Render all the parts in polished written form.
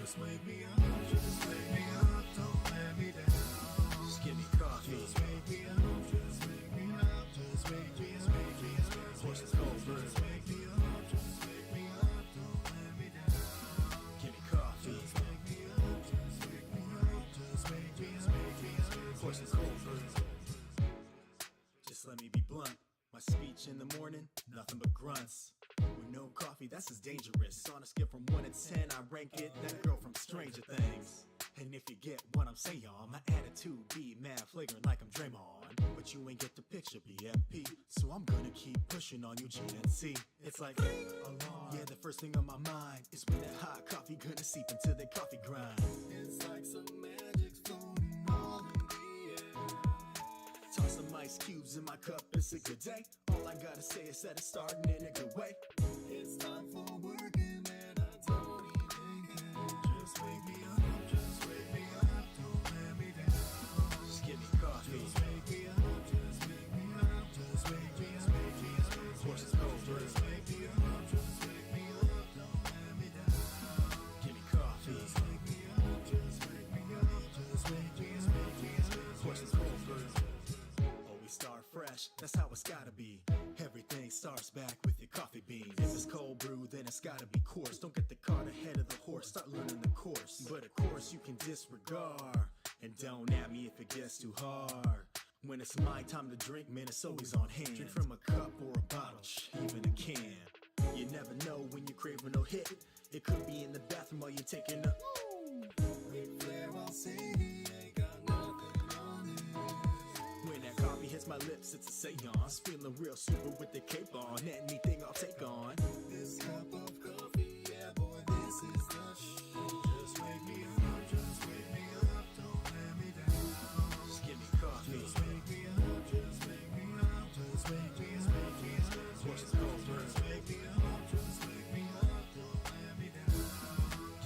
Just wake me up, just wake me up, don't let me down. Just give me coffee. Just wake me up, just wake me up, just wake me up. Horse is cold brew. Just wake me up, just wake me up, don't let me down. Give me coffee. Just wake me up, just wake me up, just wake me up. Horse is cold brew. Just let me be blunt. My speech in the morning, nothing but grunts. With no coffee, that's as dangerous. On a scale from 1 to 10, I rank it that girl from Stranger Things. And if you get what I'm saying, my attitude be mad flagrant like I'm Draymond. But you ain't get the picture, BMP. So I'm gonna keep pushing on you, GNC. It's like, yeah, the first thing on my mind is when that hot coffee gonna seep into the coffee grind. It's like some magic's floating all in the air. Toss some ice cubes in my cup, it's a good day. All I gotta say is that it's starting in a good way. It's time for working and I don't even care. Just wake me up, just wake me up, don't let me down. Just give me coffee. Just wake me up, just wake me up, just wake me up. Horse is cold brew. Just wake me up, just wake me up, don't let me down. Give me coffee. Just wake me up, just wake me up, just wake me up. Horse is cold brew. Start fresh, that's how it's gotta be. Everything starts back with your coffee beans. If it's cold brew, then it's gotta be coarse. Don't get the cart ahead of the horse, start learning the course. But of course you can disregard, and don't at me if it gets too hard. When it's my time to drink, man, it's always on hand. Drink from a cup or a bottle, even a can. You never know when you're craving a hit. It could be in the bathroom while you're taking a Ric Flair while saying ain't got nothing on it. When that coffee hits my lips, it's a seance. Feeling real super with the cape on. Anything I'll take on. This cup of coffee, yeah boy, this is the shit. Just wake me up, just wake me up, don't let me down. Just give me coffee. Just wake me up, just wake me up, just wake me up. Horse is cold brew. Just wake me up, just wake me up, don't let me down.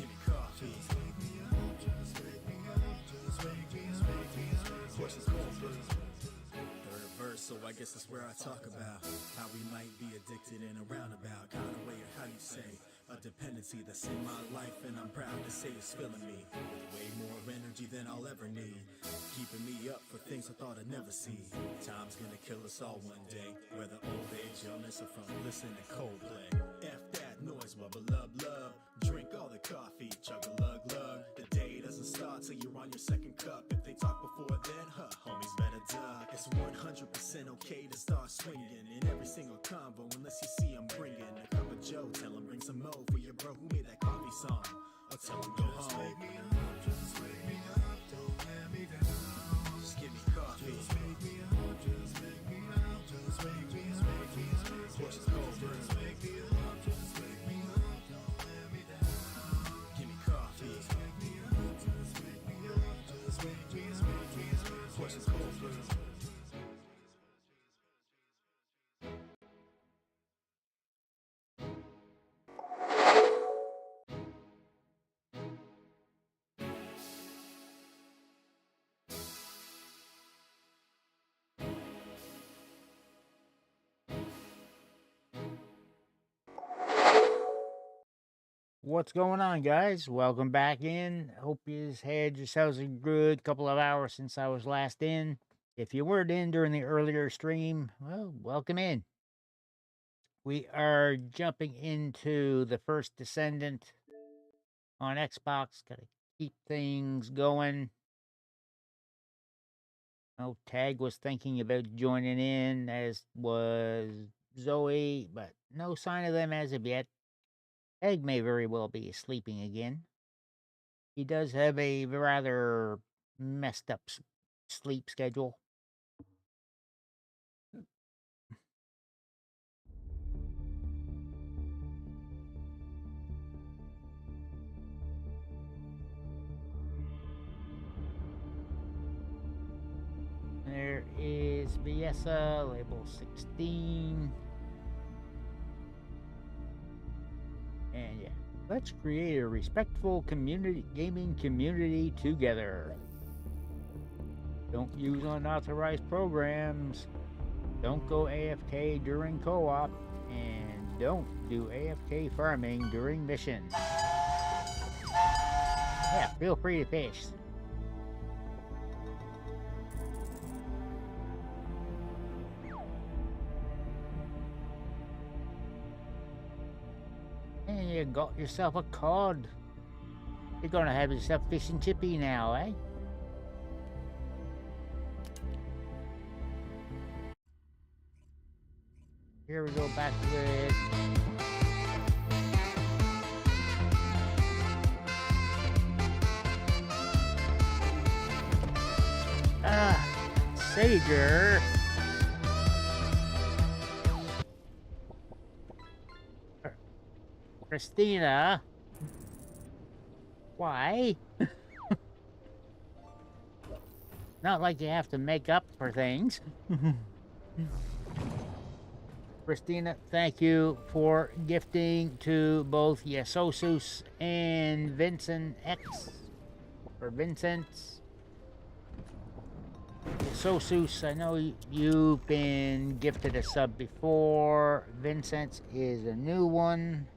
Give me coffee. Just wake me up, just wake me up, just wake me up. Horse is cold brew. So I guess that's where I talk about how we might be addicted in a roundabout kind of way, or how you say, a dependency that's in my life, and I'm proud to say it's filling me with way more energy than I'll ever need, keeping me up for things I thought I'd never see. Time's gonna kill us all one day, whether old age, illness, or from listening to Coldplay. F that noise, wubba lub lub. Drink all the coffee, chug a lug lug. The day doesn't start till you're on your second cup. If they talk before then, homies better duck. It's 100% okay to start swinging in every single combo, unless you see I'm bringing a cup of Joe. Tell him bring some mo for your bro who made that coffee song. Or tell him go home. Just wake me up, just wake me up, don't let me down. Just give me coffee. Just wake me up, just wake me up, just wake me up. Horse is cold brew. Just wake me up, just wake me up, don't let me down. Give me coffee. Just wake me up, just wake me up, just wake me up. Horse is cold brew. What's going on, guys? Welcome back in. Hope you had yourselves a good couple of hours since I was last in. If you weren't in during the earlier stream, well, welcome in. We are jumping into the First Descendant on Xbox. Gotta keep things going. Oh, Tag was thinking about joining in, as was Zoe, but no sign of them as of yet. Egg may very well be sleeping again. He does have a rather messed up sleep schedule. There is Viessa, label 16. And yeah, let's create a respectful gaming community together. Don't use unauthorized programs. Don't go AFK during co-op. And don't do AFK farming during missions. Feel free to fish. And you got yourself a cod. You're gonna have yourself fish and chippy now, eh? Here we go back with Sager. Christina. Why? Not like you have to make up for things. Christina, thank you for gifting to both Yasosus and Vincent X. Or Vincent. Yasosus, I know you've been gifted a sub before. Vincent is a new one.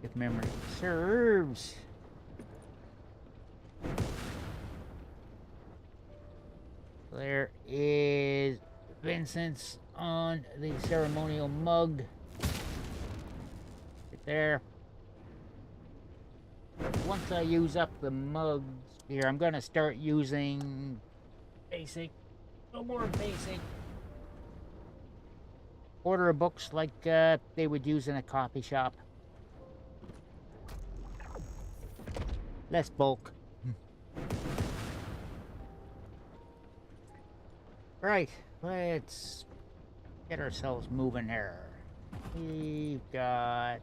If memory serves. There is Vincent's on the ceremonial mug. Right there. Once I use up the mugs here, I'm gonna start using basic, a little more basic order books like they would use in a coffee shop. Less bulk. Right, let's get ourselves moving here. We've got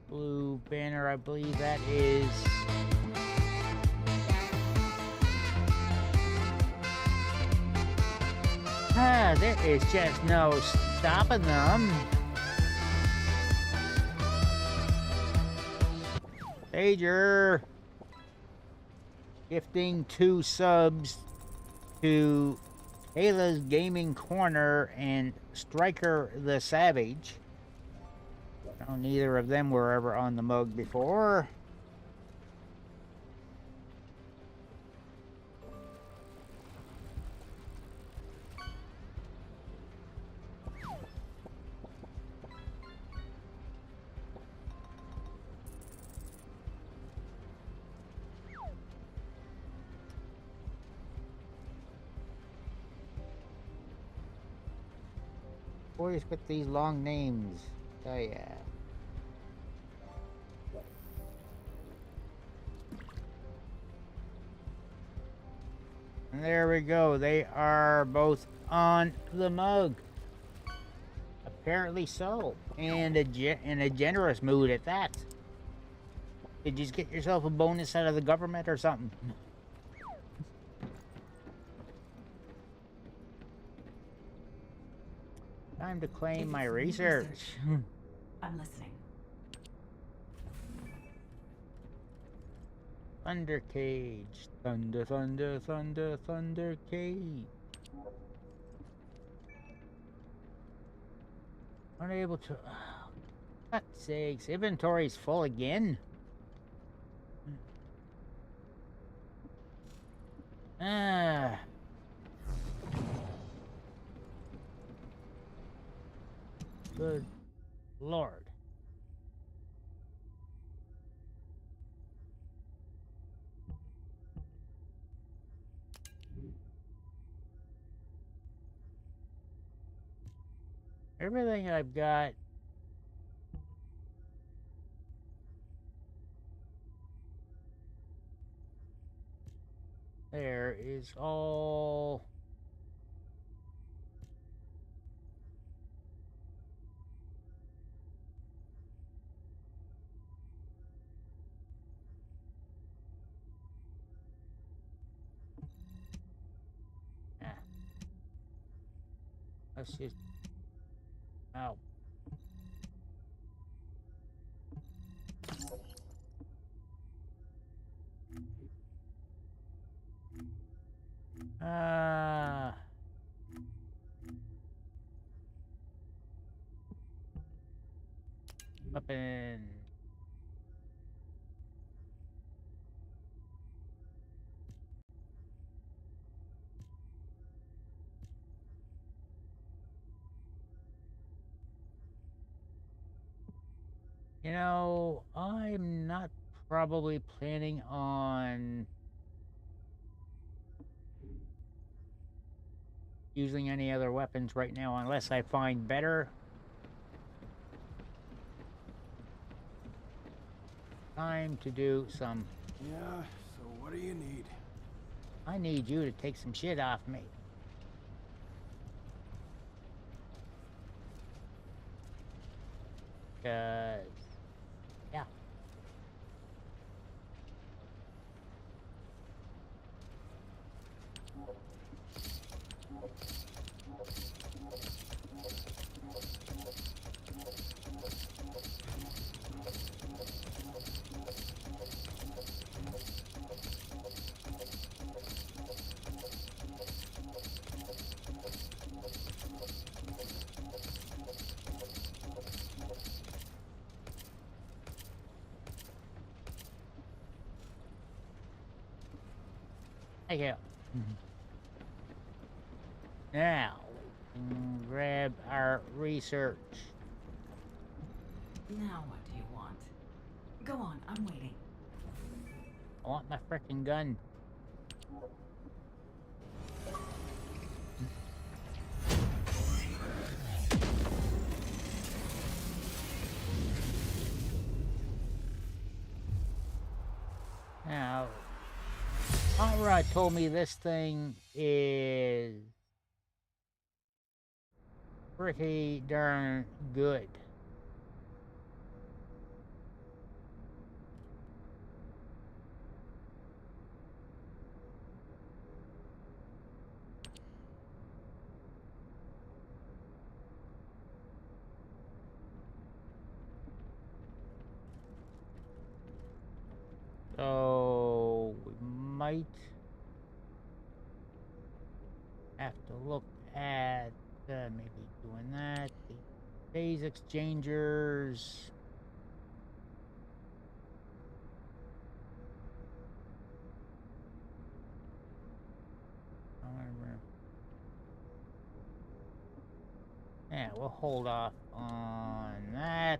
blue banner, I believe that is there is just no stopping them. Sager gifting 2 subs to Kayla's Gaming Corner and Striker the Savage. Oh, neither of them were ever on the mug before. Boys with these long names. Oh yeah. And there we go. They are both on the mug. Apparently so. And in a generous mood at that. Did you just get yourself a bonus out of the government or something? Time to claim my research. I'm listening. Thunder cage. Thunder, thunder, thunder, thunder cage. Unable to... Oh, fuck's sakes. Inventory's full again? Ah. Good Lord. Everything I've got there is all let's just... Ow. Weapon. You know, I'm not probably planning on using any other weapons right now unless I find better. Time to do some. Yeah, so what do you need? I need you to take some shit off me. Cause, yeah. Thank you. Now, we can grab our research. Now what do you want? Go on, I'm waiting. I want my frickin' gun. Now, Conrad told me this thing is pretty darn good. So we might have to look at maybe doing that. The phase exchangers. However, yeah, we'll hold off on that.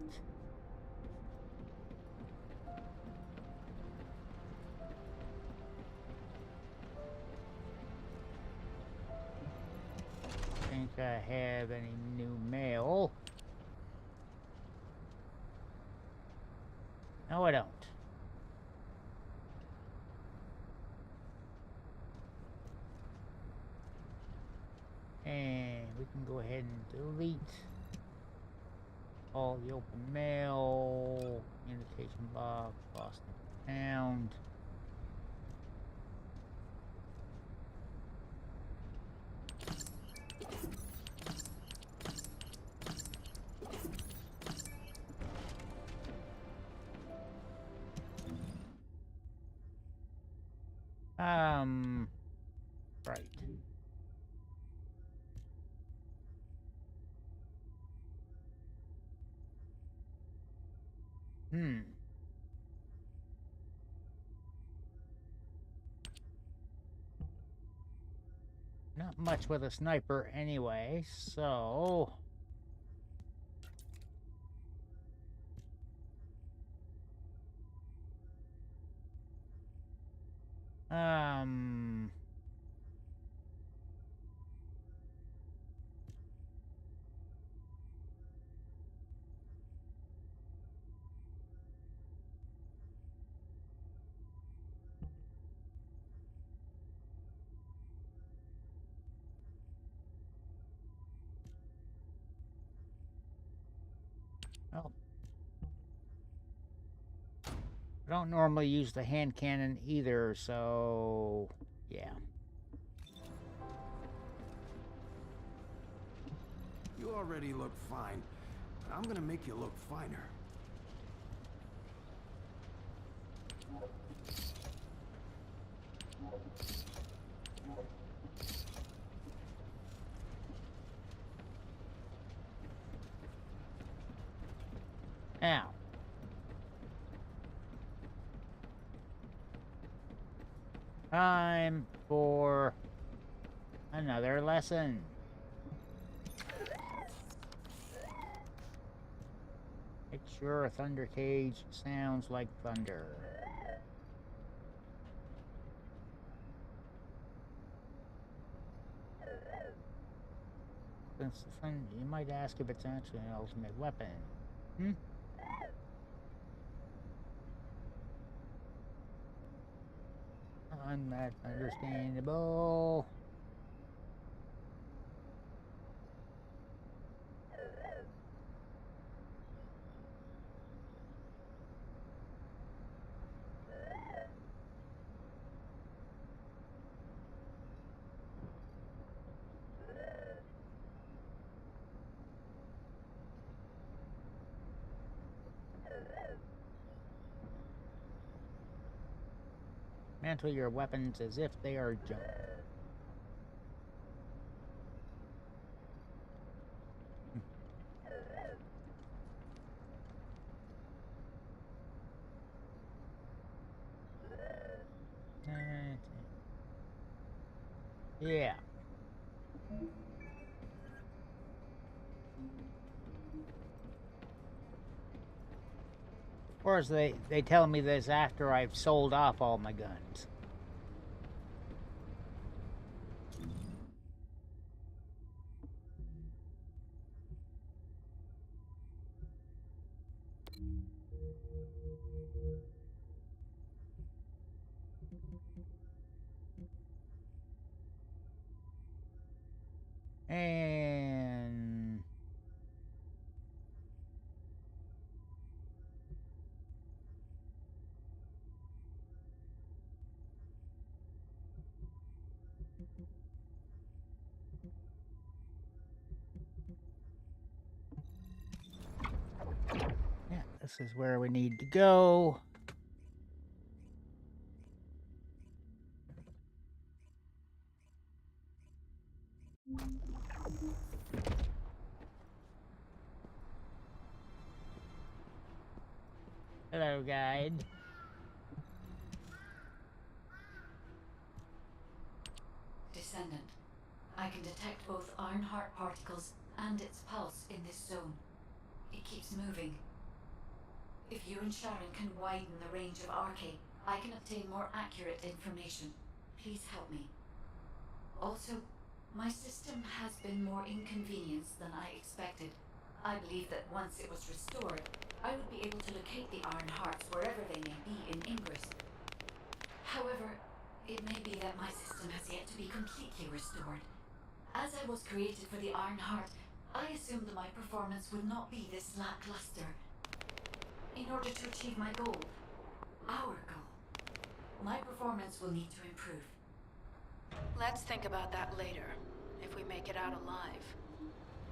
Think I have any new mail? No, I don't. And we can go ahead and delete all the open mail, communication box, Boston Pound. Right. Not much with a sniper anyway, so... Well, I don't normally use the hand cannon either, so... yeah. You already look fine, but I'm gonna make you look finer. Now, time for another lesson. Make sure a thunder cage sounds like thunder. Since the thunder, you might ask if it's actually an ultimate weapon. Hmm? That's understandable. Mantle your weapons as if they are junk. Yeah. Of course, they tell me this after I've sold off all my guns. And yeah, this is where we need to go. Hello, guide. Descendant, I can detect both Ironheart particles and its pulse in this zone. It keeps moving. If you and Sharon can widen the range of Arche, I can obtain more accurate information. Please help me. Also, my system has been more inconvenienced than I expected. I believe that once it was restored, I would be able to locate the Ironhearts wherever they may be in Ingress. However, it may be that my system has yet to be completely restored. As I was created for the Ironheart, I assumed that my performance would not be this lackluster. In order to achieve my goal, our goal, my performance will need to improve. Let's think about that later, if we make it out alive.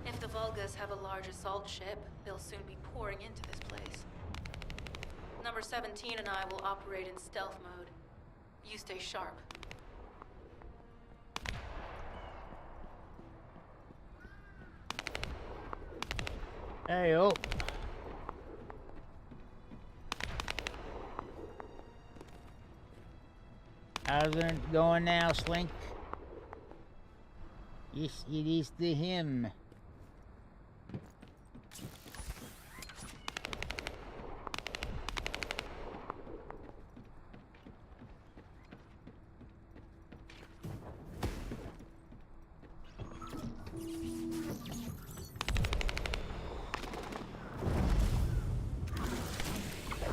If the Vulgas have a large assault ship, they'll soon be pouring into this place. Number 17 and I will operate in stealth mode. You stay sharp. Hey, oh. How's it going now, Slink? Yes, it is to him.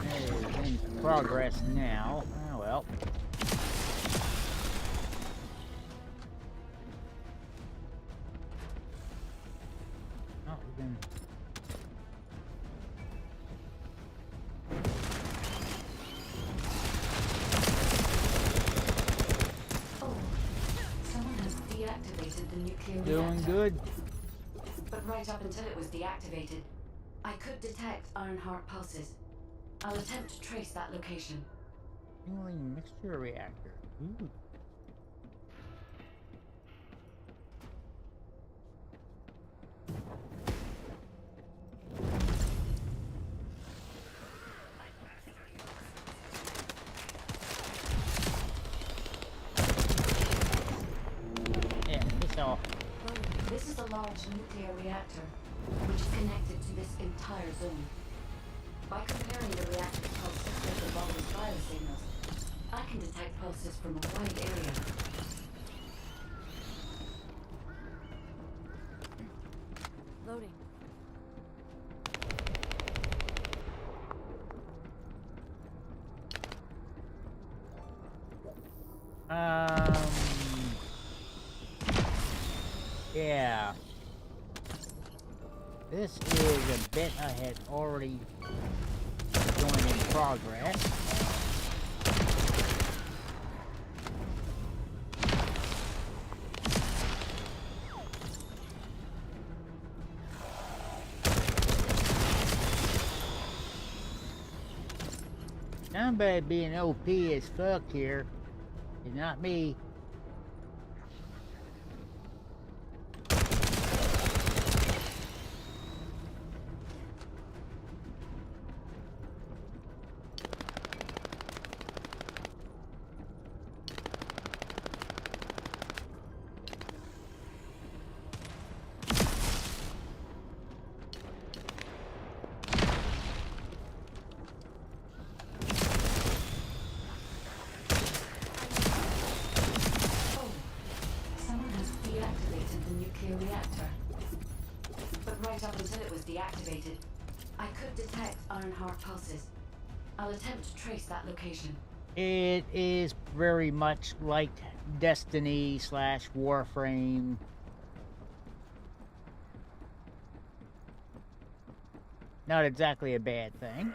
There's in progress now. Oh well. Oh, we can. Oh, someone has deactivated the nuclear Doing reactor. good. But right up until it was deactivated, I could detect Ironheart pulses. I'll attempt to trace that location. Fueling mixture reactor. Ooh. nuclear reactor, which is connected to this entire zone. By comparing the reactor's pulses with the Vulcan's biosignals, I can detect pulses from a wide area. Loading. Yeah. This is a bit I had already joined in progress. Somebody being OP as fuck here. It's not me. Someone has deactivated the nuclear reactor. But right up until it was deactivated, I could detect Ironheart pulses. I'll attempt to trace that location. It is very much like Destiny / Warframe. Not exactly a bad thing.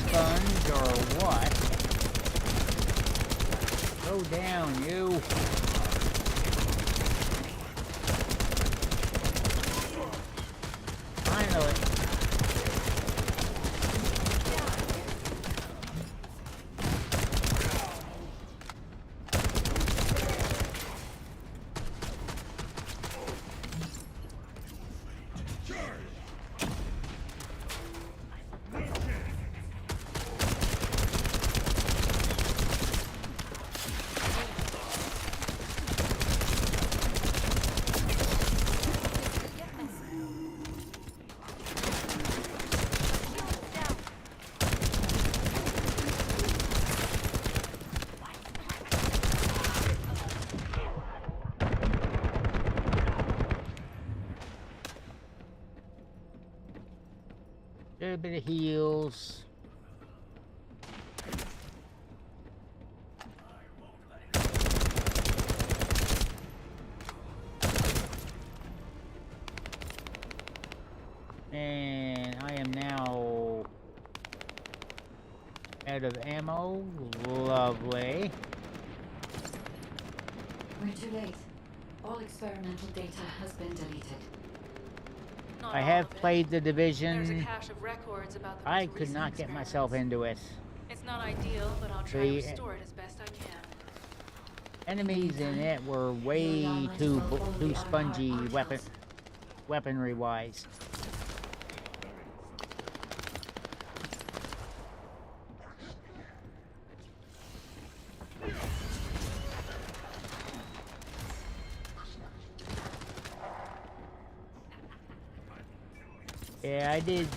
Sponge or what? Go down, you. Finally. A little bit of heals. And I am now out of ammo. Lovely. We're too late. All experimental data has been deleted. Not I all have of it. played the There's a Division. cache of records about the I most could recent not get myself experiments. into it. It's not ideal, but I'll try to restore it as best I can. Enemies in it were way too spongy weaponry wise. Yeah, I did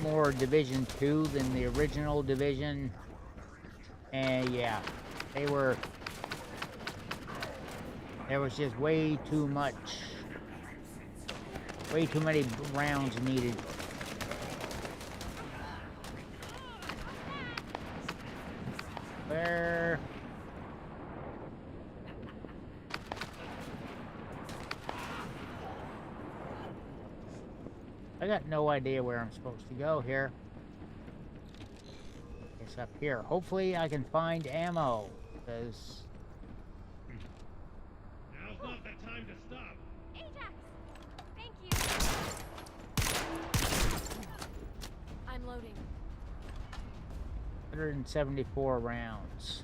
more Division 2 than the original Division. And yeah, there was just way too many rounds needed. Where? I got no idea where I'm supposed to go here. It's up here. Hopefully I can find ammo, because... Now's not the time to stop. Ajax! Thank you! I'm loading. 174 rounds.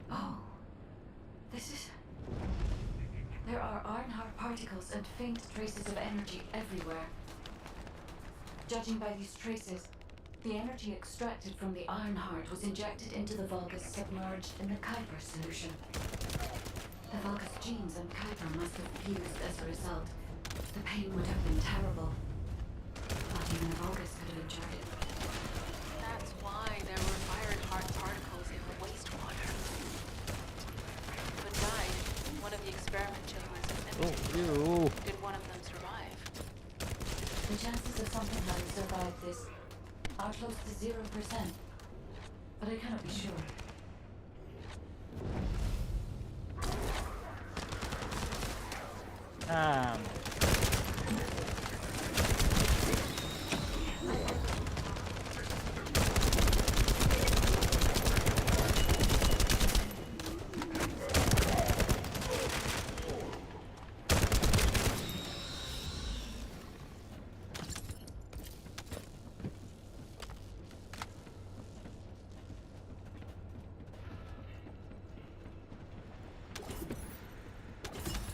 Oh. There are Ironheart particles and faint traces of energy everywhere. Judging by these traces, the energy extracted from the Ironheart was injected into the Vulgus submerged in the Kuiper solution. The Vulgus genes and Kuiper must have fused as a result. The pain would have been terrible. Not even the Vulgus could have endured it. That's why there were Ironheart particles in the wastewater. But died in one of the experiment chambers at Nexon. Ew. Did one of them survive? The chances of something having survived this are close to 0%. But I cannot be sure.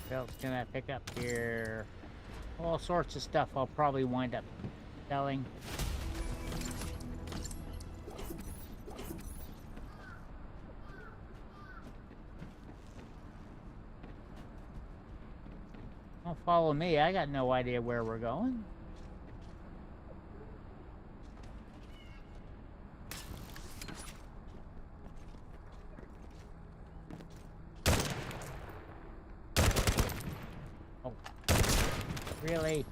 What else can I pick up here? All sorts of stuff I'll probably wind up selling. Don't follow me. I got no idea where we're going. Really?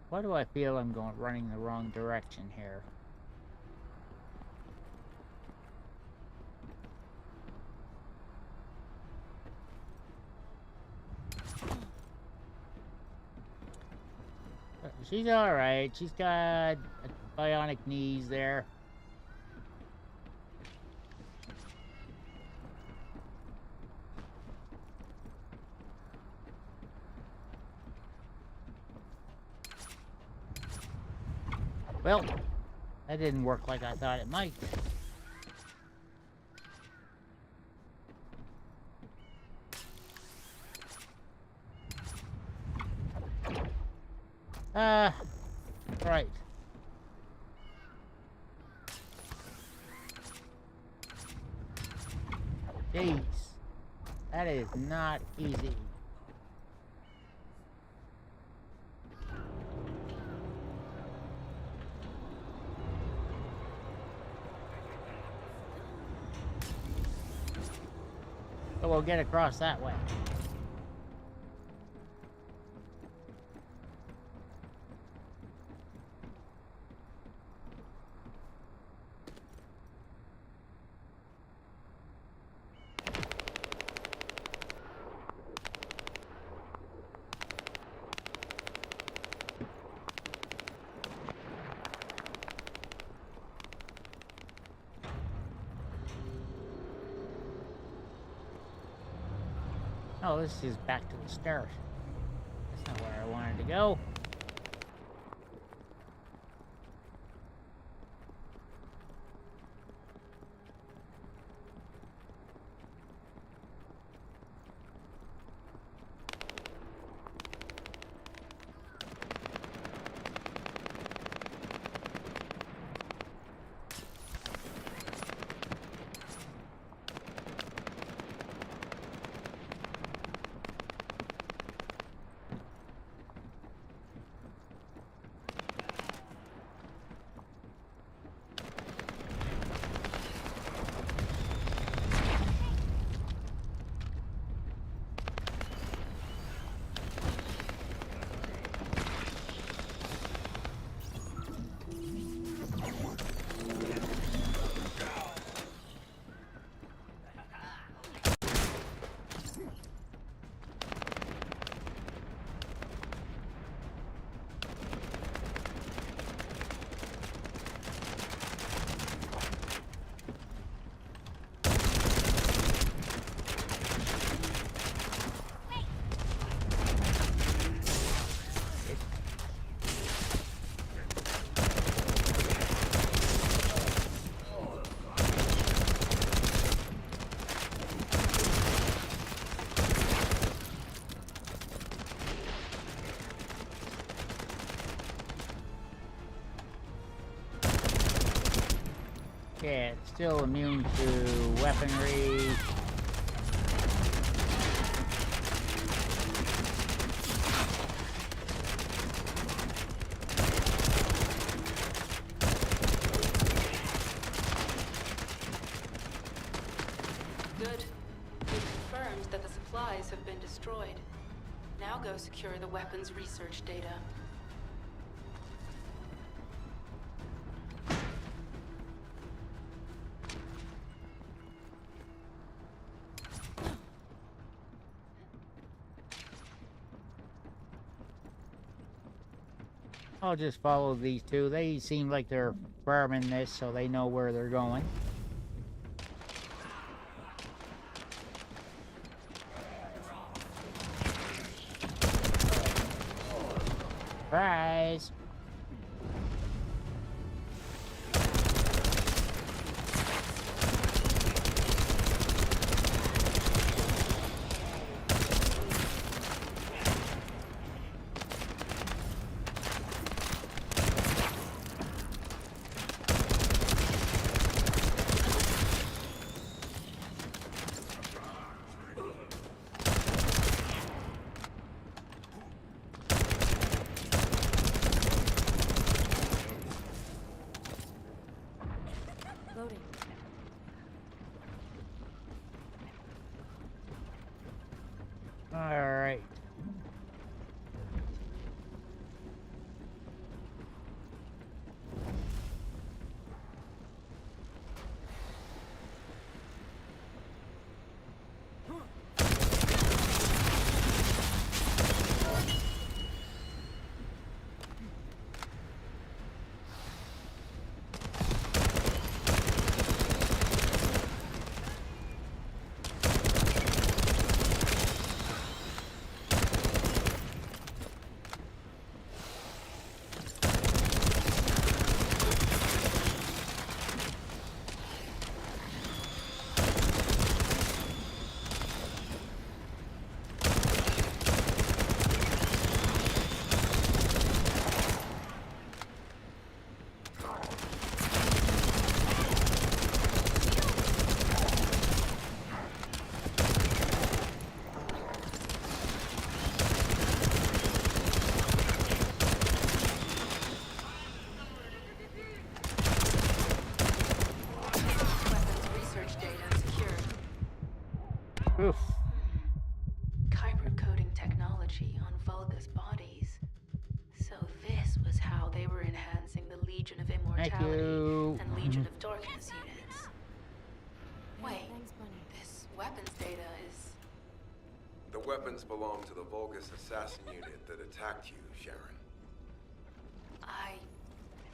Why do I feel I'm running the wrong direction here? She's alright. She's got bionic knees there. Well, that didn't work like I thought it might. Right. Jeez. That is not easy. So we'll get across that way. Oh, this is back to the start. That's not where I wanted to go. Yeah, it's still immune to weaponry. Good. We've confirmed that the supplies have been destroyed. Now go secure the weapons research data. I'll just follow these two. They seem like they're farming this, so they know where they're going. Surprise! Loading. All right. Weapons research data secured. Oof. Kyber coding technology on Vulga's bodies. So this was how they were enhancing the Legion of Immortality you. and Legion of Darkness units. Yeah, Wait, thanks, Bunny. this weapons data is... The weapons belong to the Vulgus assassin unit that attacked you, Sharon. I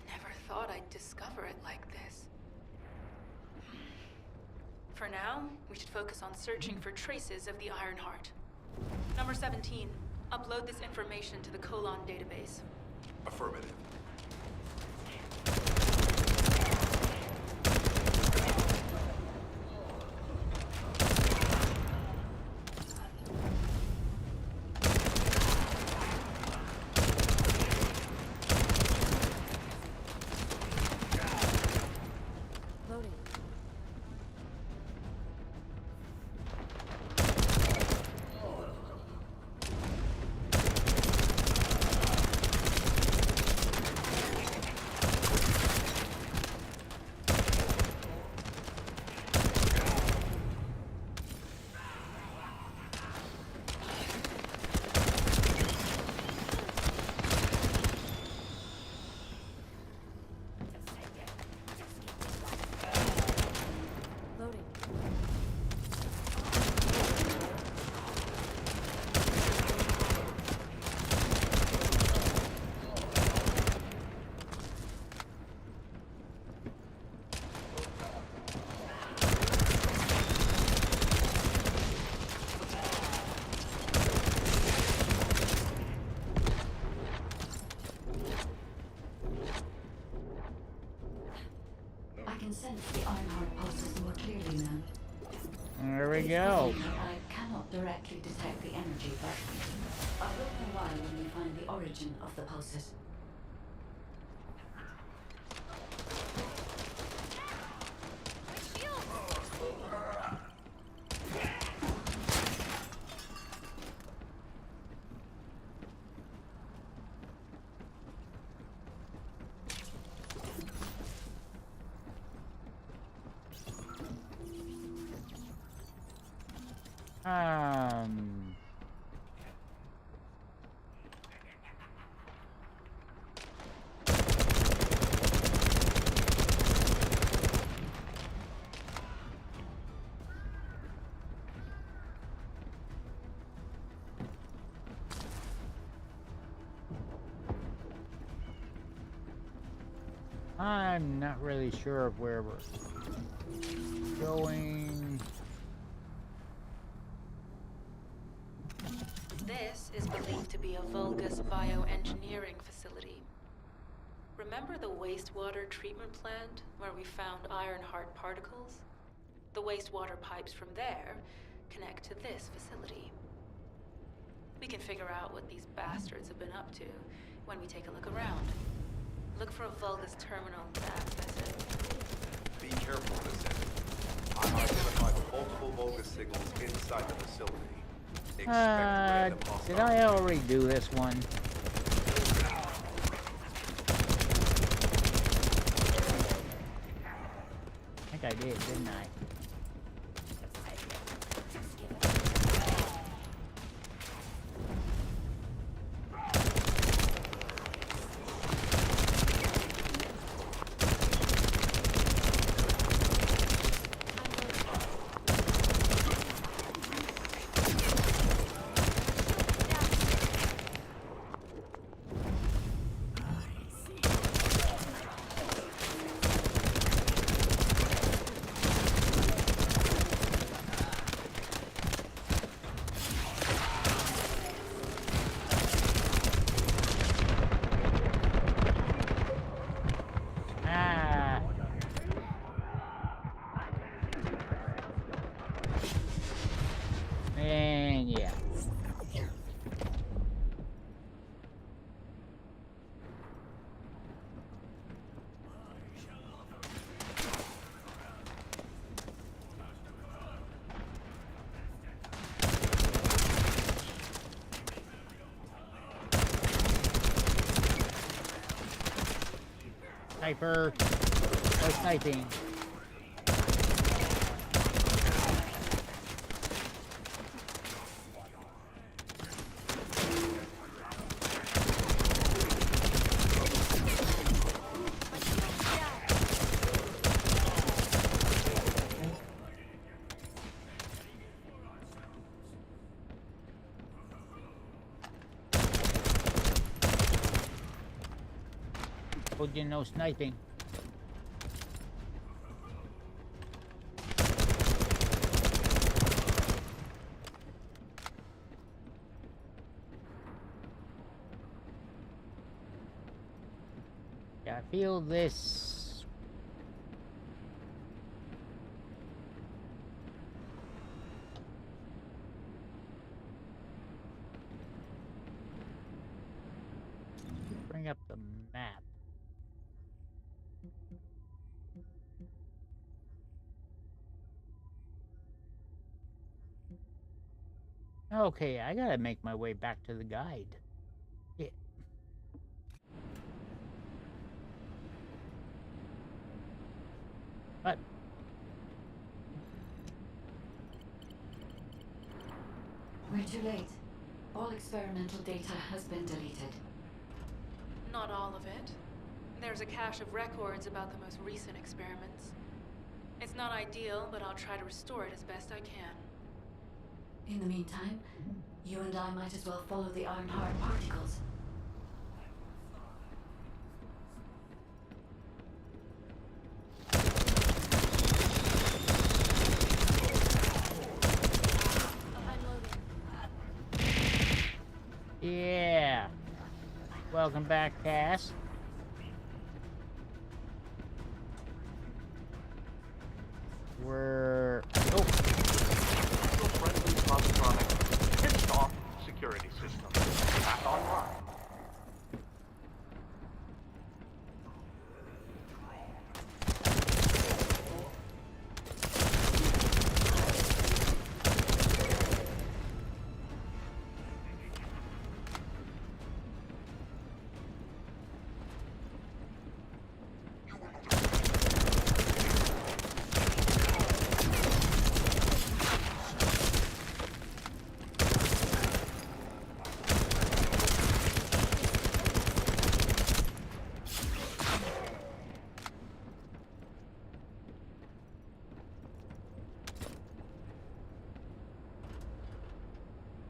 never thought I'd discover it like this. For now, we should focus on searching for traces of the Ironheart. Number 17. Upload this information to the Colon database. Affirmative. Loading. Loading. I can sense the Ironheart pulses more clearly now. There we It's go. puzzling that I cannot directly detect the energy, but I will know why when we find the origin of the pulses. My shield! Um. I'm not really sure of where we're going. This is believed to be a Vulgus bioengineering facility. Remember the wastewater treatment plant where we found Ironheart particles? The wastewater pipes from there connect to this facility. We can figure out what these bastards have been up to when we take a look around. Look for a Vulgus terminal to access it. Be careful, Descendant. I've identified multiple Vulgus signals inside the facility. Expect random Did hostile. I already do this one? I think I did, didn't I? Ah. And yeah. Sniper. No sniping. Told you no sniping. feel this. Bring up the map. Okay, I gotta make my way back to the guide. Yeah. But We're too late. All experimental data has been deleted. Not all of it. There's a cache of records about the most recent experiments. It's not ideal, but I'll try to restore it as best I can. In the meantime, you and I might as well follow the Ironheart particles. yeah. Welcome back, Cass. We're Friendly positronic switched off security system. Back online.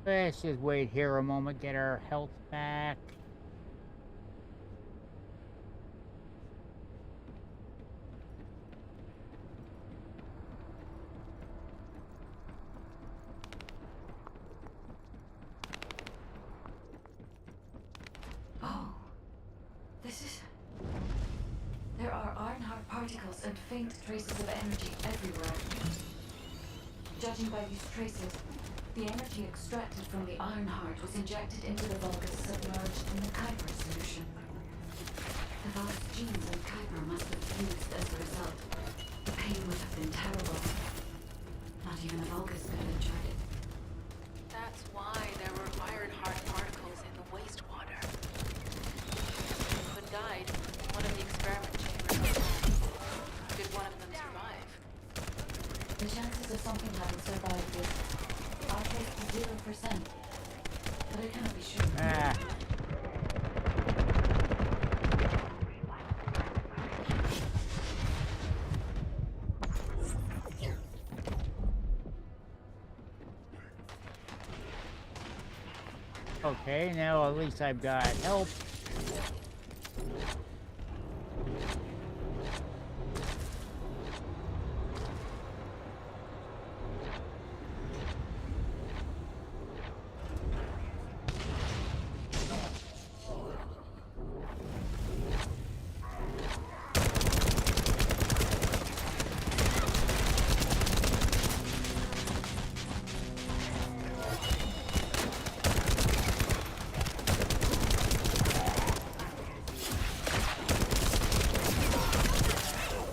Let's just wait here a moment, get our health back. Oh. This is... There are Ironheart particles and faint traces of energy everywhere. Judging by these traces, the energy extracted from the Ironheart was injected into the Vulgus submerged in the Kuiper solution. The Vulgus genes and Kuiper must have fused as a result. The pain would have been terrible. Not even a Vulgus could have endured it. That's why there were Ironheart particles in the wastewater. When died, one of the experiment chambers. Did one of them survive? The chances of something having survived this are close to 0%. But I cannot be sure. Ah. Okay, now at least I've got help.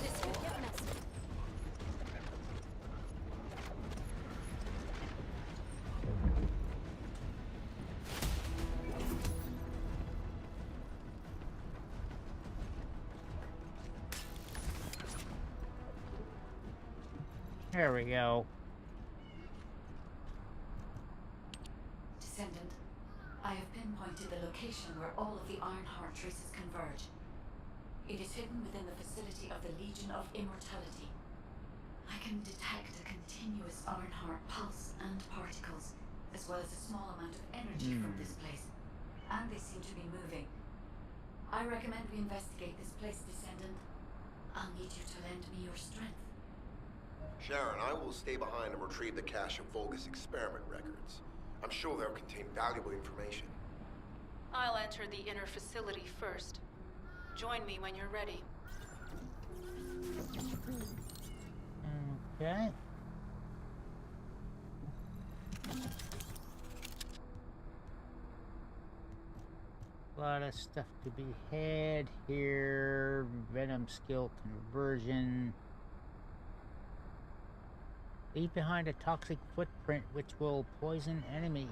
This could get messy. There we go. Descendant, I have pinpointed the location where all of the Ironheart traces converge. It is hidden within the facility of the Legion of Immortality. I can detect a continuous Ironheart pulse and particles, as well as a small amount of energy from this place. And they seem to be moving. I recommend we investigate this place, Descendant. I'll need you to lend me your strength. Sharon, I will stay behind and retrieve the cache of Vulgus experiment records. I'm sure they'll contain valuable information. I'll enter the inner facility first. Join me when you're ready. Okay. A lot of stuff to be had here. Venom skill conversion. Leave behind a toxic footprint which will poison enemy.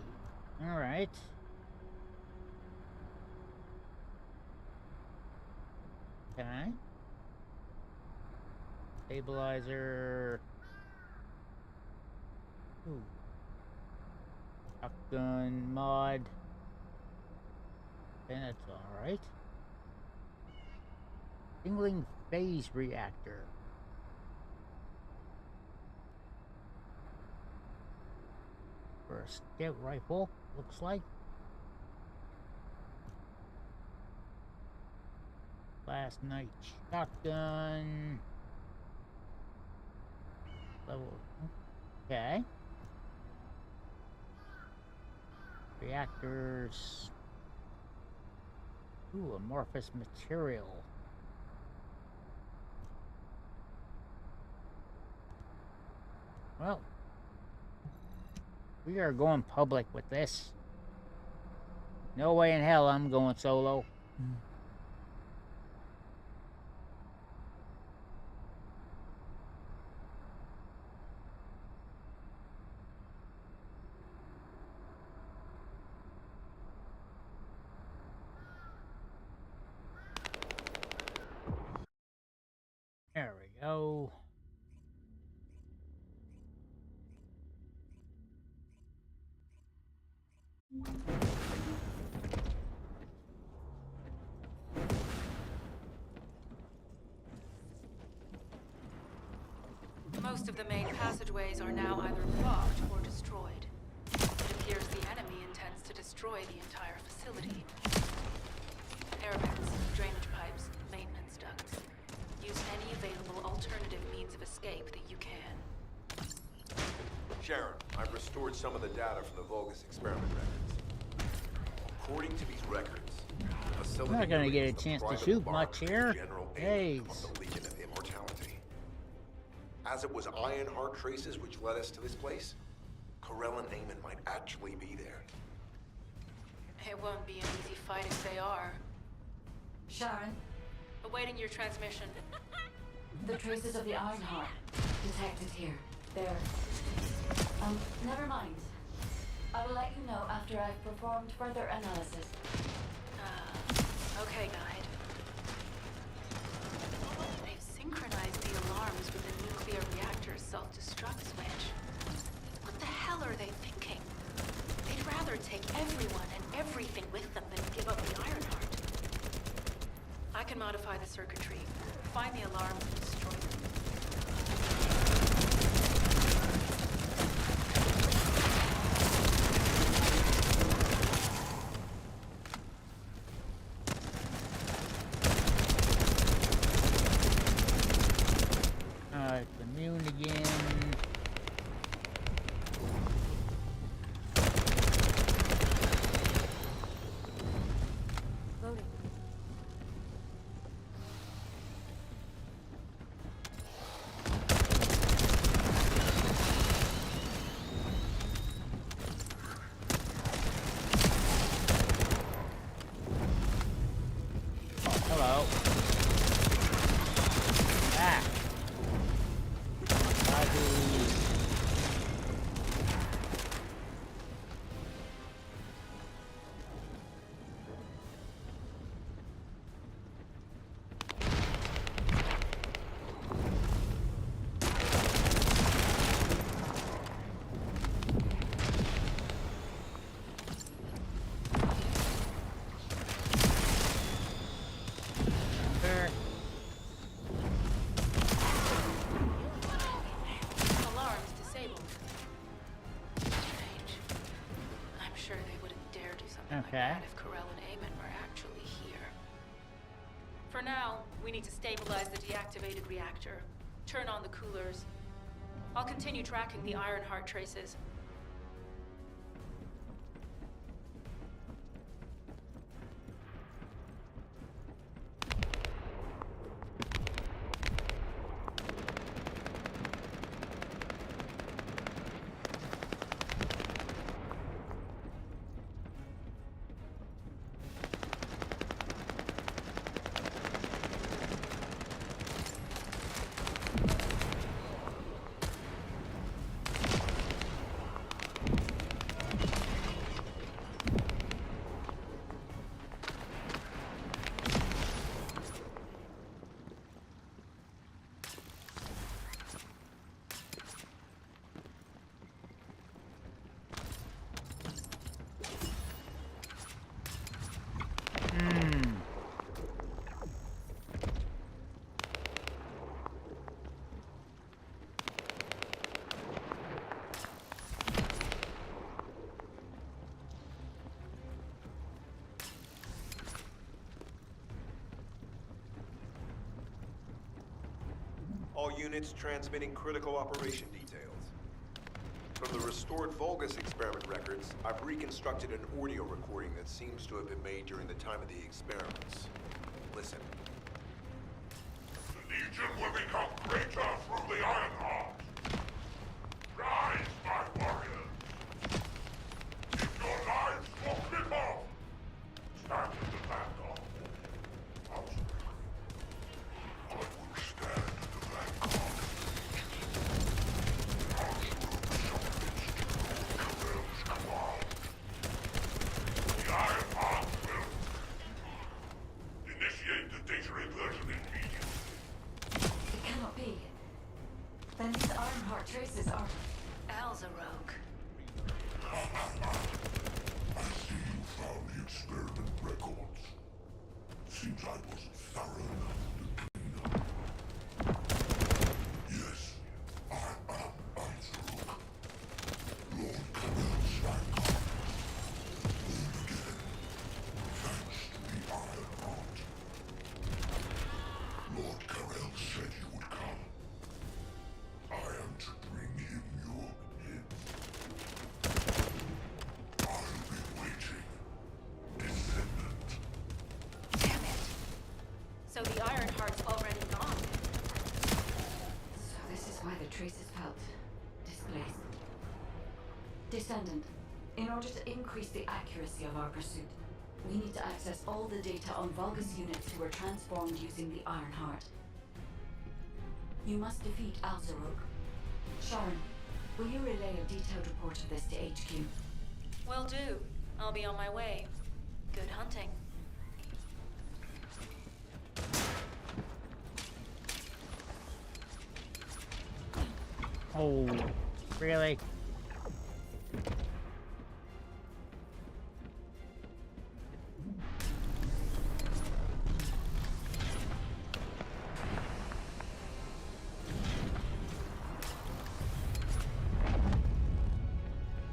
Alright. Okay. Stabilizer. Ooh. Shotgun mod. Okay, that's alright. Tingling phase reactor. For a scout rifle, looks like. Last night shotgun. Level. Okay. Reactors. Ooh, amorphous material. Well, we are going public with this. No way in hell I'm going solo. There we go. Most of the main passageways are now either blocked or destroyed. It appears the enemy intends to destroy the entire facility. Air vents, drainage pipes, maintenance ducts. Use any available alternative means of escape that you can. Sharon, I've restored some of the data from the Vulgus experiment records. According to these records, the facility I'm not gonna get a remains the chance to private shoot laboratory much here. general aim Jeez. of the Legion of Immortality. As it was Ironheart traces which led us to this place, Corell and Naaman might actually be there. It won't be an easy fight if they are. Sharon, Awaiting your transmission. the traces of the Ironheart detected here. They're... never mind. I will let you know after I've performed further analysis. Okay, guide. They've synchronized the alarms with the nuclear reactor's self-destruct switch. What the hell are they thinking? They'd rather take everyone and everything with them than give up the Ironheart. I can modify the circuitry, find the alarms and destroy them. It's immune again. Loading. Hello. Ah. Alarms disabled. Strange. I'm sure they wouldn't dare do something like Okay. that if Corell and Eamon were actually here. For now, we need to stabilize the deactivated reactor, turn on the coolers. I'll continue tracking the Ironheart traces. units transmitting critical operation details. From the restored Vulgus experiment records, I've reconstructed an audio recording that seems to have been made during the time of the experiments. Listen. The Legion will become greater through the Iron Heart. Rise, my warriors. If your lives will clip off, stand in the vanguard. I will stand in the vanguard. The Iron Heart will initiate the data inversion immediately. It cannot be. Then these Ironheart traces are... Al's a rogue. I see you found the experiment records. Seems I wasn't thorough enough to clean up. Yes, I am Alzaruk. Lord Carell's vanguard. Born again, thanks to the Iron Heart. Lord Carell said you would come. I am to bring him your head. I'll be waiting, Descendant. Damn it. So the Ironheart's already gone. So this is why the traces felt displaced. Descendant, in order to increase the accuracy of our pursuit, we need to access all the data on Vulgus units who were transformed using the Ironheart. You must defeat Alzaruk. Sharon, will you relay a detailed report of this to HQ? Will do. I'll be on my way. Good hunting. Oh, really?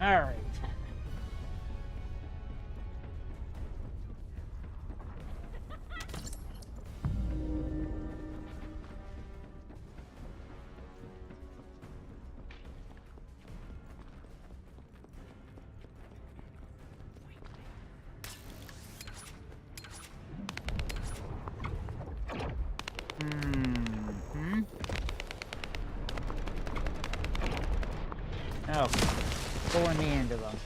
All right. Oh, go in the end of them.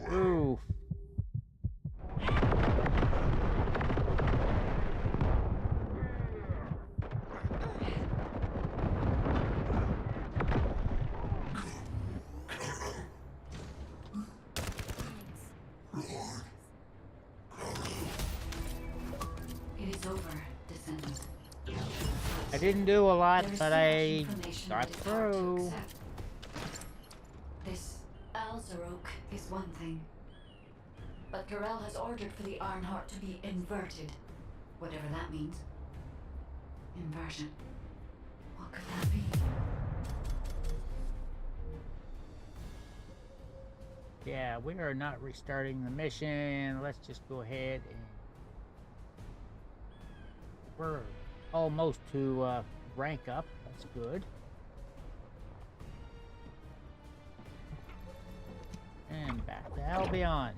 Ooh. It is over, Descendant. I didn't do a lot, There is but so much I information got that is hard to through. accept. This Alzaruk is one thing. But Carell has ordered for the Ironheart to be inverted. Whatever that means. Inversion. What could that be? Yeah, we are not restarting the mission. Let's just go ahead and we're almost to rank up. That's good. And back to Albion.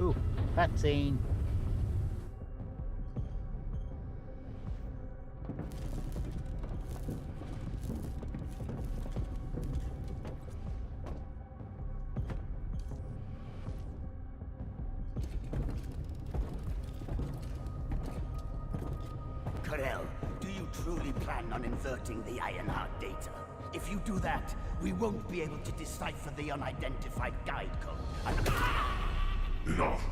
Ooh, cutscene. Carell, do you truly plan on inverting the Ironheart data? If you do that, we won't be able to decipher the unidentified guide code. Enough!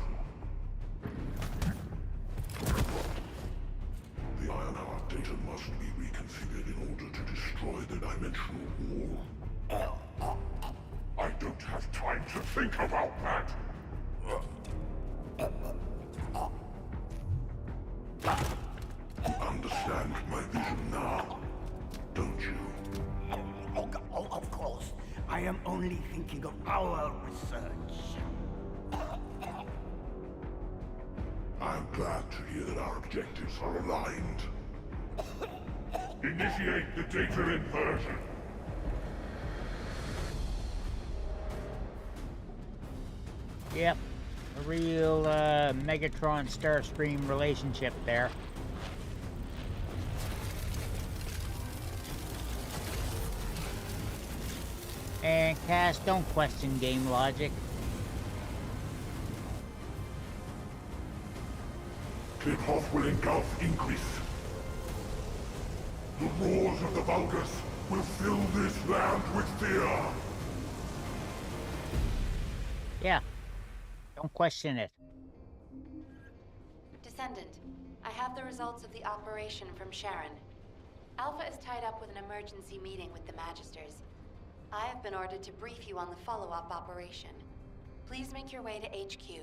must be reconfigured in order to destroy the dimensional wall. I don't have time to think about that! You understand my vision now, don't you? Oh, of course. I am only thinking of our research. I'm glad to hear that our objectives are aligned. Initiate the data inversion. Yep. A real Megatron Starscream relationship there. And Cass, don't question game logic. Tip-off will engulf Increase. The roars of the Vulgus will fill this land with fear. Yeah. Don't question it. Descendant, I have the results of the operation from Sharon. Alpha is tied up with an emergency meeting with the Magisters. I have been ordered to brief you on the follow-up operation. Please make your way to HQ.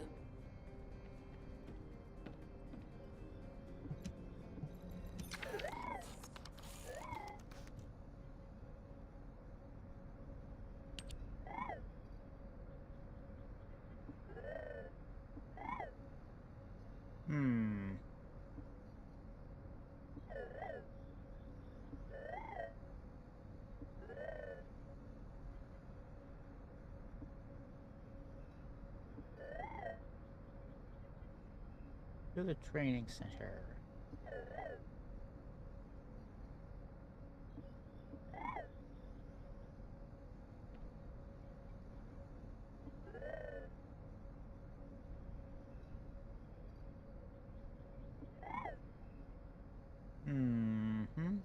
Hmm. To the training center. Mm-hmm.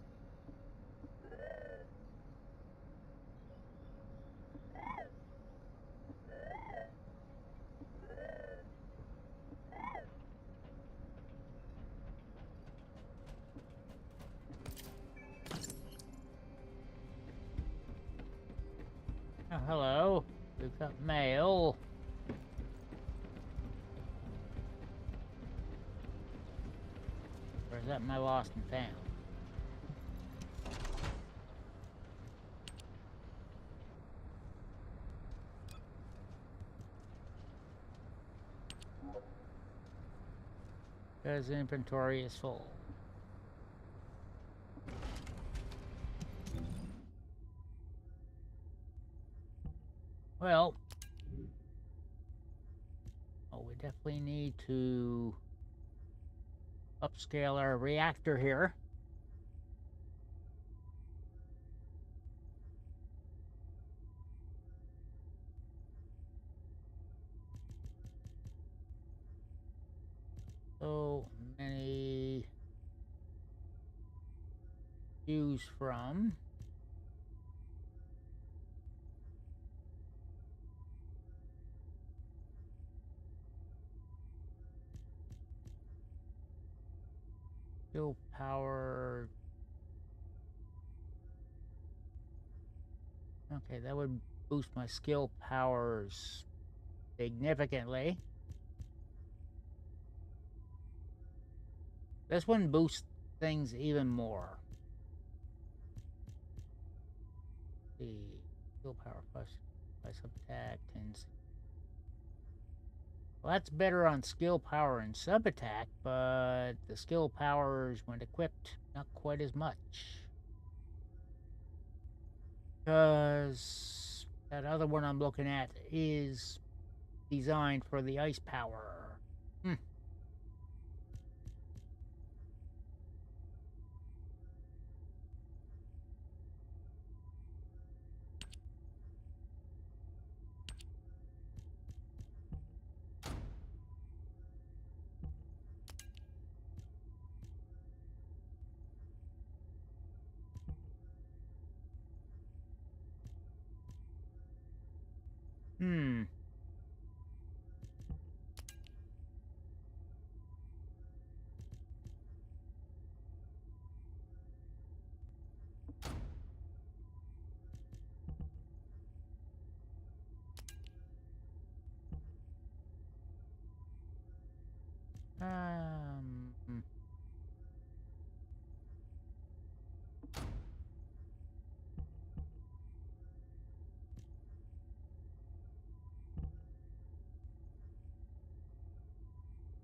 Oh, hello. We've got mail. Or is that my lost and found? Because inventory is full. Well, we definitely need to upscale our reactor here. So many choose from. Skill power. Okay, that would boost my skill powers significantly. This one boosts things even more. The skill power plus sub attack tends. Well, that's better on skill power and sub attack, but the skill powers, when equipped, not quite as much. Because that other one I'm looking at is designed for the ice power. Hmm. Hmm.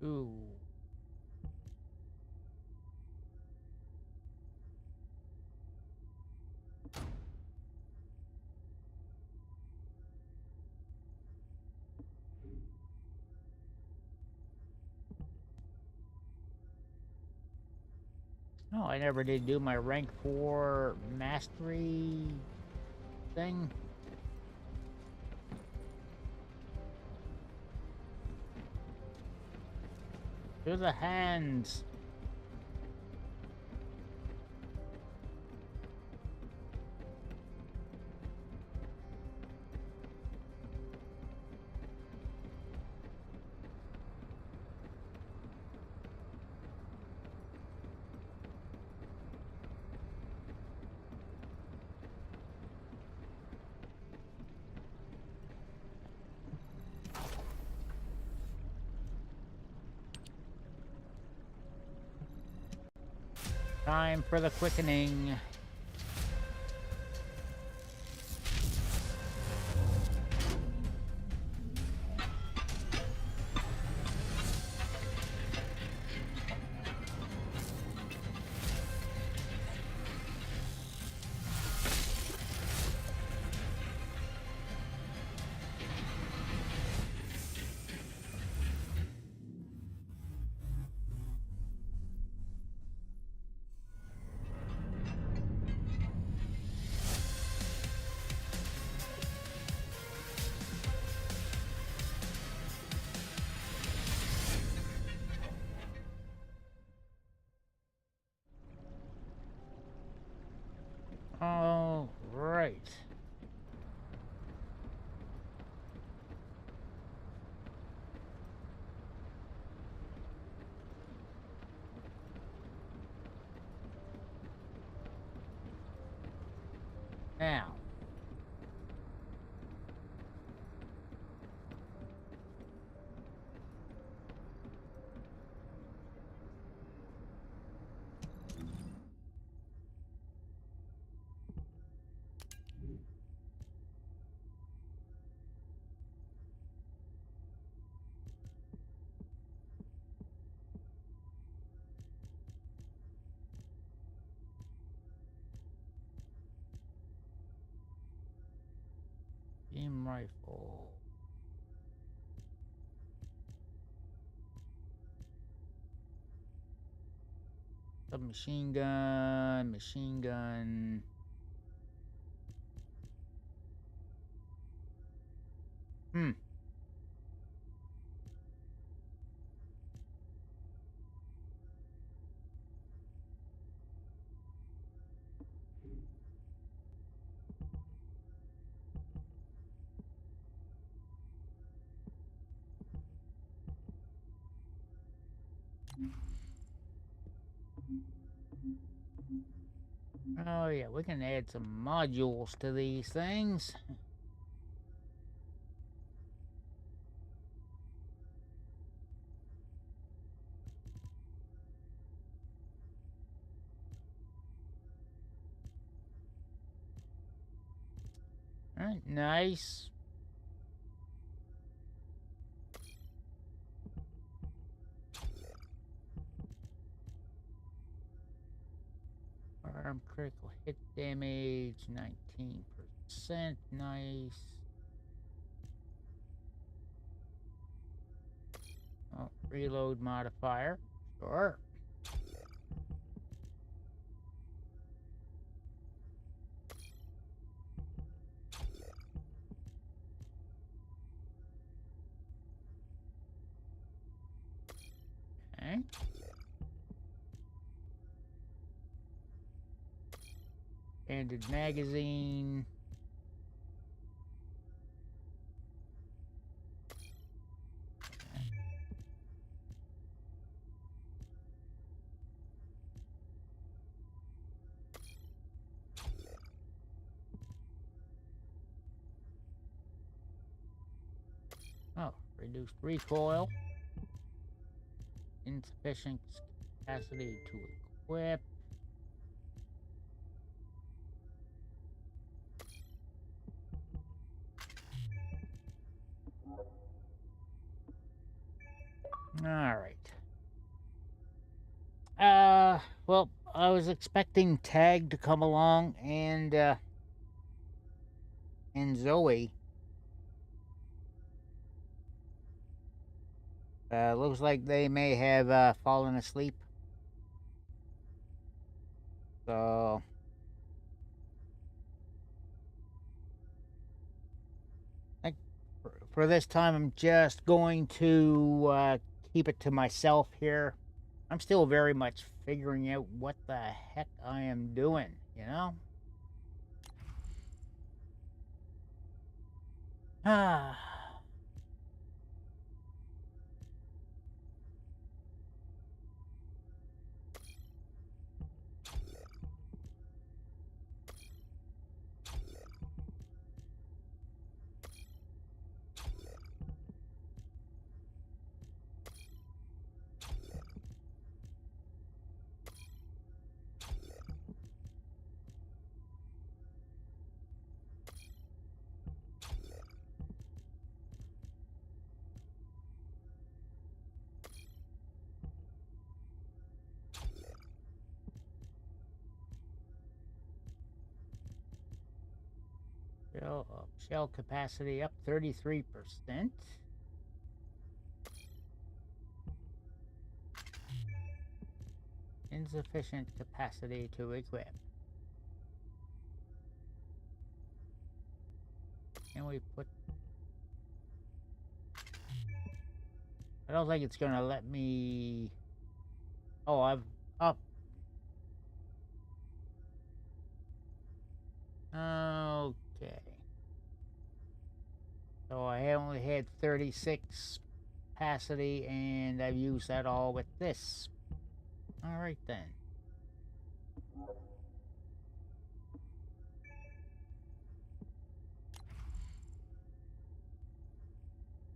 Ooh. No, I never did do my rank 4 mastery thing. To the hands. Time for the quickening. All right. Now. Beam rifle. Submachine gun, machine gun. Hmm. Oh yeah, we can add some modules to these things. All right, nice. Arm critical hit damage, 19%. Nice. Oh, reload modifier. Sure. Okay. Standard magazine. Oh, reduced recoil. Insufficient capacity to equip. All right. Well, I was expecting Tag to come along and Zoe. Looks like they may have fallen asleep. So I think for this time, I'm just going to keep it to myself here. I'm still very much figuring out what the heck I am doing, you know? Ah. Shell capacity up 33%. Insufficient capacity to equip. Can we put... I don't think it's gonna let me... Oh, I've up. Okay. So I only had 36 capacity, and I've used that all with this. All right then.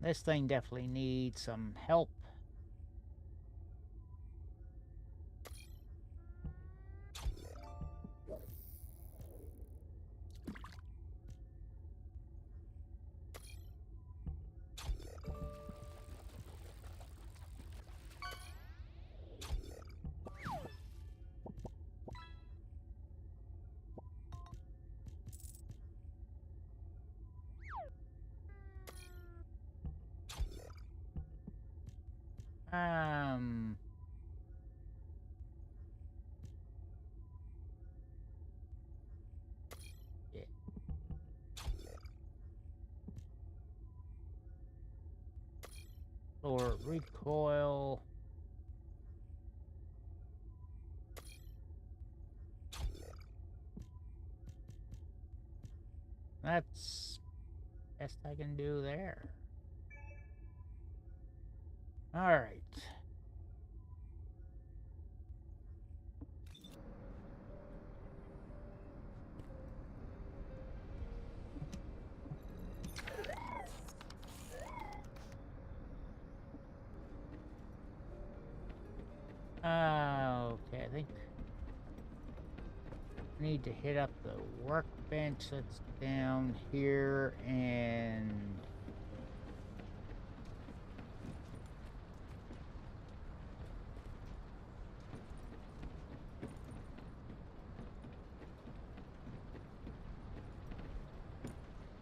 This thing definitely needs some help. Um... Yeah. Or recoil. That's best I can do there. All right. Okay, I think I need to hit up the workbench that's down here and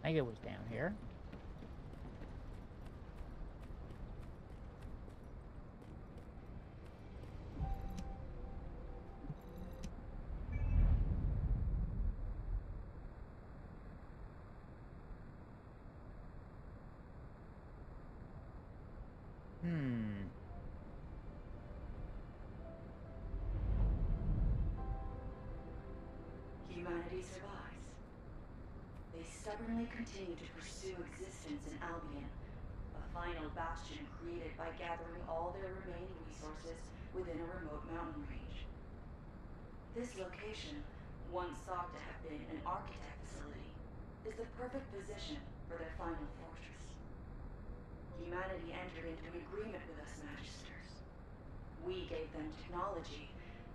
I think it was down here. Humanity survives. They stubbornly continue to pursue existence in Albion, a final bastion created by gathering all their remaining resources within a remote mountain range. This location, once thought to have been an architect facility, is the perfect position for their final fortress. Humanity entered into an agreement with us, Magisters. We gave them technology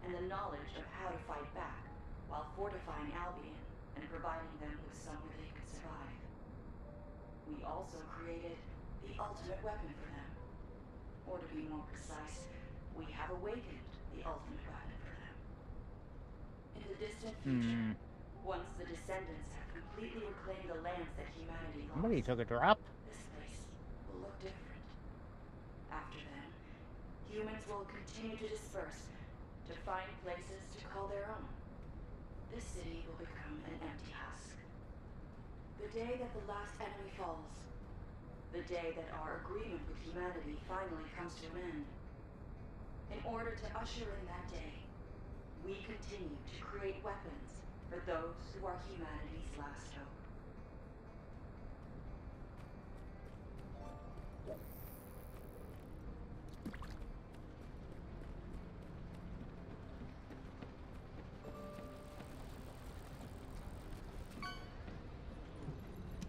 and the knowledge of how to fight back, while fortifying Albion and providing them with somewhere they could survive. We also created the ultimate weapon for them. Or to be more precise, we have awakened the ultimate weapon for them. In the distant future, once the Descendants have completely reclaimed the lands that humanity lost, Somebody took a drop. this place will look different. After then, humans will continue to disperse, to find places to call their own. This city will become an empty husk. The day that the last enemy falls, the day that our agreement with humanity finally comes to an end. In order to usher in that day, we continue to create weapons for those who are humanity's last hope.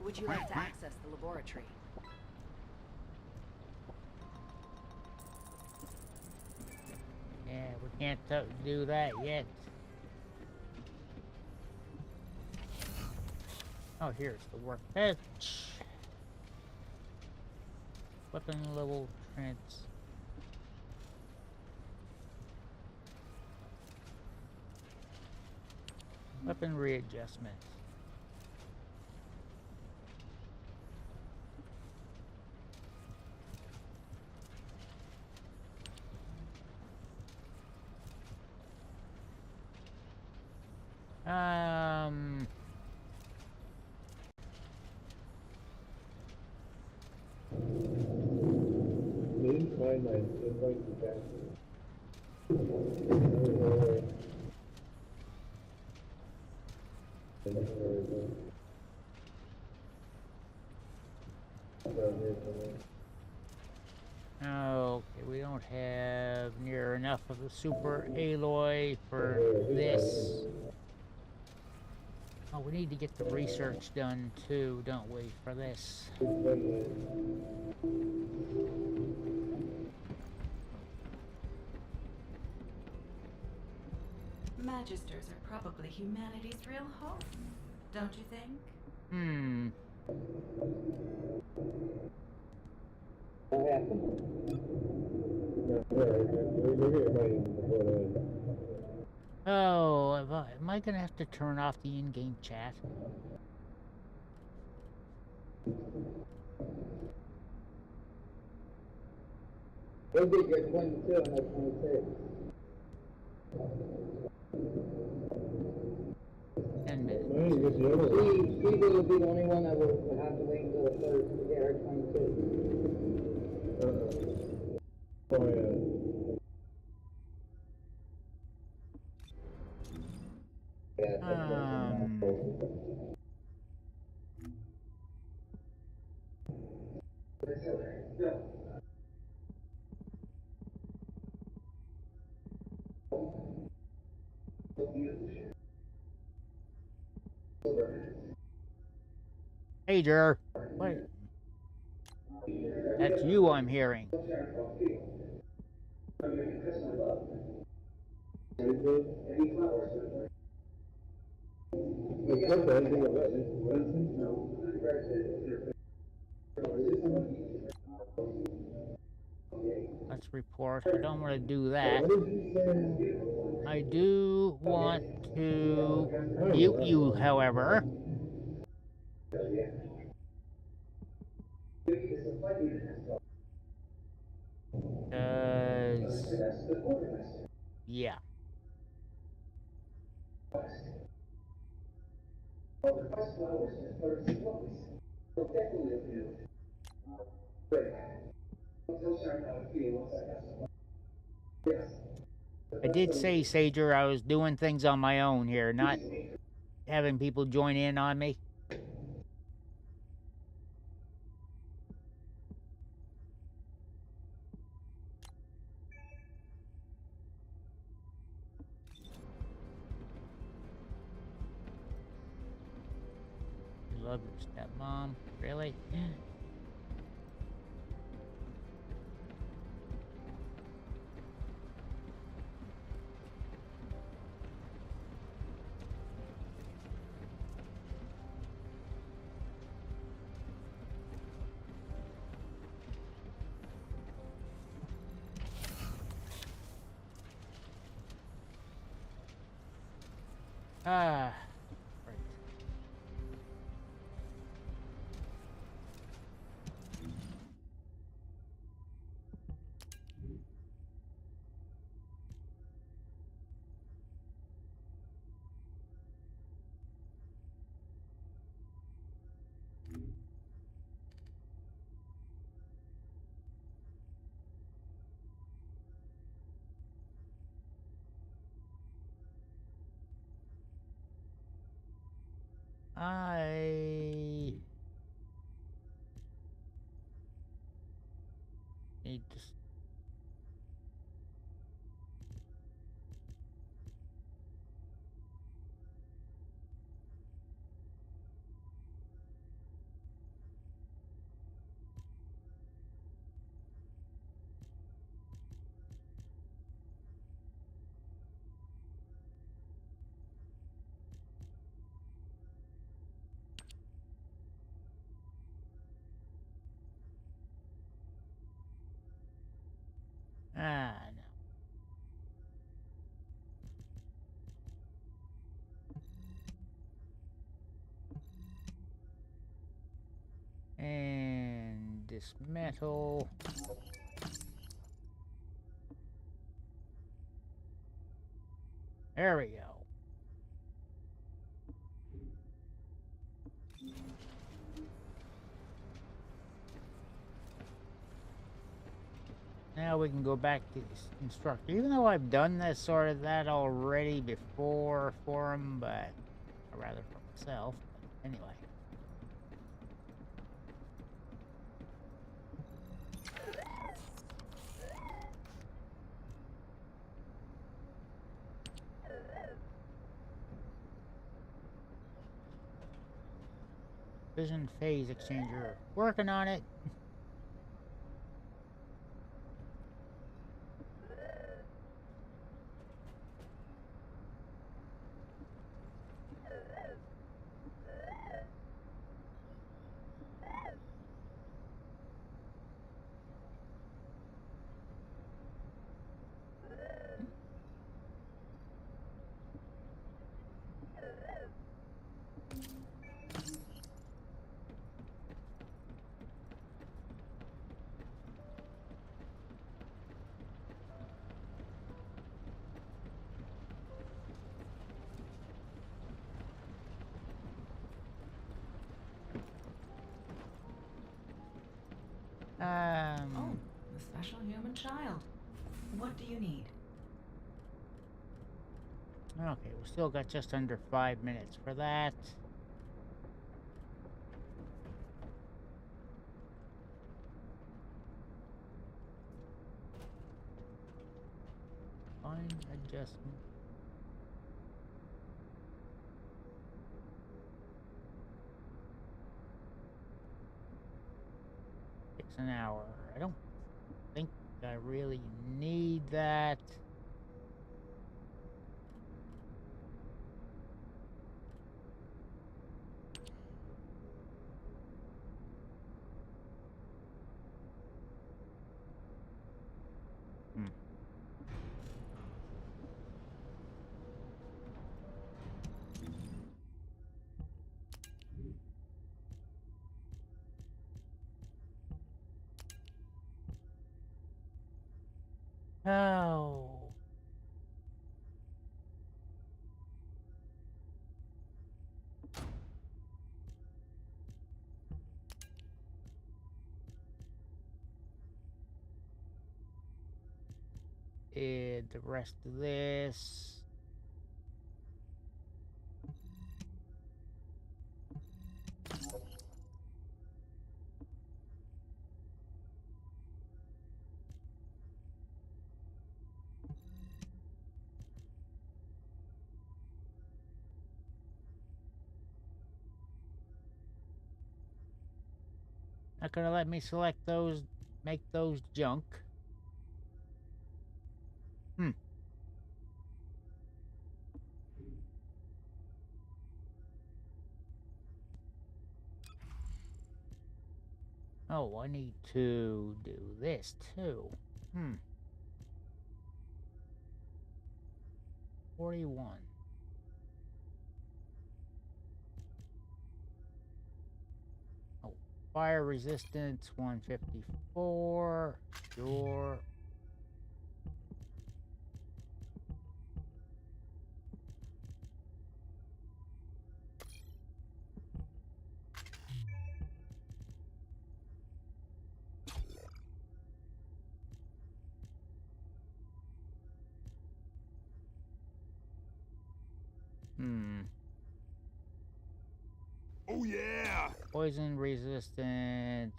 Would you like to access the laboratory? Yeah, we can't do that yet. Oh, here's the workbench. Weapon level trans. Weapon readjustment. Okay, we don't have near enough of the super alloy for this. Oh, we need to get the research done too, don't we, for this? Magisters are probably humanity's real home, don't you think? What happened? Oh, am I gonna have to turn off the in-game chat? Go get your 22 and your 26. 10 minutes. She will be the only one that will have to wait until the third to get her 22. Hey, Jer. What? That's you I'm hearing. Let's report. I don't want to do that. I do want to mute you, however. Yeah. I did say, Sager, I was doing things on my own here, not having people join in on me. You love your stepmom? Really? Ah, right. I need to. Ah, no. And dismantle. There we go. Now we can go back to this instructor. Even though I've done this sort of that already before for him, but or rather for myself. But anyway. Vision phase exchanger. Working on it. Oh, the special human child. What do you need? Okay, we still got just under 5 minutes for that. Fine adjustment. Takes an hour. I don't think I really need that. Hmm. Oh. The rest of this. Not gonna let me select those, make those junk. Hmm. Oh, I need to do this too. Hmm. 41. Fire resistance 154. Sure. Oh yeah! Poison resistance.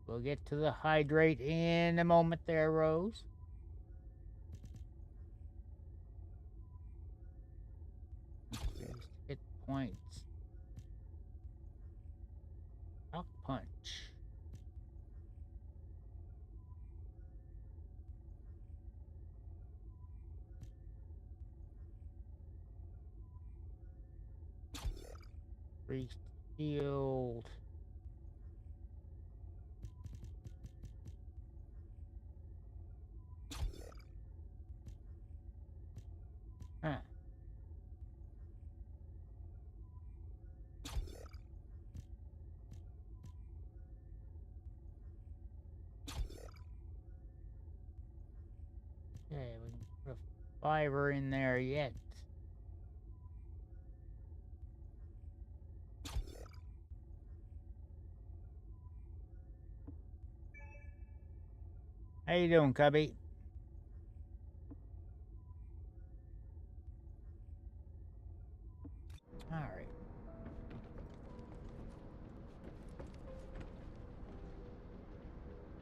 We'll get to the hydrate in a moment there, Rose. Increased hit points. Shock punch. Increased shield. Huh. Okay, we can put a fiber in there yet. How you doing, Cubby? All right.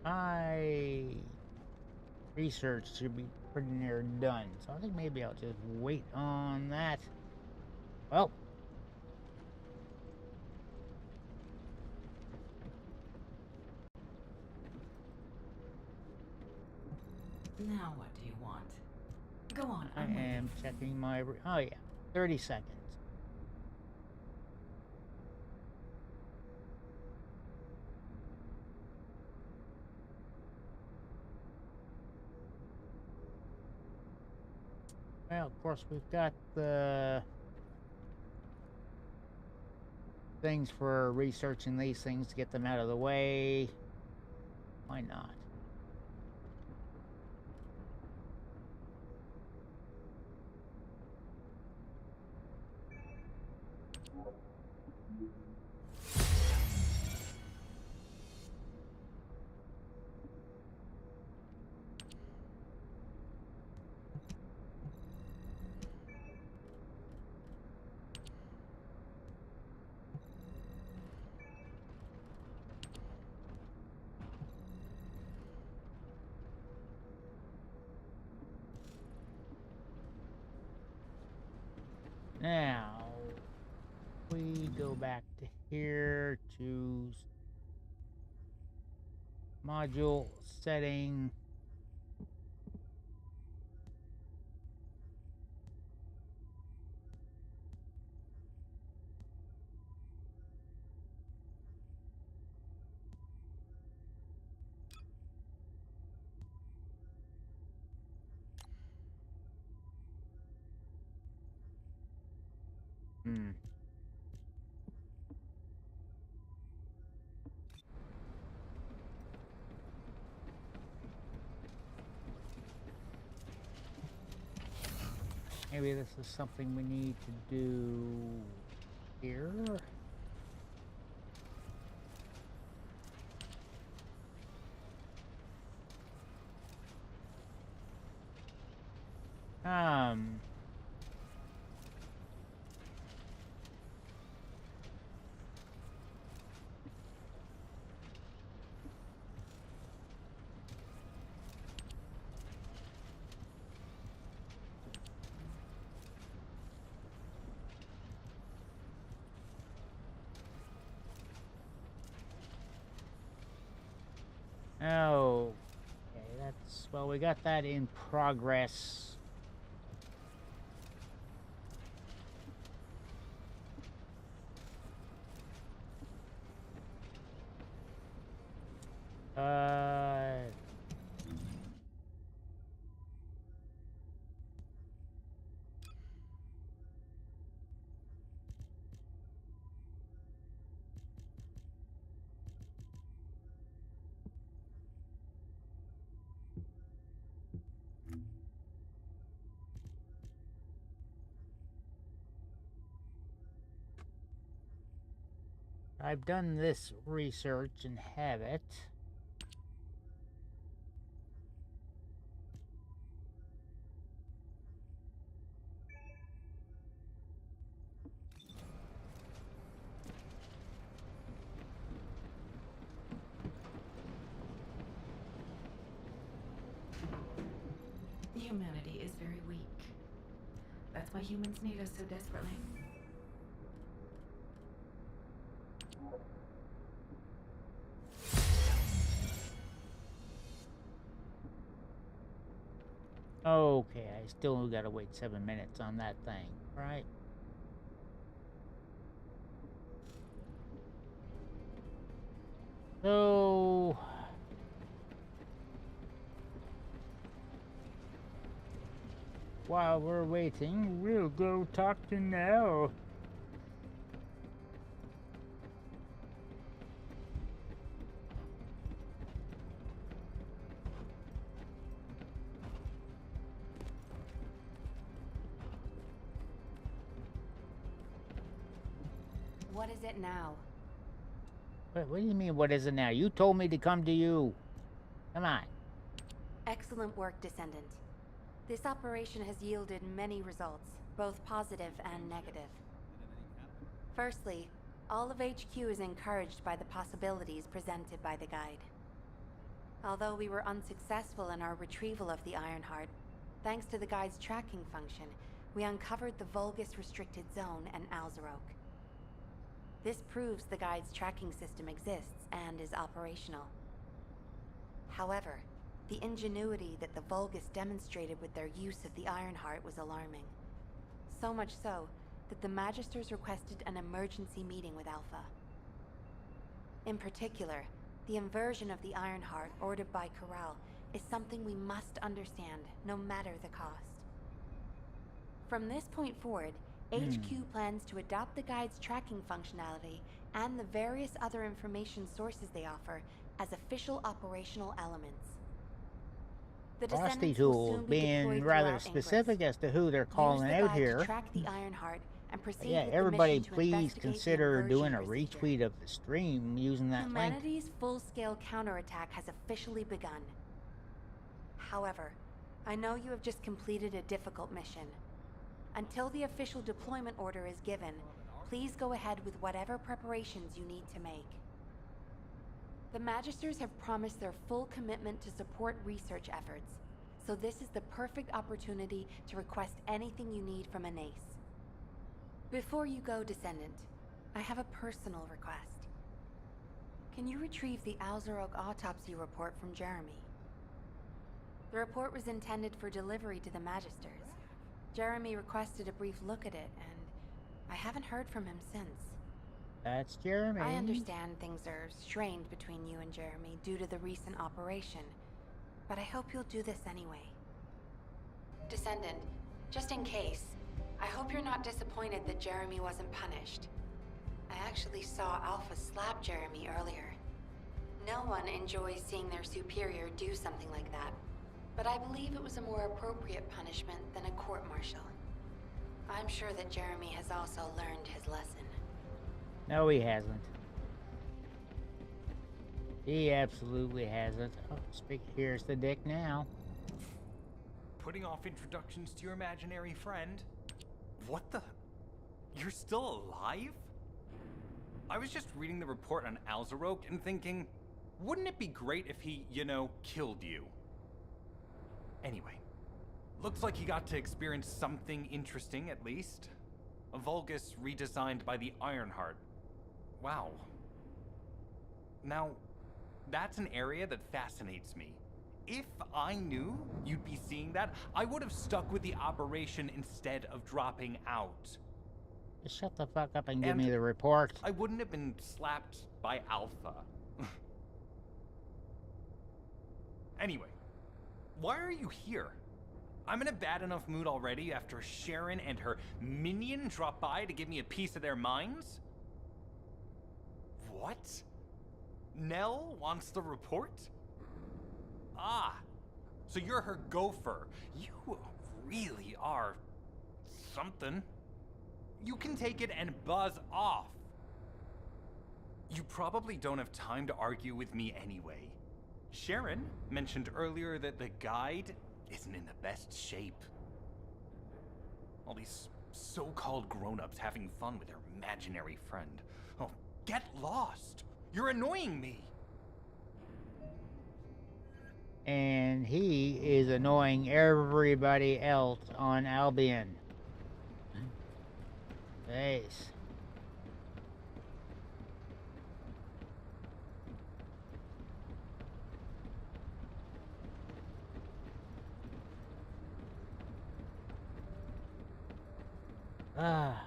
My research should be pretty near done, so I think maybe I'll just wait on that. Well, Now what do you want? Go on, I I'm waiting. am checking my... Oh, yeah. 30 seconds. Well, of course, we've got the things for researching these things to get them out of the way. Why not? Now, we go back to here, choose module setting. Maybe this is something we need to do here. Um, oh, okay, that's, well, we got that in progress. I've done this research and have it. Humanity is very weak. That's why humans need us so desperately. Okay, I still gotta wait 7 minutes on that thing, right? So... while we're waiting, we'll go talk to Nell. What is it now? What do you mean, what is it now? You told me to come to you. Come on. Excellent work, Descendant. This operation has yielded many results, both positive and negative. Firstly, all of HQ is encouraged by the possibilities presented by the guide. Although we were unsuccessful in our retrieval of the Ironheart, thanks to the guide's tracking function, we uncovered the Vulgus Restricted Zone and Alzarok. This proves the guide's tracking system exists and is operational. However, the ingenuity that the Vulgus demonstrated with their use of the Ironheart was alarming. So much so, that the Magisters requested an emergency meeting with Alpha. In particular, the inversion of the Ironheart ordered by Corral is something we must understand, no matter the cost. From this point forward, HQ plans to adopt the guide's tracking functionality and the various other information sources they offer as official operational elements. The Frosty Descendants will Tool soon be being deployed rather throughout specific Ingress. as to who they're Use calling the out guide here. to track the Ironheart and proceed Yeah, with the everybody mission to please investigate the consider inversion doing a procedure. retweet of the stream using that link. Humanity's full-scale counterattack has officially begun. However, I know you have just completed a difficult mission. Until the official deployment order is given, please go ahead with whatever preparations you need to make. The Magisters have promised their full commitment to support research efforts, so this is the perfect opportunity to request anything you need from an ace. Before you go, Descendant, I have a personal request. Can you retrieve the Alzarok autopsy report from Jeremy? The report was intended for delivery to the Magisters. Jeremy requested a brief look at it, and I haven't heard from him since. That's Jeremy. I understand things are strained between you and Jeremy due to the recent operation, but I hope you'll do this anyway. Descendant, just in case, I hope you're not disappointed that Jeremy wasn't punished. I actually saw Alpha slap Jeremy earlier. No one enjoys seeing their superior do something like that, but I believe it was a more appropriate punishment than a court-martial. I'm sure that Jeremy has also learned his lesson. No, he hasn't. He absolutely hasn't. Oh, here's the dick now. Putting off introductions to your imaginary friend? What the? You're still alive? I was just reading the report on Alzarok and thinking, wouldn't it be great if he, killed you? Anyway, looks like he got to experience something interesting at least. A Vulgus redesigned by the Ironheart. Wow. Now, that's an area that fascinates me. If I knew you'd be seeing that, I would have stuck with the operation instead of dropping out. Just shut the fuck up and give me the report. I wouldn't have been slapped by Alpha. Anyway, why are you here? I'm in a bad enough mood already after Sharon and her minion drop by to give me a piece of their minds? What? Nell wants the report? Ah, so you're her gopher. You really are something. You can take it and buzz off. You probably don't have time to argue with me anyway. Sharon mentioned earlier that the guide isn't in the best shape. All these so-called grown-ups having fun with their imaginary friend. Oh, get lost! You're annoying me! And he is annoying everybody else on Albion. Nice. Ah.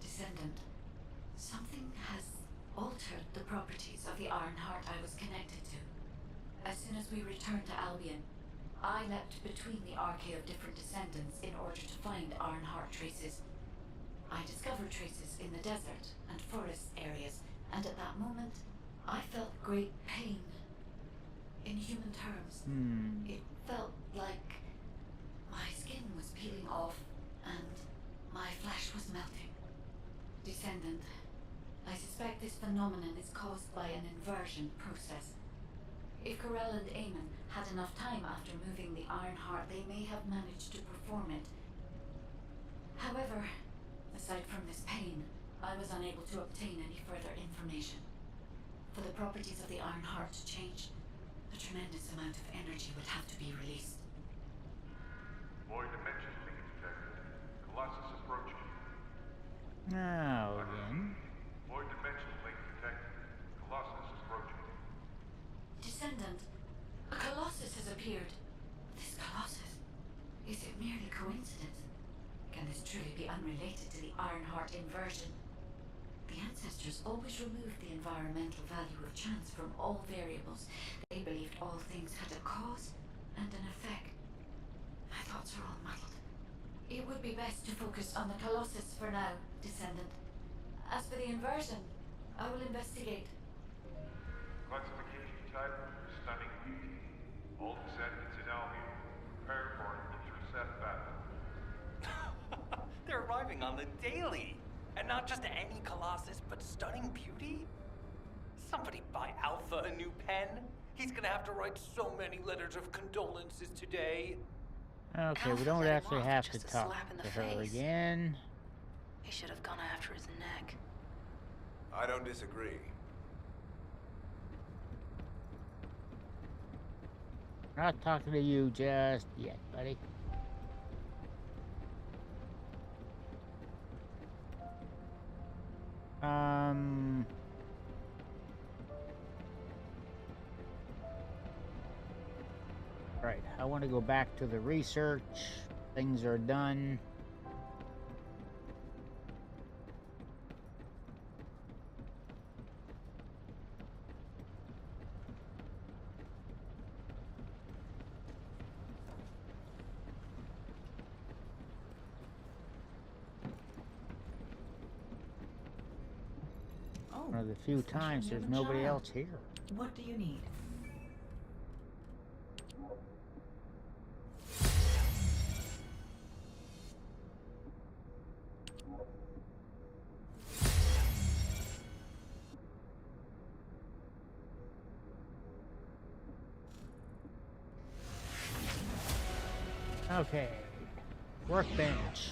Descendant, something has altered the properties of the Ironheart I was connected to. As soon as we returned to Albion, I leapt between the arcade of different descendants in order to find Ironheart traces. I discovered traces in the desert and forest areas, and at that moment, I felt great pain. In human terms, it felt like my skin was peeling off and my flesh was melting. Descendant, I suspect this phenomenon is caused by an inversion process. If Corell and Eamon had enough time after moving the Ironheart, they may have managed to perform it. However, aside from this pain, I was unable to obtain any further information. For the properties of the Ironheart to change, a tremendous amount of energy would have to be released. Void dimension link detected. Colossus approaching. Now again. Void dimension link detected. Colossus approaching. Descendant, a Colossus has appeared. This Colossus, is it merely coincidence? Can this truly be unrelated to the Ironheart inversion? The ancestors always removed the environmental value of chance from all variables. They believed all things had a cause and an effect. My thoughts are all muddled. It would be best to focus on the Colossus for now, Descendant. As for the inversion, I will investigate. Classification type, stunning beauty. All descendants in Albion, prepare for an intercept battle. They're arriving on the daily! And not just any Colossus, but stunning beauty? Somebody buy Alpha a new pen? He's gonna have to write so many letters of condolences today. Okay, we don't actually have to talk to her again. He should have gone after his neck. I don't disagree. Not talking to you just yet, buddy. Right, I want to go back to the research. Things are done. One of the few times there's nobody else here. What do you need? Okay, workbench.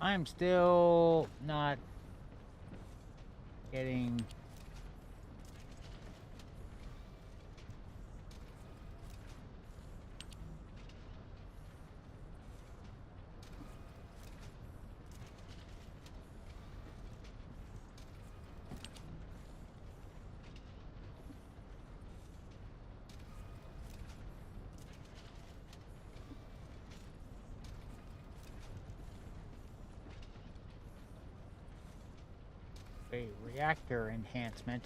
I'm still not getting... a reactor enhancement.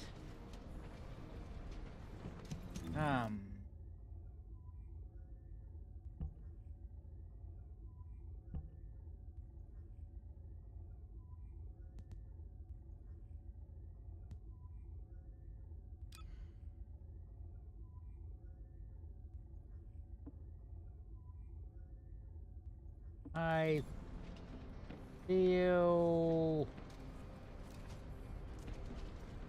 I feel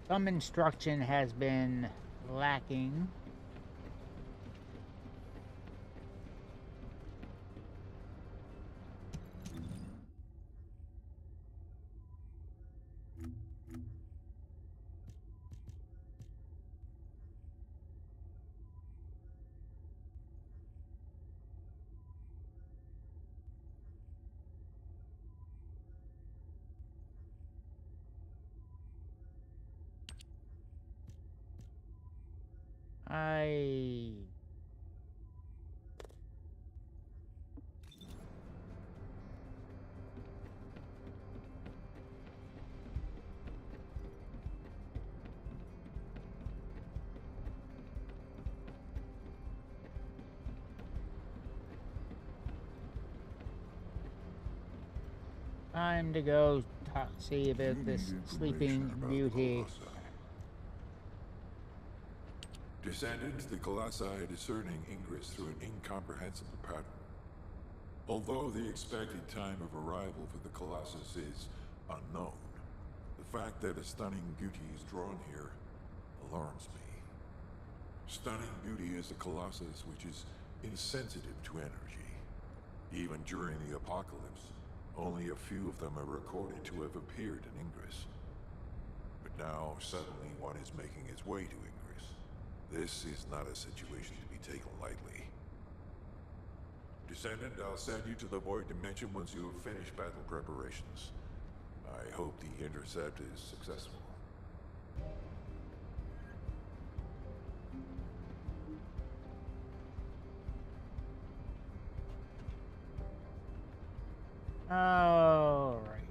some instruction has been lacking. Time to go see about this Sleeping Beauty. Descendants, the Colossi are discerning ingress through an incomprehensible pattern. Although the expected time of arrival for the Colossus is unknown, the fact that a stunning beauty is drawn here alarms me. Stunning beauty is a Colossus which is insensitive to energy. Even during the apocalypse, only a few of them are recorded to have appeared in Ingress. But now, suddenly, one is making its way to Ingress. This is not a situation to be taken lightly. Descendant, I'll send you to the Void Dimension once you have finished battle preparations. I hope the intercept is successful. All right.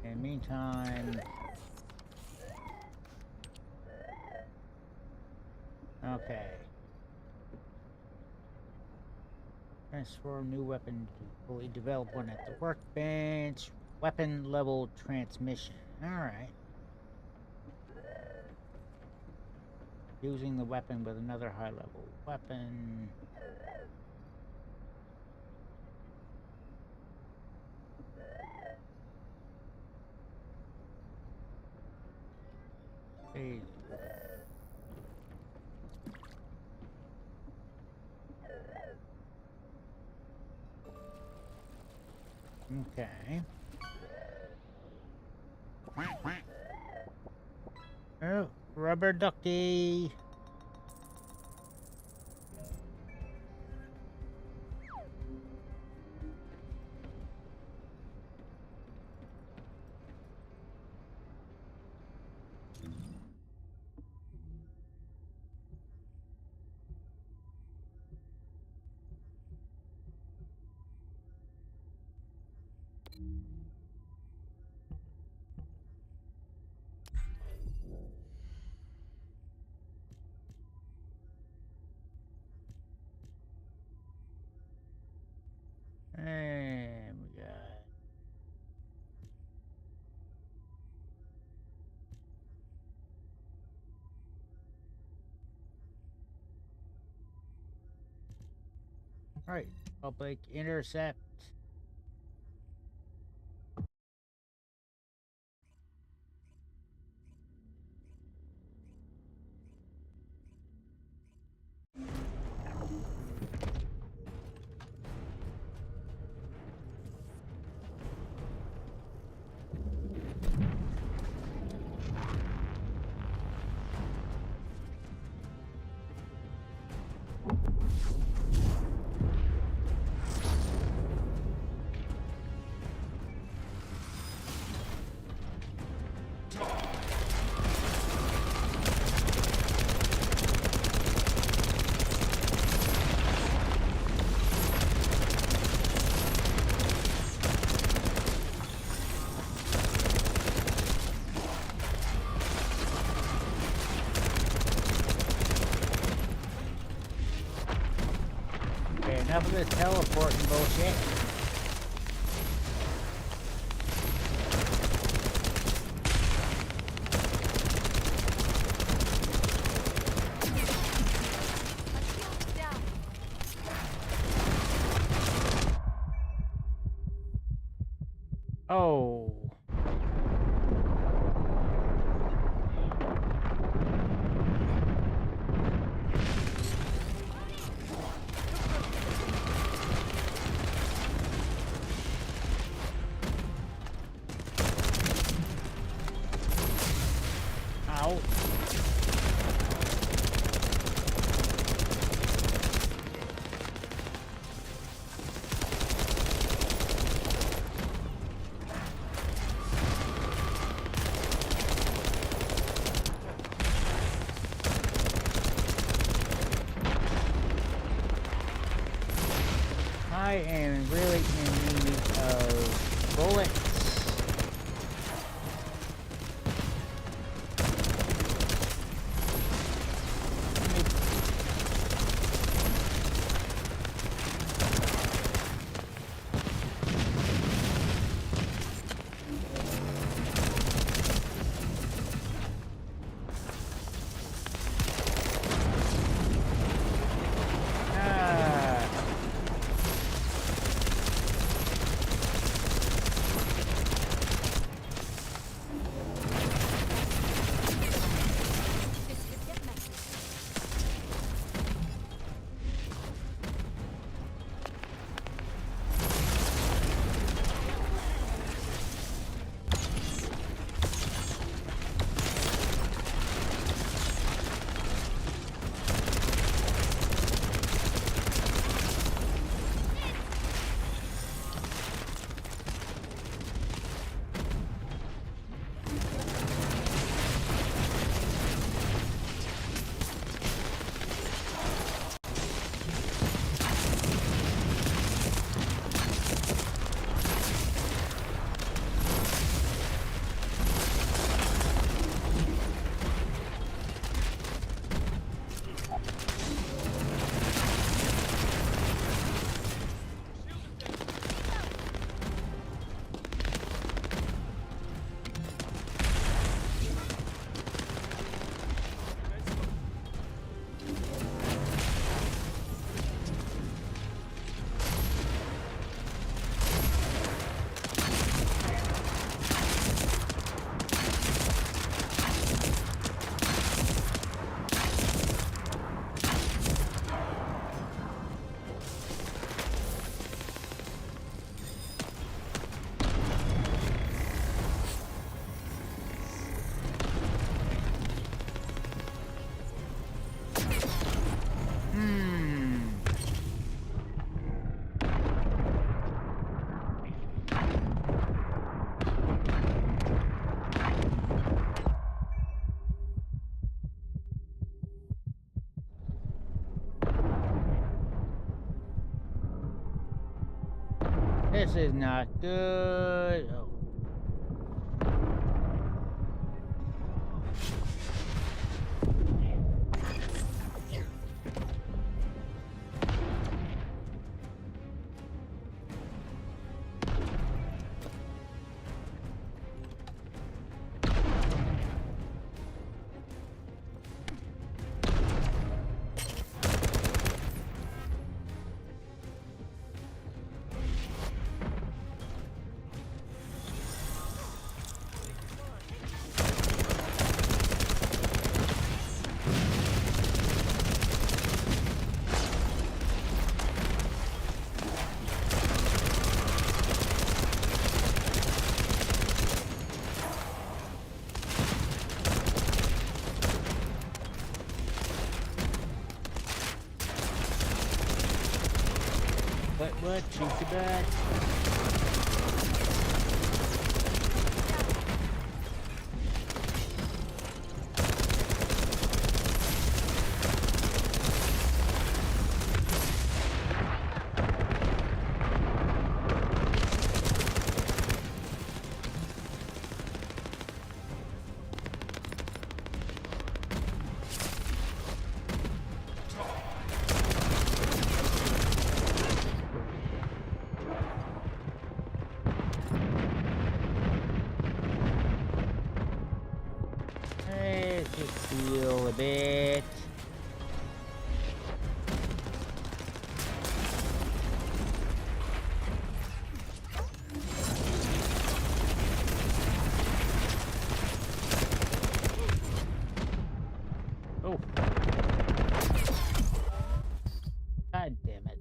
In the meantime... Okay. Transform new weapon to fully develop one at the workbench. Weapon level transmission. Alright. Using the weapon with another high level weapon. Hey. Okay. Oh, rubber ducky. And we got... Right, public intercept. Enough of this teleporting bullshit. Oh. Ow. I am really in need of bullets. This is not good. Oh. What? Shoot you back. Heal a bit. Oh. God damn it.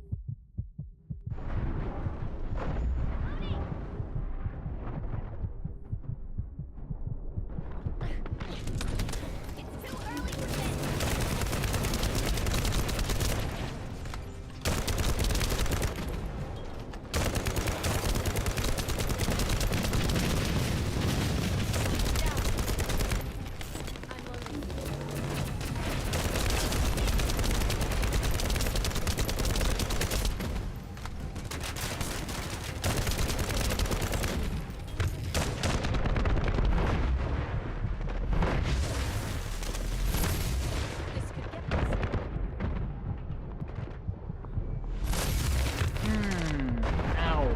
Ow.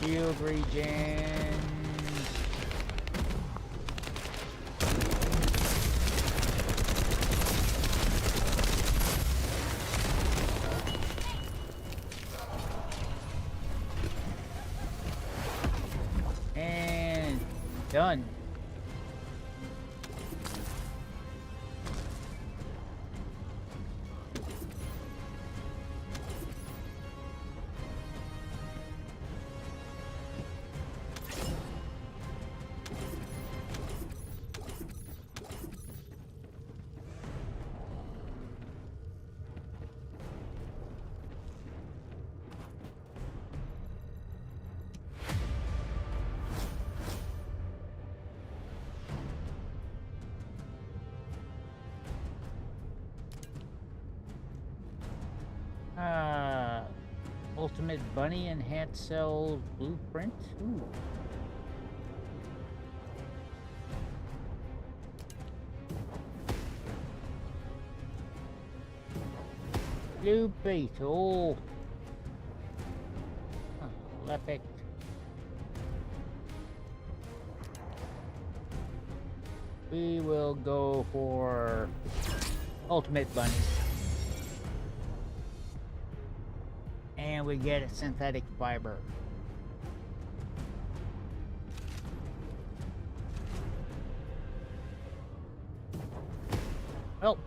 Shield regen. And done. Ultimate Bunny and Hat Cell Blueprint. Ooh. Blue Beetle. Oh, epic. We will go for Ultimate Bunny. And we get a synthetic fiber. Oh.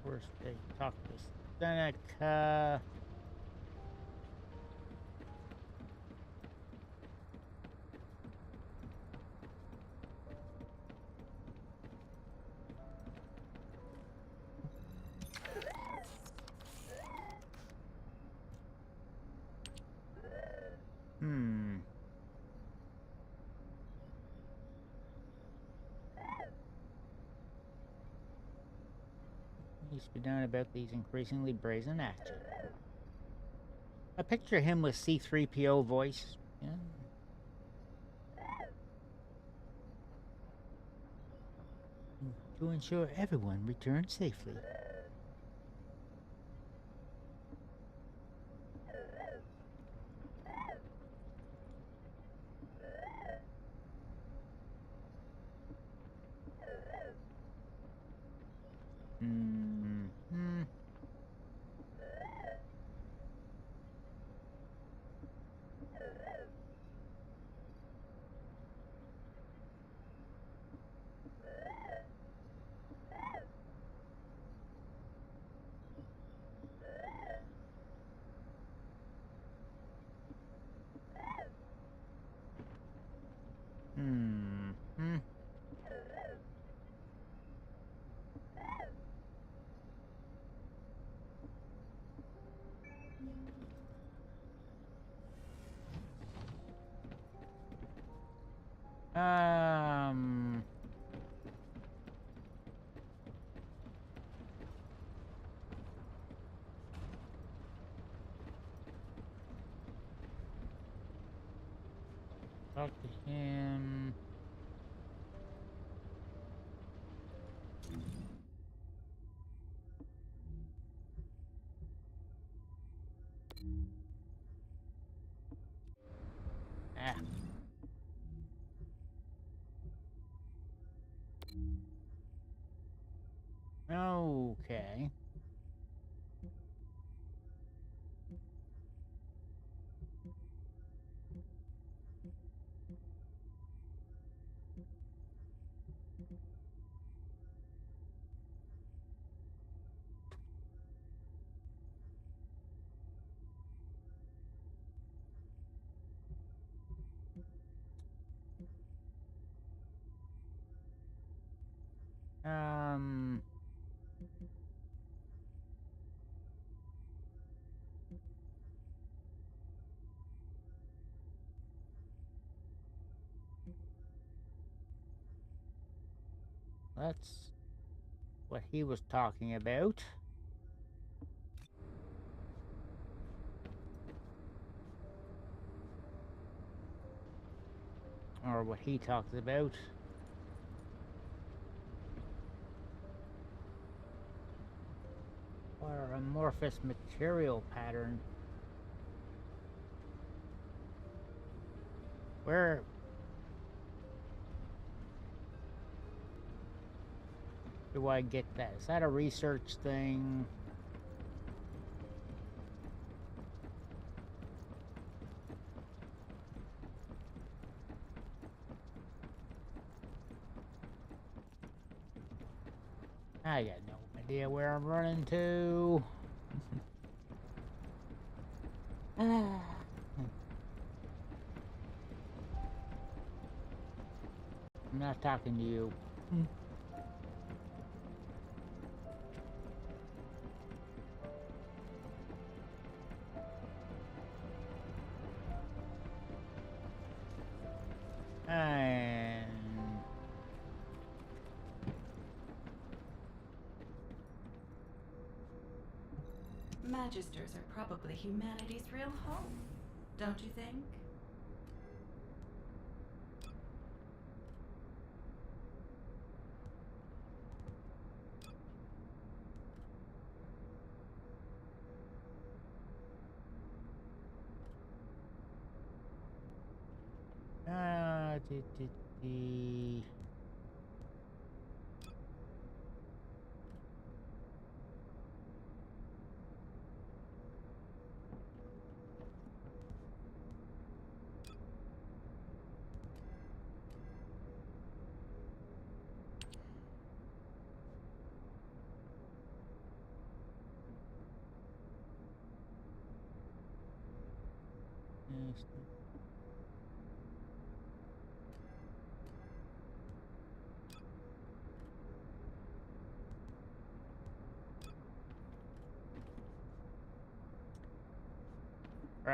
First, they talk to Seneca. Needs to be done about these increasingly brazen actions. I picture him with C-3PO voice. Yeah. To ensure everyone returns safely. talk to him. Ah. Okay. Um. That's what he was talking about. Or what he talks about. Or amorphous material pattern. Where do I get that? Is that a research thing? I got no idea where I'm running to. I'm not talking to you. And Magisters are probably humanity's real home, don't you think? the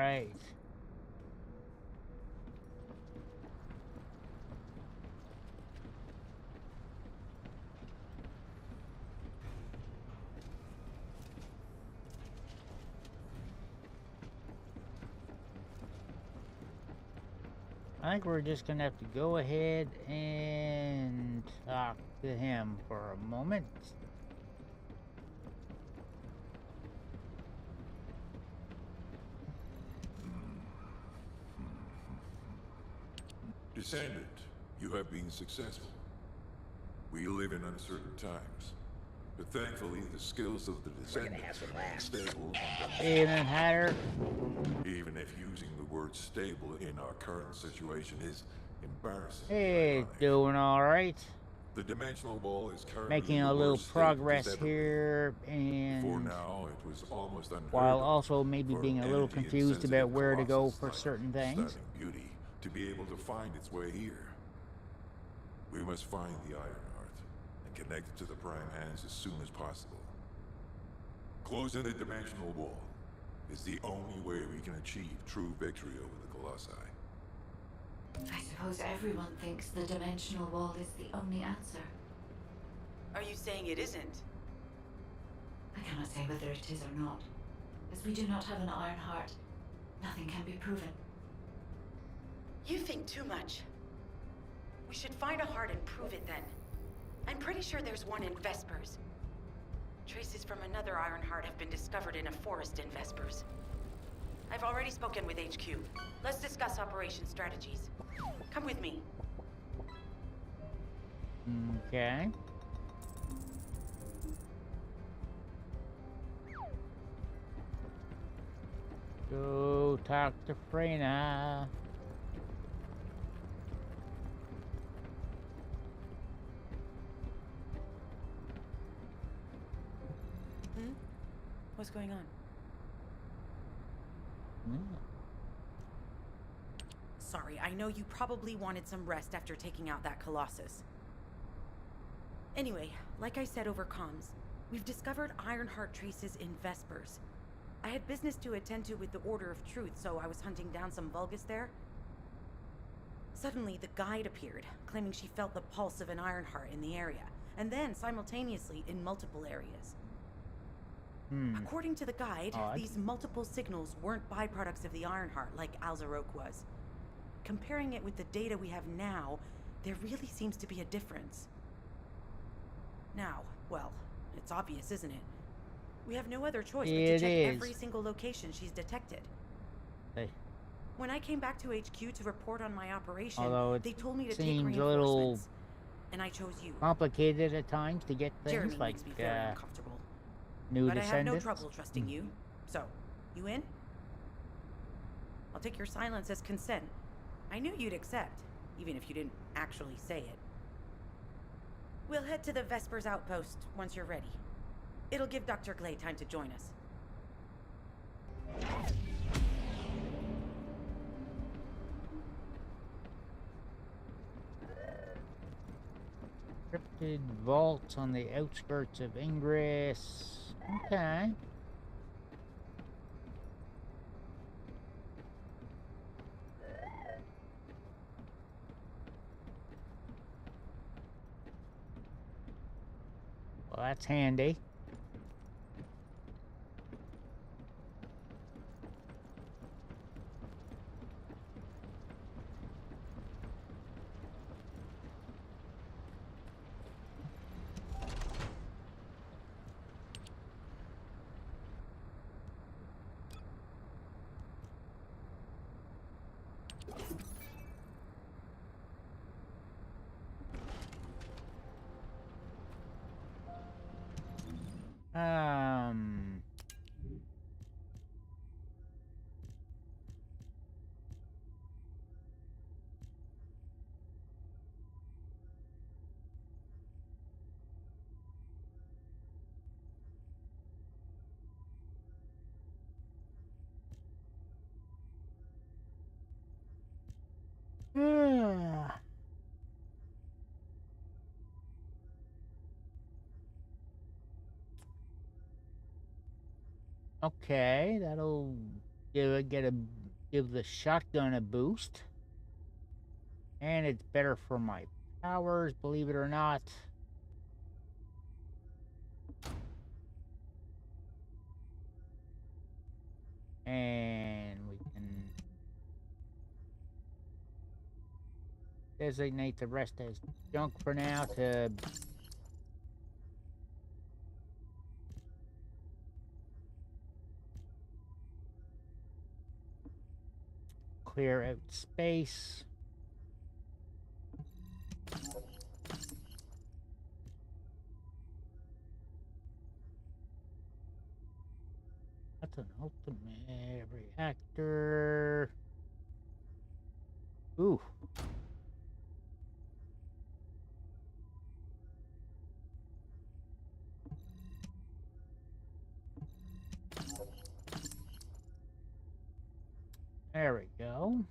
right. I think we're just gonna have to go ahead and talk to him for a moment. Descendant, you have been successful. We live in uncertain times, but thankfully the skills of the Descendants remain stable and Evening, Hatter. even if using the word stable in our current situation is embarrassing. Hey, doing all right. The dimensional wall is currently Making the a little worst state progress it has ever here, been. Before and now, it was almost unheard while of also maybe for being a little energy confused insensitive about where to go colossus for like certain things. Stunning Beauty to be able to find its way here. We must find the Ironheart and connect it to the Prime Hands as soon as possible. Closing the dimensional wall is the only way we can achieve true victory over the Colossi. I suppose everyone thinks the dimensional wall is the only answer. Are you saying it isn't? I cannot say whether it is or not. As we do not have an Ironheart, nothing can be proven. You think too much. We should find a heart and prove it then. I'm pretty sure there's one in Vespers. Traces from another Ironheart have been discovered in a forest in Vespers. I've already spoken with HQ. Let's discuss operation strategies. Come with me. Okay. Go talk to Freyna. What's going on? Sorry, I know you probably wanted some rest after taking out that Colossus. Anyway, like I said over comms, we've discovered Ironheart traces in Vespers. I had business to attend to with the Order of Truth, so I was hunting down some Vulgus there. Suddenly, the guide appeared, claiming she felt the pulse of an Ironheart in the area, and then simultaneously in multiple areas. According to the guide, these multiple signals weren't byproducts of the Ironheart like Alzaroke was. Comparing it with the data we have now, there really seems to be a difference. Now, well, it's obvious, isn't it? We have no other choice but to check every single location she's detected. When I came back to HQ to report on my operation, they told me to take reinforcements, a little and I chose you. complicated at times to get things Jeremy like makes me very uncomfortable. new But I have no descendants. trouble trusting you. So, you in? I'll take your silence as consent. I knew you'd accept, even if you didn't actually say it. We'll head to the Vespers outpost once you're ready. It'll give Dr. Glay time to join us. Cryptid vaults on the outskirts of Ingress. Okay. Well, that's handy. Okay, that'll give the shotgun a boost. And it's better for my powers, believe it or not. And we can designate the rest as junk for now to clear out space. That's an ultimate reactor. Ooh. There we go.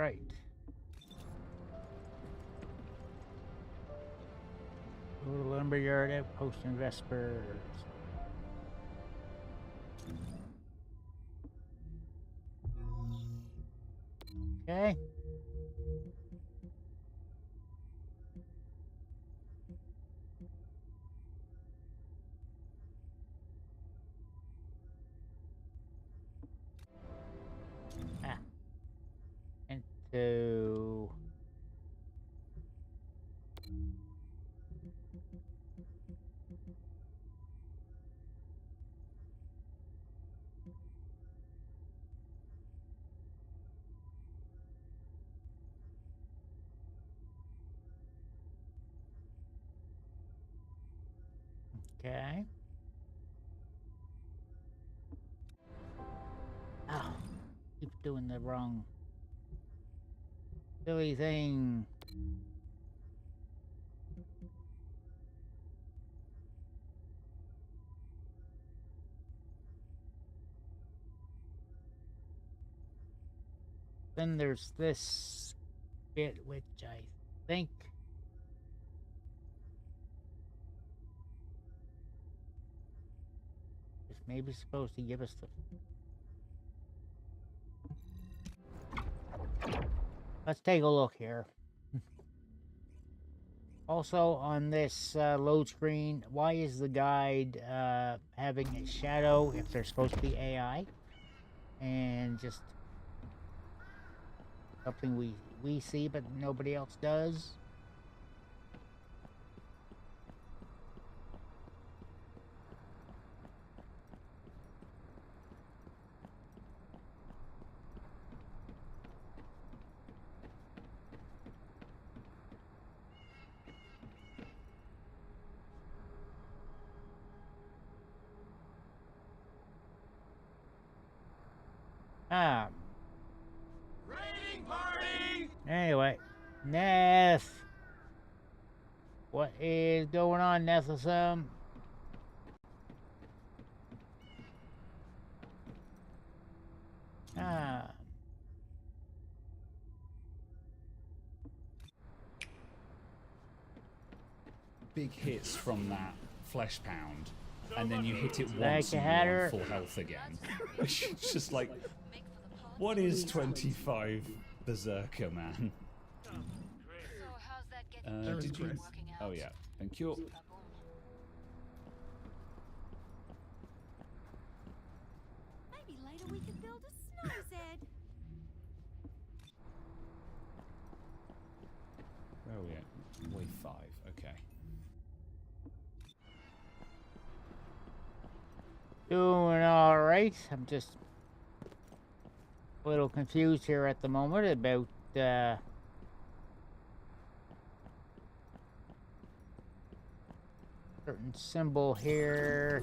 Right. Go to lumberyard, outpost, and Vespers. Okay. Ah. Into. Okay. Oh, keep doing the wrong silly thing. Then there's this bit which I think is maybe supposed to give us the. Let's take a look here. Also on this load screen, why is the guide having a shadow if they're supposed to be AI? And just something we see but nobody else does. Ah. Raiding party! Anyway, Neth. What is going on, Nethasum? Ah. Big hits from that flesh pound, and then you hit it once Like a and you're on hatter. full health again. It's just like, what is 25 Berserker, man? Did you? Oh yeah, thank you. Maybe later we could build a snow's head. Where are we at? Wave 5. Okay. Doing all right. I'm just a little confused here at the moment about certain symbol here.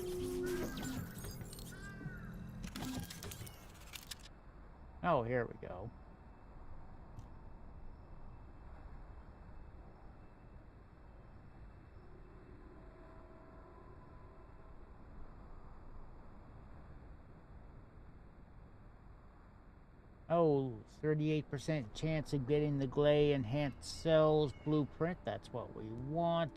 Oh, here we go. Oh, 38% chance of getting the Glay Enhanced Cells blueprint. That's what we want.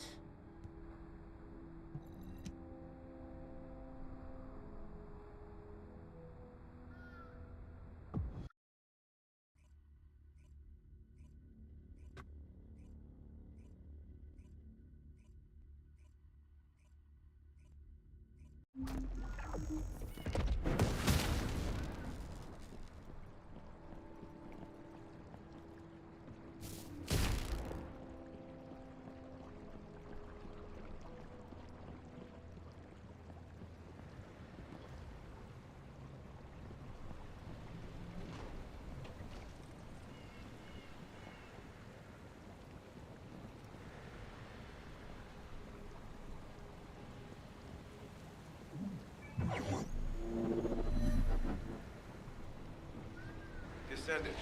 Descendant,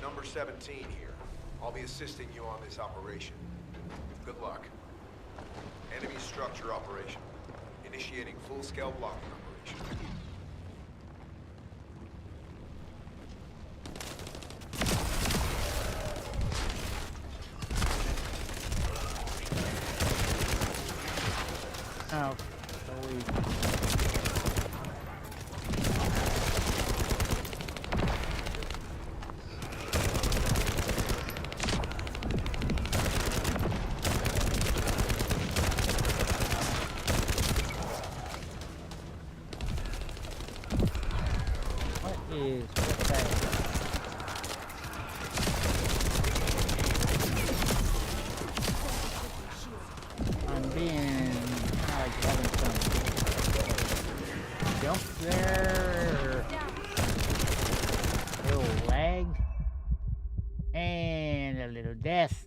number 17 here. I'll be assisting you on this operation. Good luck. Enemy structure operation. Initiating full-scale blocking operation. what's that? I'm being like having some jump there, a little lag, and a little death.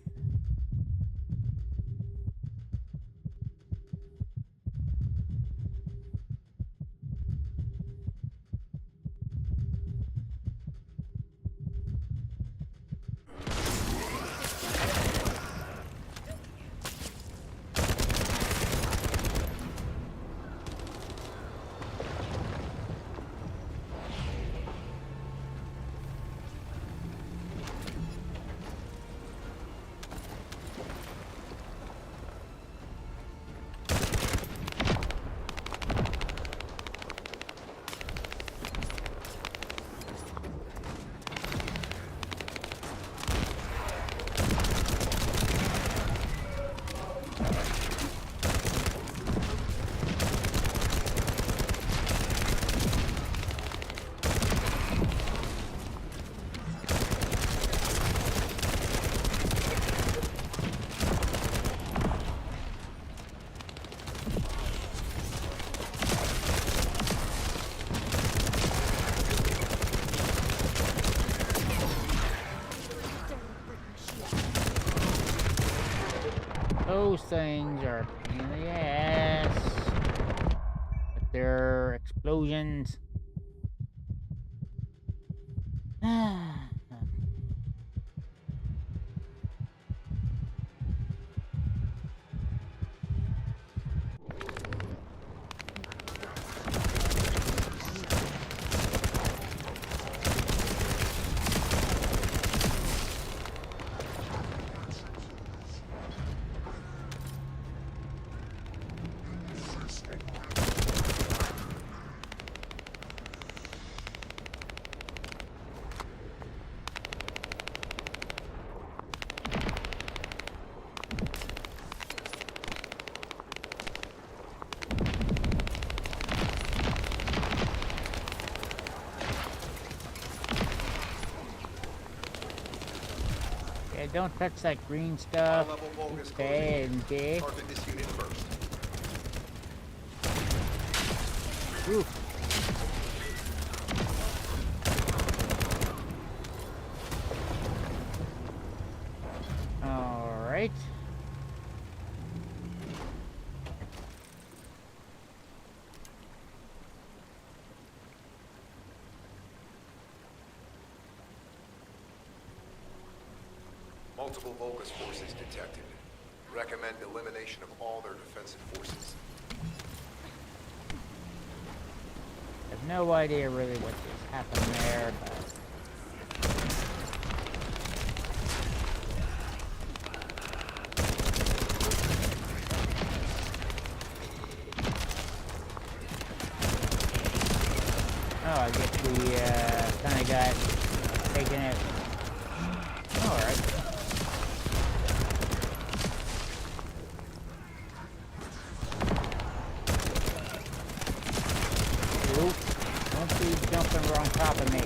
Those things are a pain in the ass. But they're explosions. Yeah, don't touch that green stuff. It's bad, okay? Target this unit first. Ooh. All right. Multiple Vulgus forces detected. Recommend elimination of all their defensive forces. I have no idea really what just happened there, but... Oh, I guess we kind of got taken it. Alright. Oop. Don't be jumping on top of me.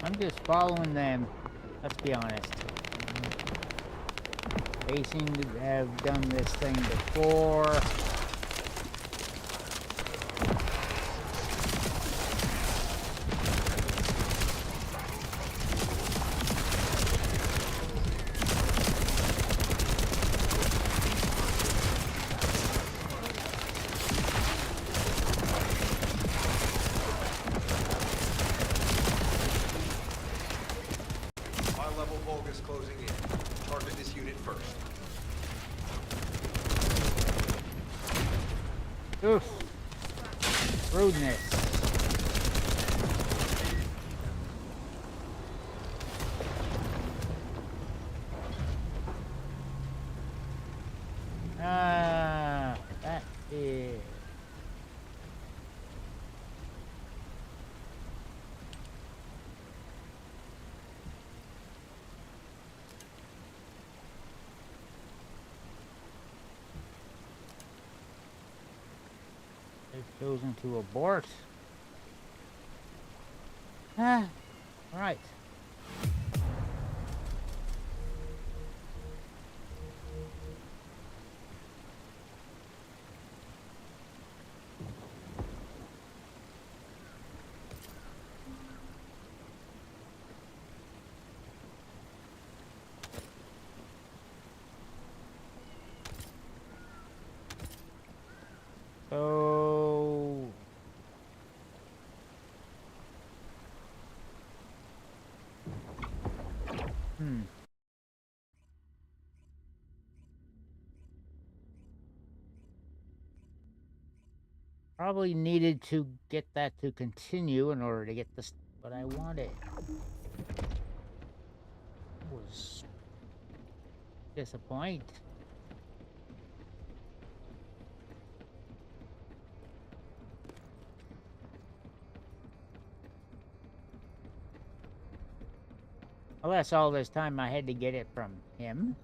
I'm just following them. Let's be honest. They seem to have done this thing before. High-level Vulgus closing in. Target this unit first. Oof. Rudeness. That is... They've chosen to abort. Right. So... Probably needed to get that to continue in order to get this what I wanted. Was disappoint. Unless all this time I had to get it from him.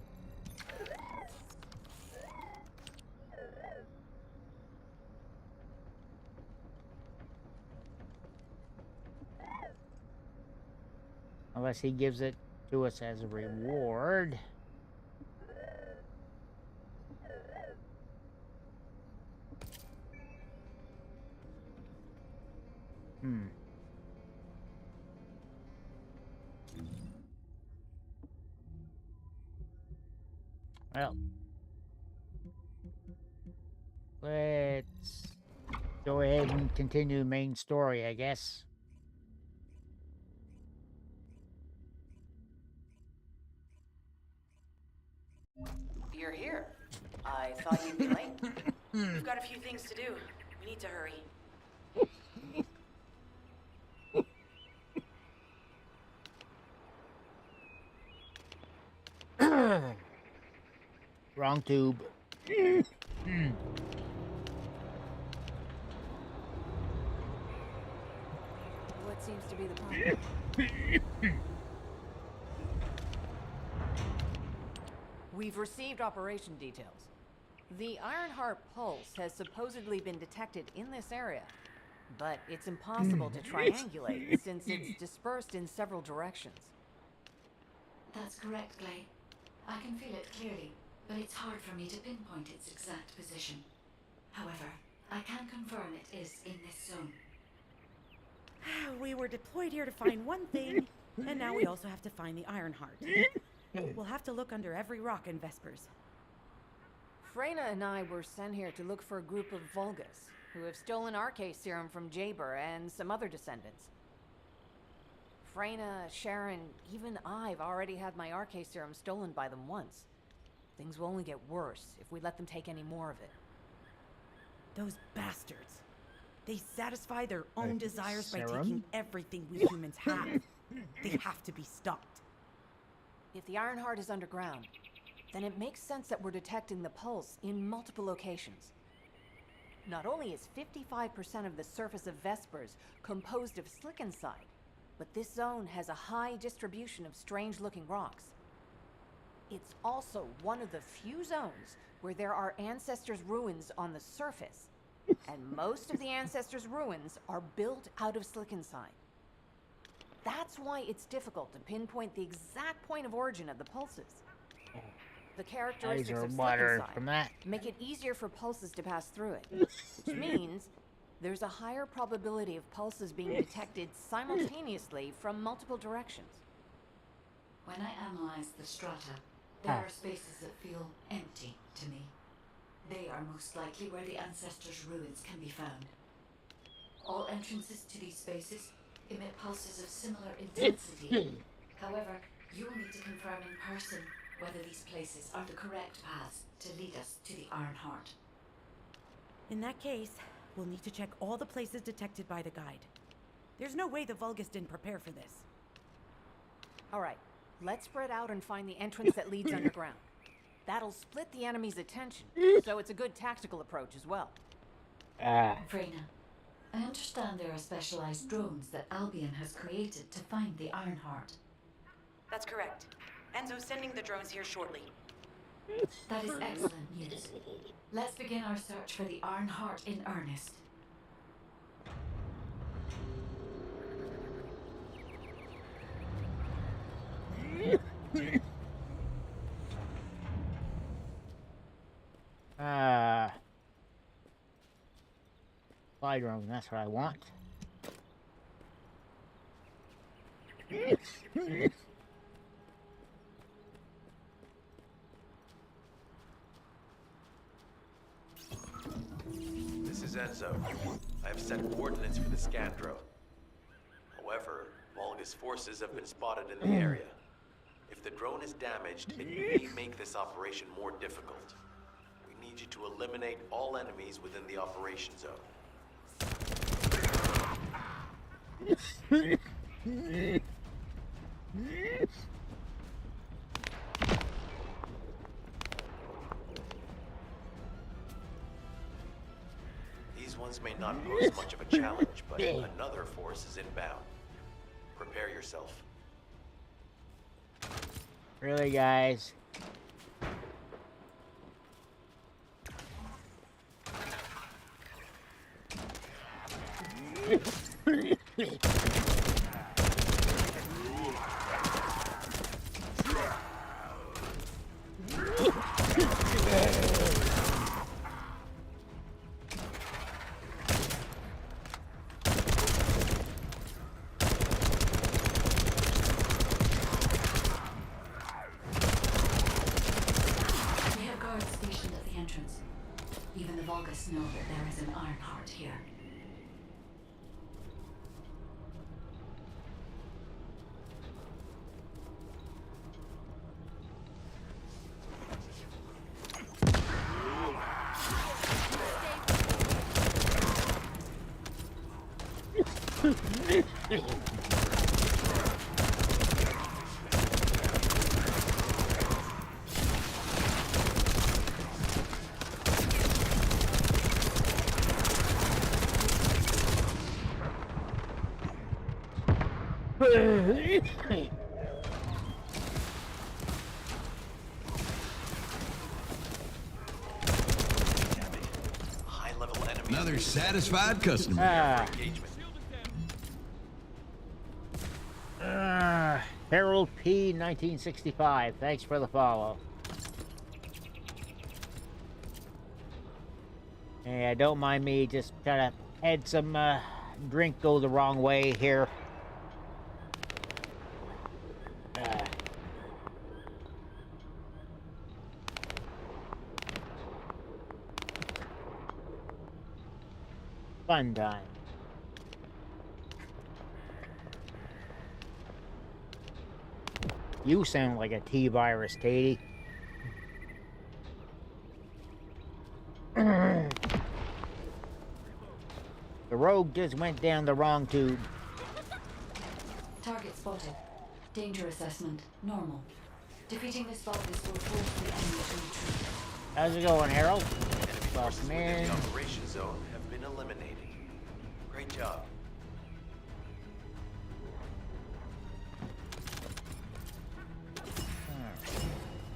Unless he gives it to us as a reward. Well, let's go ahead and continue the main story, I guess. You're here. I thought you'd be late. We've got a few things to do. We need to hurry. Wrong tube. What seems to be the problem? We've received operation details. The Ironheart pulse has supposedly been detected in this area, but it's impossible to triangulate since it's dispersed in several directions. That's correct, Clay. I can feel it clearly, but it's hard for me to pinpoint its exact position. However, I can confirm it is in this zone. We were deployed here to find one thing, and now we also have to find the Ironheart. We'll have to look under every rock in Vespers. Freyna and I were sent here to look for a group of Vulgus, who have stolen RK serum from Jaber and some other descendants. Freyna, Sharon, even I've already had my RK serum stolen by them once. Things will only get worse if we let them take any more of it. Those bastards. They satisfy their own desires by Serum? taking everything we humans have. They have to be stopped. If the Ironheart is underground, then it makes sense that we're detecting the pulse in multiple locations. Not only is 55% of the surface of Vespers composed of slickenside, but this zone has a high distribution of strange-looking rocks. It's also one of the few zones where there are ancestors' ruins on the surface, and most of the ancestors' ruins are built out of slickenside. That's why it's difficult to pinpoint the exact point of origin of the pulses. The characteristics Eyes are of slick watering inside from that. make it easier for pulses to pass through it, which means there's a higher probability of pulses being detected simultaneously from multiple directions. When I analyze the strata, there are spaces that feel empty to me. They are most likely where the ancestors' ruins can be found. All entrances to these spaces emit pulses of similar intensity. However, you will need to confirm in person whether these places are the correct paths to lead us to the Ironheart. In that case, we'll need to check all the places detected by the guide. There's no way the Vulgus didn't prepare for this. All right, let's spread out and find the entrance that leads underground. That'll split the enemy's attention, so it's a good tactical approach as well. Freyna, I understand there are specialized drones that Albion has created to find the Ironheart. That's correct. Enzo's sending the drones here shortly. That is excellent news. Let's begin our search for the Ironheart in earnest. Fly drone, that's what I want. This is Enzo. I have set coordinates for the scan drone. However, Vulgus forces have been spotted in the area. If the drone is damaged, it may make this operation more difficult. We need you to eliminate all enemies within the operation zone. These ones may not pose much of a challenge, but another force is inbound. Prepare yourself. Really, guys? Even the Vulgus know that there is an Ironheart here. High-level enemy. Another satisfied customer. Harold P. 1965. Thanks for the follow. Yeah, don't mind me. Just kind of had some drink go the wrong way here. Fun time. You sound like a T-virus, Katie. The rogue just went down the wrong tube. Target spotted. Danger assessment, normal. Defeating this Vulgus will force the enemy to retreat. How's it going, Harold? Welcome in. The operation zone have been eliminated. Great job.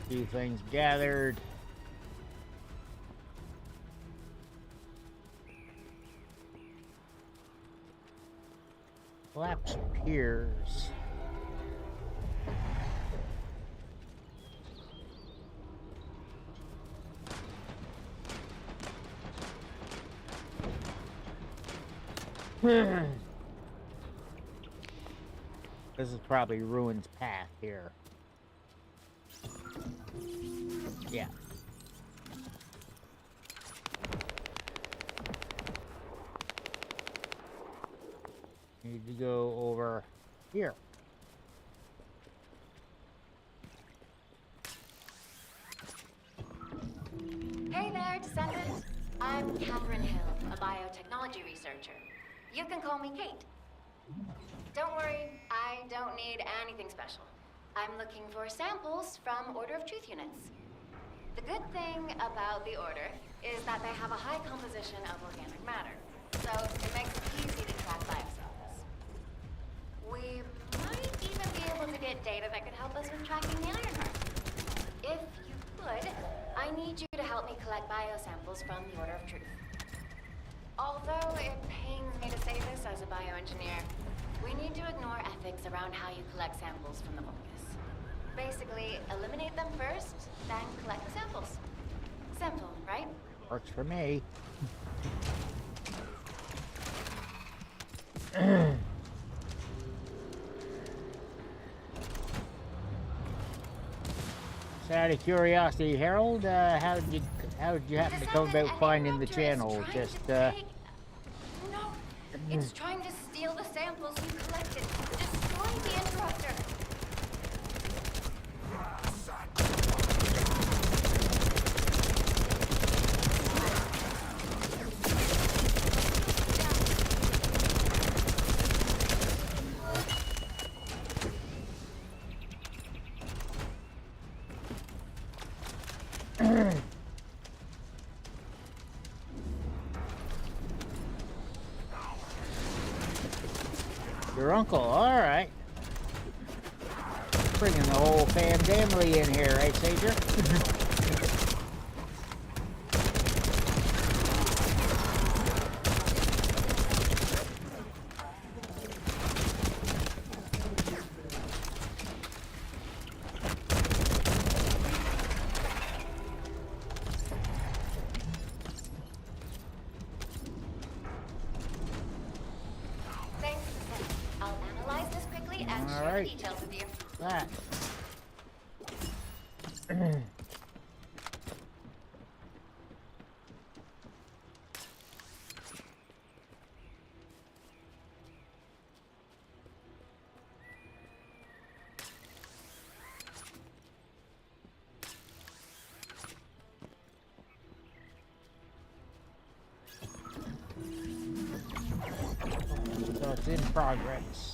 Few things gathered. Collapsed piers. This is probably Ruin's path here. Yeah. Need to go over here. Hey there, Descendant. I'm Catherine Hill, a biotechnology researcher. You can call me Kate. Don't worry, I don't need anything special. I'm looking for samples from Order of Truth units. The good thing about the Order is that they have a high composition of organic matter, so it makes it easy to track biosamples. We might even be able to get data that could help us with tracking the Ironheart. If you could, I need you to help me collect biosamples from the Order of Truth. Although it pains me to say this as a bioengineer, we need to ignore ethics around how you collect samples from the Vulgus. Basically, eliminate them first, then collect the samples. Simple, right? Works for me. So out of curiosity, Harold, how did you happen to come about finding the channel? Just No, it's trying to steal the samples you collected. Destroy the interrupter. Your uncle, all right. Bringing the whole family in here, right, Sager? Thanks, Descendant. I'll analyze this quickly and All share right. the details with you. That. So it's in progress.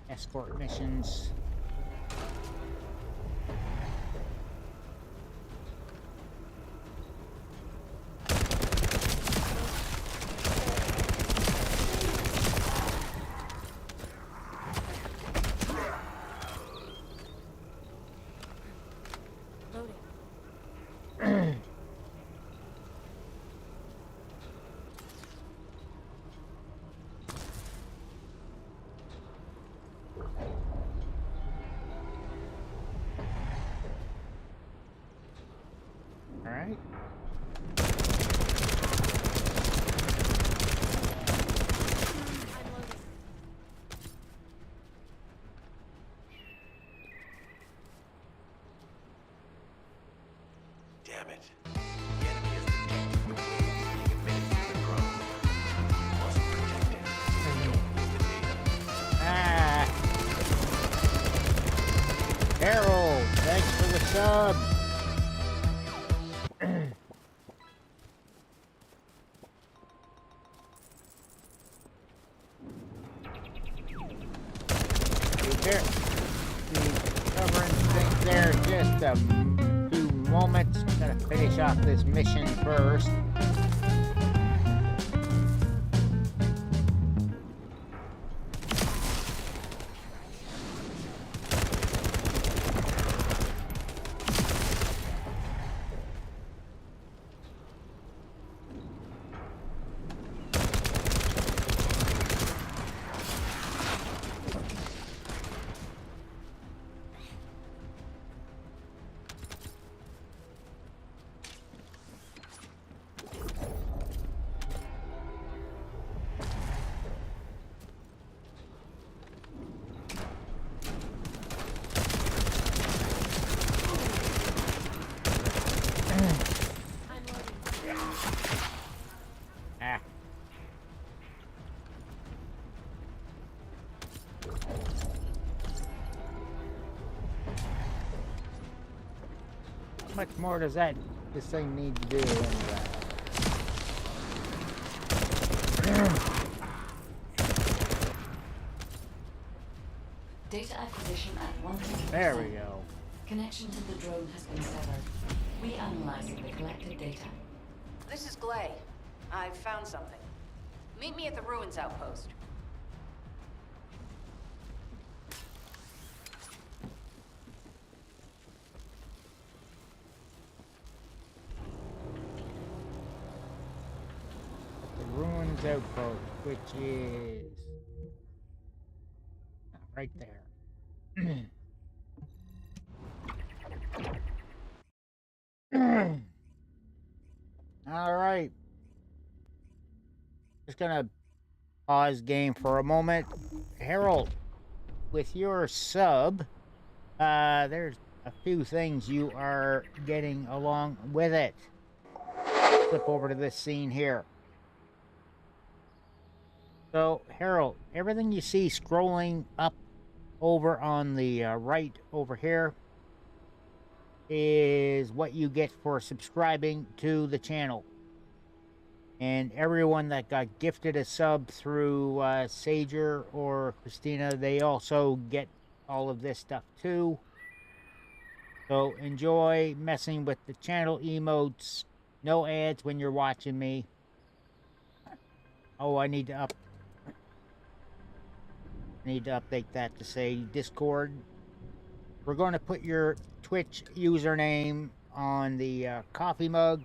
Escort missions. All right. Damn it. The enemy has detected the wave being emitted from the drone. Must protect it so we don't lose the data. Harold, thanks for the sub. The covering things there just to do moment. Gotta finish off this mission first. Ah. How much more does this thing need to do anyway? Data acquisition at 100%. There we go. Connection to the drone has been severed. Reanalyzing the collected data. This is Glay. I've found something. Meet me at the ruins outpost. The ruins outpost, which is right there. All right. Just gonna pause game for a moment. Harold, with your sub, there's a few things you are getting along with it. Flip over to this scene here. So, Harold, everything you see scrolling up over on the right over here is what you get for subscribing to the channel. And everyone that got gifted a sub through Sager or Christina, they also get all of this stuff too. So enjoy messing with the channel emotes. No ads when you're watching me. Oh, I need to update that to say Discord. We're going to put your Twitch username on the coffee mug.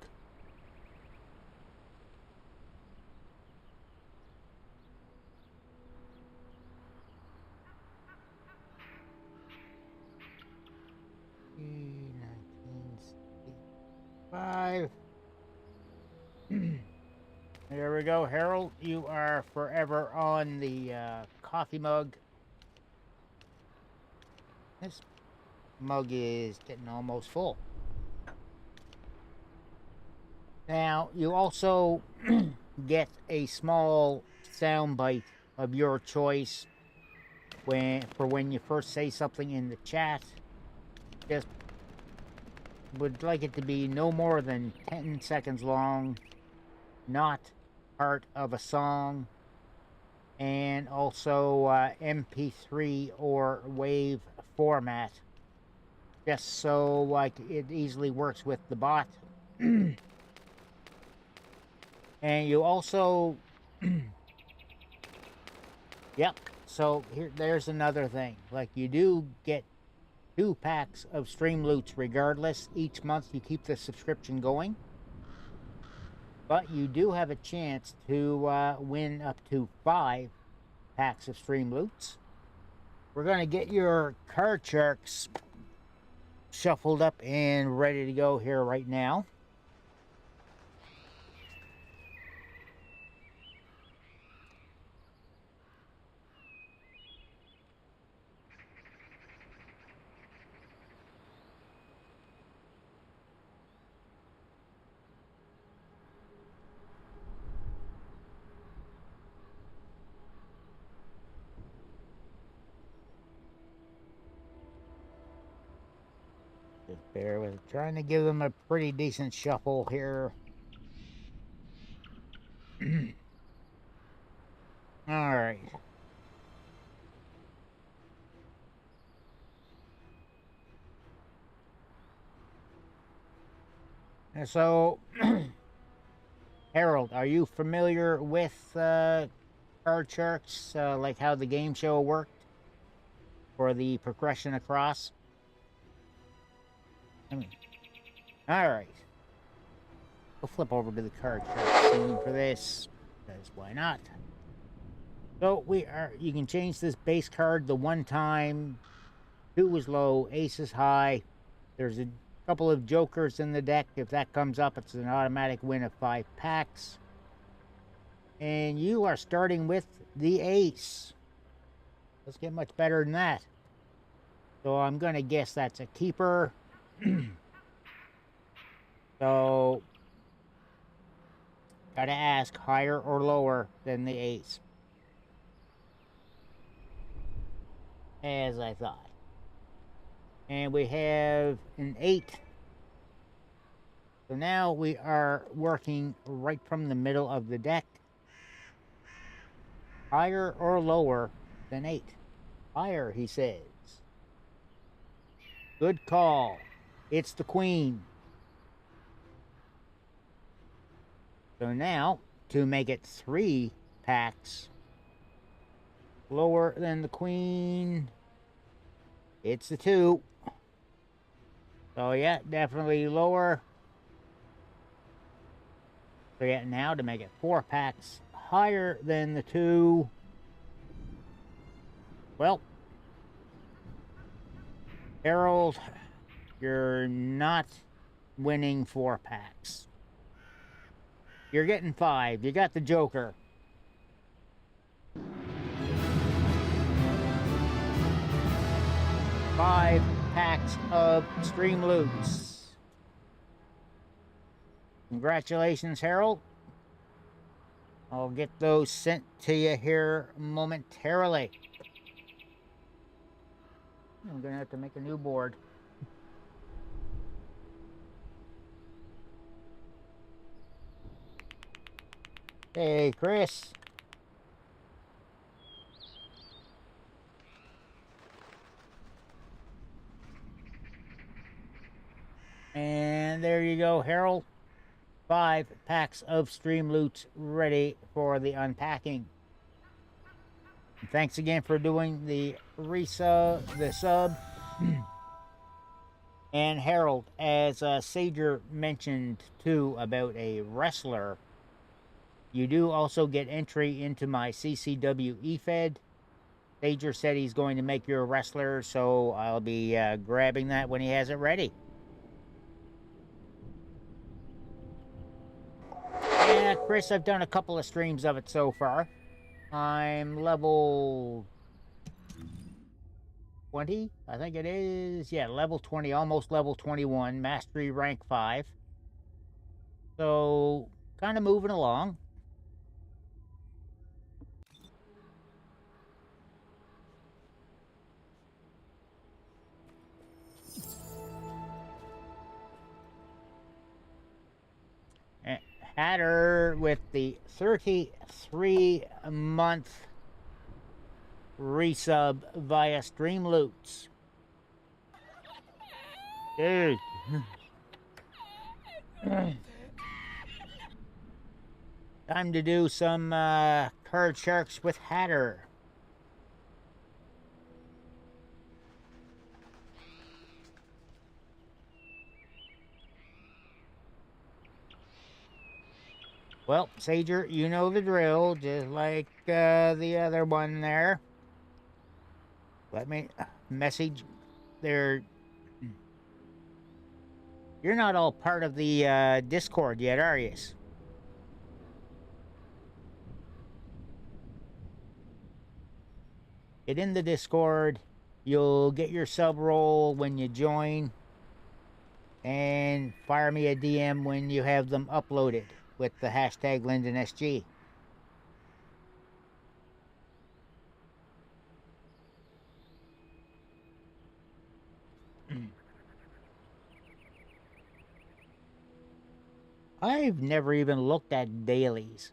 Five. There we go, Harold. You are forever on the coffee mug. This mug is getting almost full. Now, you also get a small sound bite of your choice for when you first say something in the chat. Just would like it to be no more than 10 seconds long, not part of a song, and also MP3 or WAV format, just so like it easily works with the bot. And you also yep, so there's another thing, like you do get 2 packs of stream loots regardless. Each month you keep the subscription going, but you do have a chance to win up to 5 packs of stream loots. We're going to get your card sharks shuffled up and ready to go here right now. Just bear with it. Trying to give them a pretty decent shuffle here. All right. So, Harold, are you familiar with card sharks, like how the game show worked for the progression across? I mean, all right. We'll flip over to the card shark scene for this, because why not? So you can change this base card the one time. 2 is low, ace is high. There's a couple of jokers in the deck. If that comes up, it's an automatic win of 5 packs. And you are starting with the ace. Let's get much better than that. So I'm going to guess that's a keeper. So, gotta ask, higher or lower than the ace? As I thought. And we have an 8. So now we are working right from the middle of the deck. Higher or lower than 8? Higher, he says. Good call. It's the queen. So now, to make it 3 packs lower than the queen, it's the 2. So yeah, definitely lower. So yeah, now to make it 4 packs higher than the 2. Well, Harold, you're not winning 4 packs. You're getting 5. You got the joker. Five packs of stream loots. Congratulations, Harold. I'll get those sent to you here momentarily. I'm gonna have to make a new board. Hey, Chris. And there you go, Harold. 5 packs of stream loots ready for the unpacking. And thanks again for doing the sub. And Harold, as Sager mentioned too about a wrestler, you do also get entry into my CCW eFed. Sager said he's going to make you a wrestler, so I'll be grabbing that when he has it ready. Yeah, Chris, I've done a couple of streams of it so far. I'm level 20, I think it is. Yeah, level 20, almost level 21, mastery rank 5. So, kind of moving along. Hatter with the 33-month resub via Streamloots. Dude. Time to do some card sharks with Hatter. Well, Sager, you know the drill, just like the other one there. Let me message there. You're not all part of the Discord yet, are you? Get in the Discord. You'll get your sub roll when you join. And fire me a DM when you have them uploaded with the hashtag LyndonSG. I've never even looked at dailies.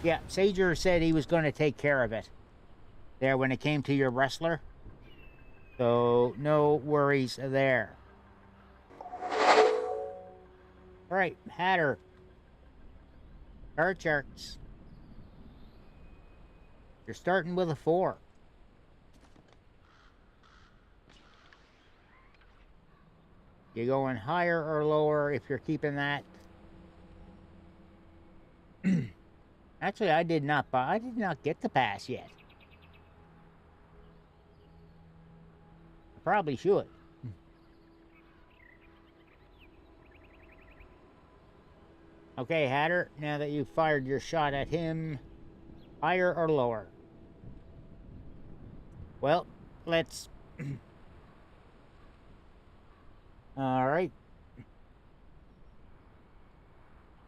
Yeah, Sager said he was going to take care of it there when it came to your wrestler. So, no worries there. All right, Hatter. Start charts. You're starting with a 4. You're going higher or lower if you're keeping that. Actually, I did not get the pass yet. I probably should. Okay, Hatter, now that you've fired your shot at him, higher or lower? Well, let's... All right.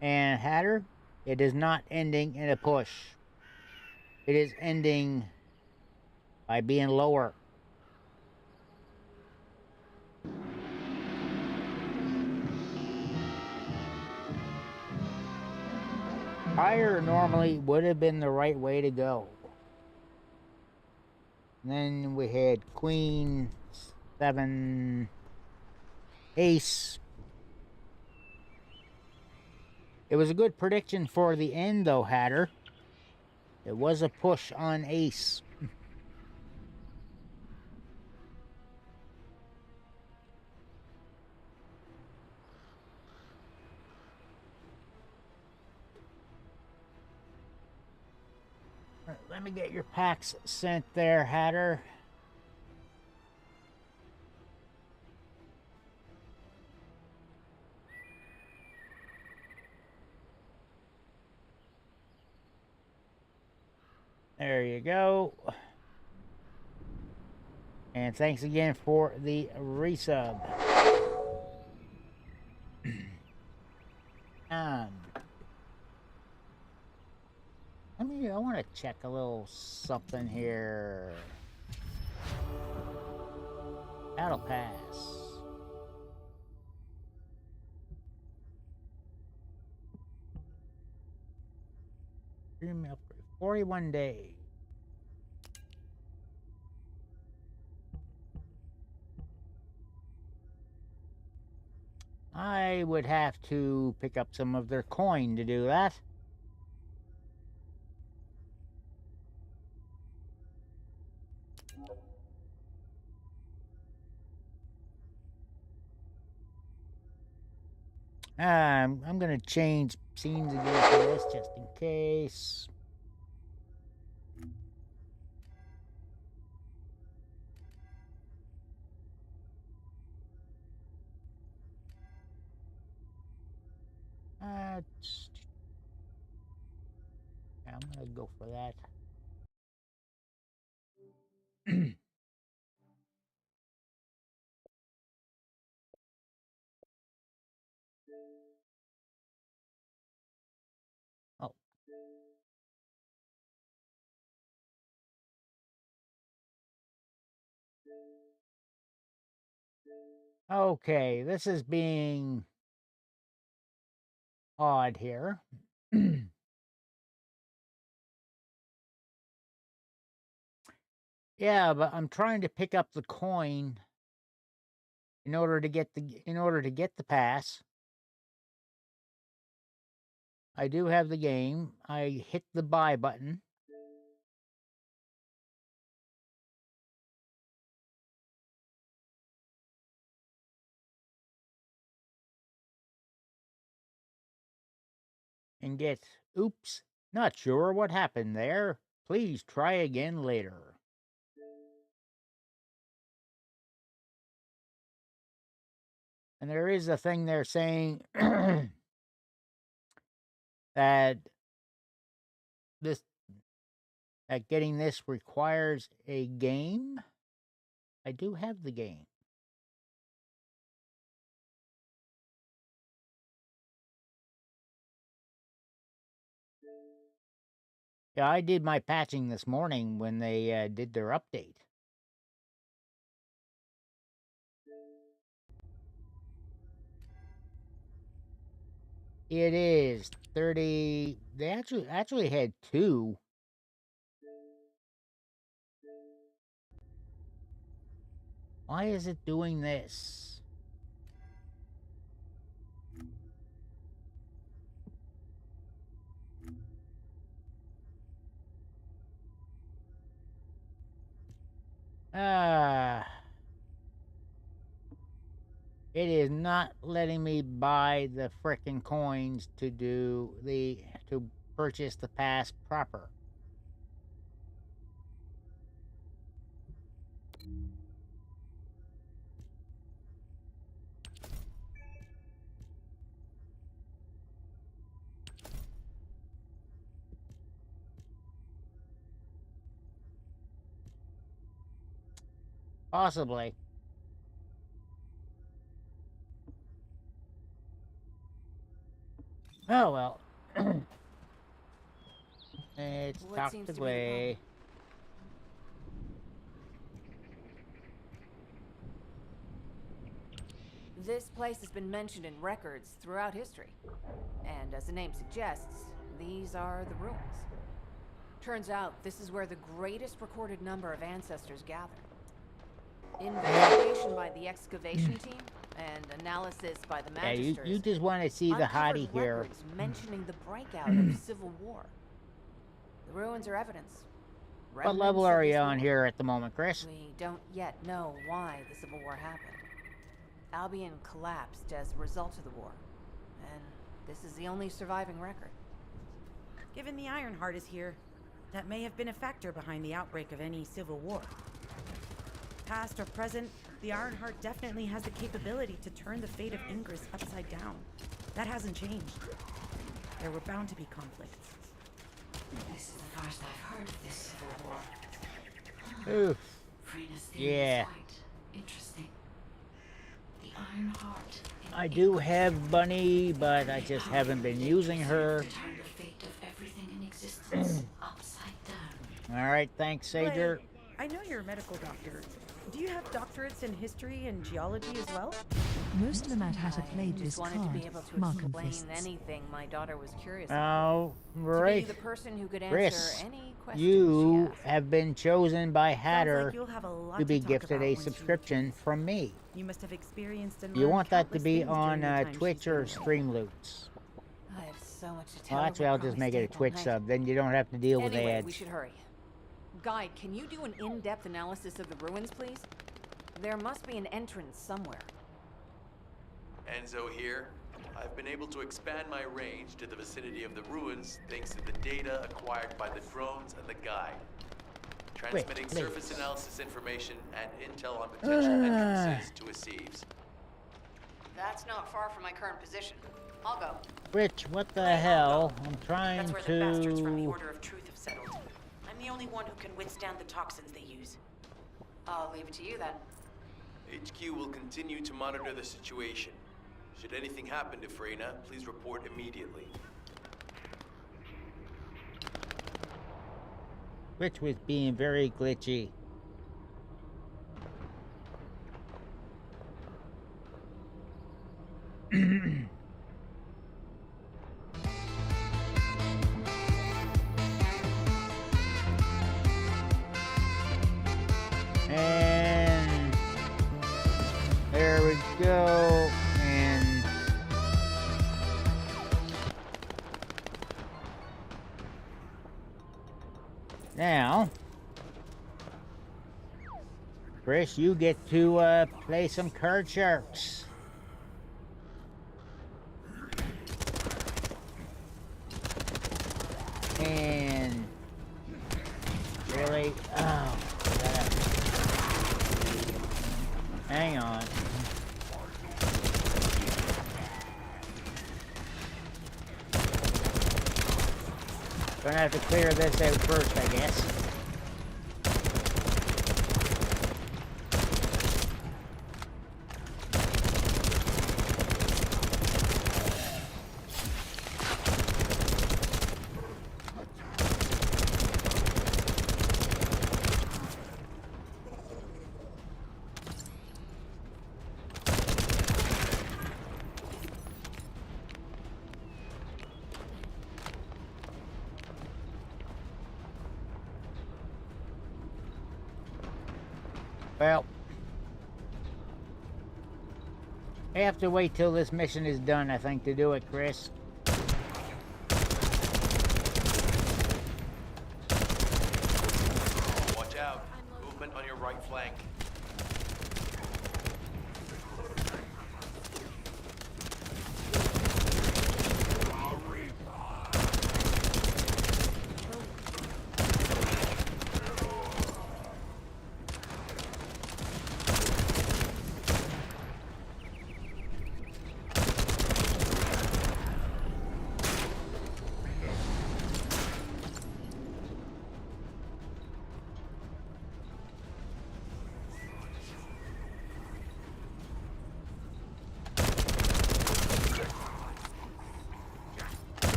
And Hatter, it is not ending in a push. It is ending by being lower. Higher normally would have been the right way to go. And then we had Queen, 7, Ace. It was a good prediction for the end, though, Hatter. It was a push on Ace. Right, let me get your packs sent there, Hatter. There you go. And thanks again for the resub. I want to check a little something here. Battle Pass. Premium upgrade. 41 days. I would have to pick up some of their coin to do that. I'm going to change scenes again for this just in case. Yeah, I'm going to go for that. Oh. Okay, this is being odd here. Yeah, but I'm trying to pick up the coin in order to get the pass. I do have the game. I hit the buy button. And get, oops, not sure what happened there. Please try again later. And there is a thing there saying that getting this requires a game. I do have the game. Yeah, I did my patching this morning when they did their update. It is 30. They actually had 2. Why is it doing this? It is not letting me buy the frickin' coins to purchase the pass proper. Possibly. Oh well. It's What tucked seems to be the away. This place has been mentioned in records throughout history. And as the name suggests, these are the ruins. Turns out, this is where the greatest recorded number of ancestors gather. Investigation by the excavation team and analysis by the magisters. You just want to see the hottie here. Records mentioning the breakout of civil war. The ruins are evidence. What level are you on here at the moment, Chris? We don't yet know why the Civil War happened. Albion collapsed as a result of the war, and this is the only surviving record. Given the Ironheart is here, that may have been a factor behind the outbreak of any civil war. Past or present, the Ironheart definitely has the capability to turn the fate of Ingress upside down. That hasn't changed. There were bound to be conflicts. This is the first I've heard of this civil war. Oof. Frena's theory Yeah. is quite interesting. The Ironheart. I do have Bunny, but I just haven't been using her. To turn the fate of everything in existence upside down. All right, thanks, Sager. I know you're a medical doctor. Do you have doctorates in history and geology as well? Most of the Mad Hatter played Just this wanted card, to be able to Markham explain Fists. anything my daughter was curious Oh, about. right. To be the person who could answer Chris, any questions you she asked. have been chosen by Hatter you'll have a lot to be to talk gifted about a once you subscription from me. You must have experienced and You learned want that to countless be things on during the time Twitch she's been or here. Streamloots? I have so much to tell Well, her. actually, I'll just make it a Twitch sub. Then you don't have to deal with Anyway, ads. we should hurry. Guide, can you do an in-depth analysis of the ruins, please? There must be an entrance somewhere. Enzo here. I've been able to expand my range to the vicinity of the ruins thanks to the data acquired by the drones and the guide. Transmitting please. surface analysis information and intel on potential entrances to Aceves. That's not far from my current position. I'll go. Rich, what the hell? I'm trying That's where the bastards from the to... Order of Truth have settled. I'm the only one who can withstand the toxins they use. I'll leave it to you then. HQ will continue to monitor the situation. Should anything happen to Freyna, please report immediately. Rich was being very glitchy. And there we go. And now, Chris, you get to play some card sharks. And really, oh, hang on. Gonna have to clear this out first, I guess. Well, I have to wait till this mission is done, I think, to do it, Chris. Watch out. Movement on your right flank.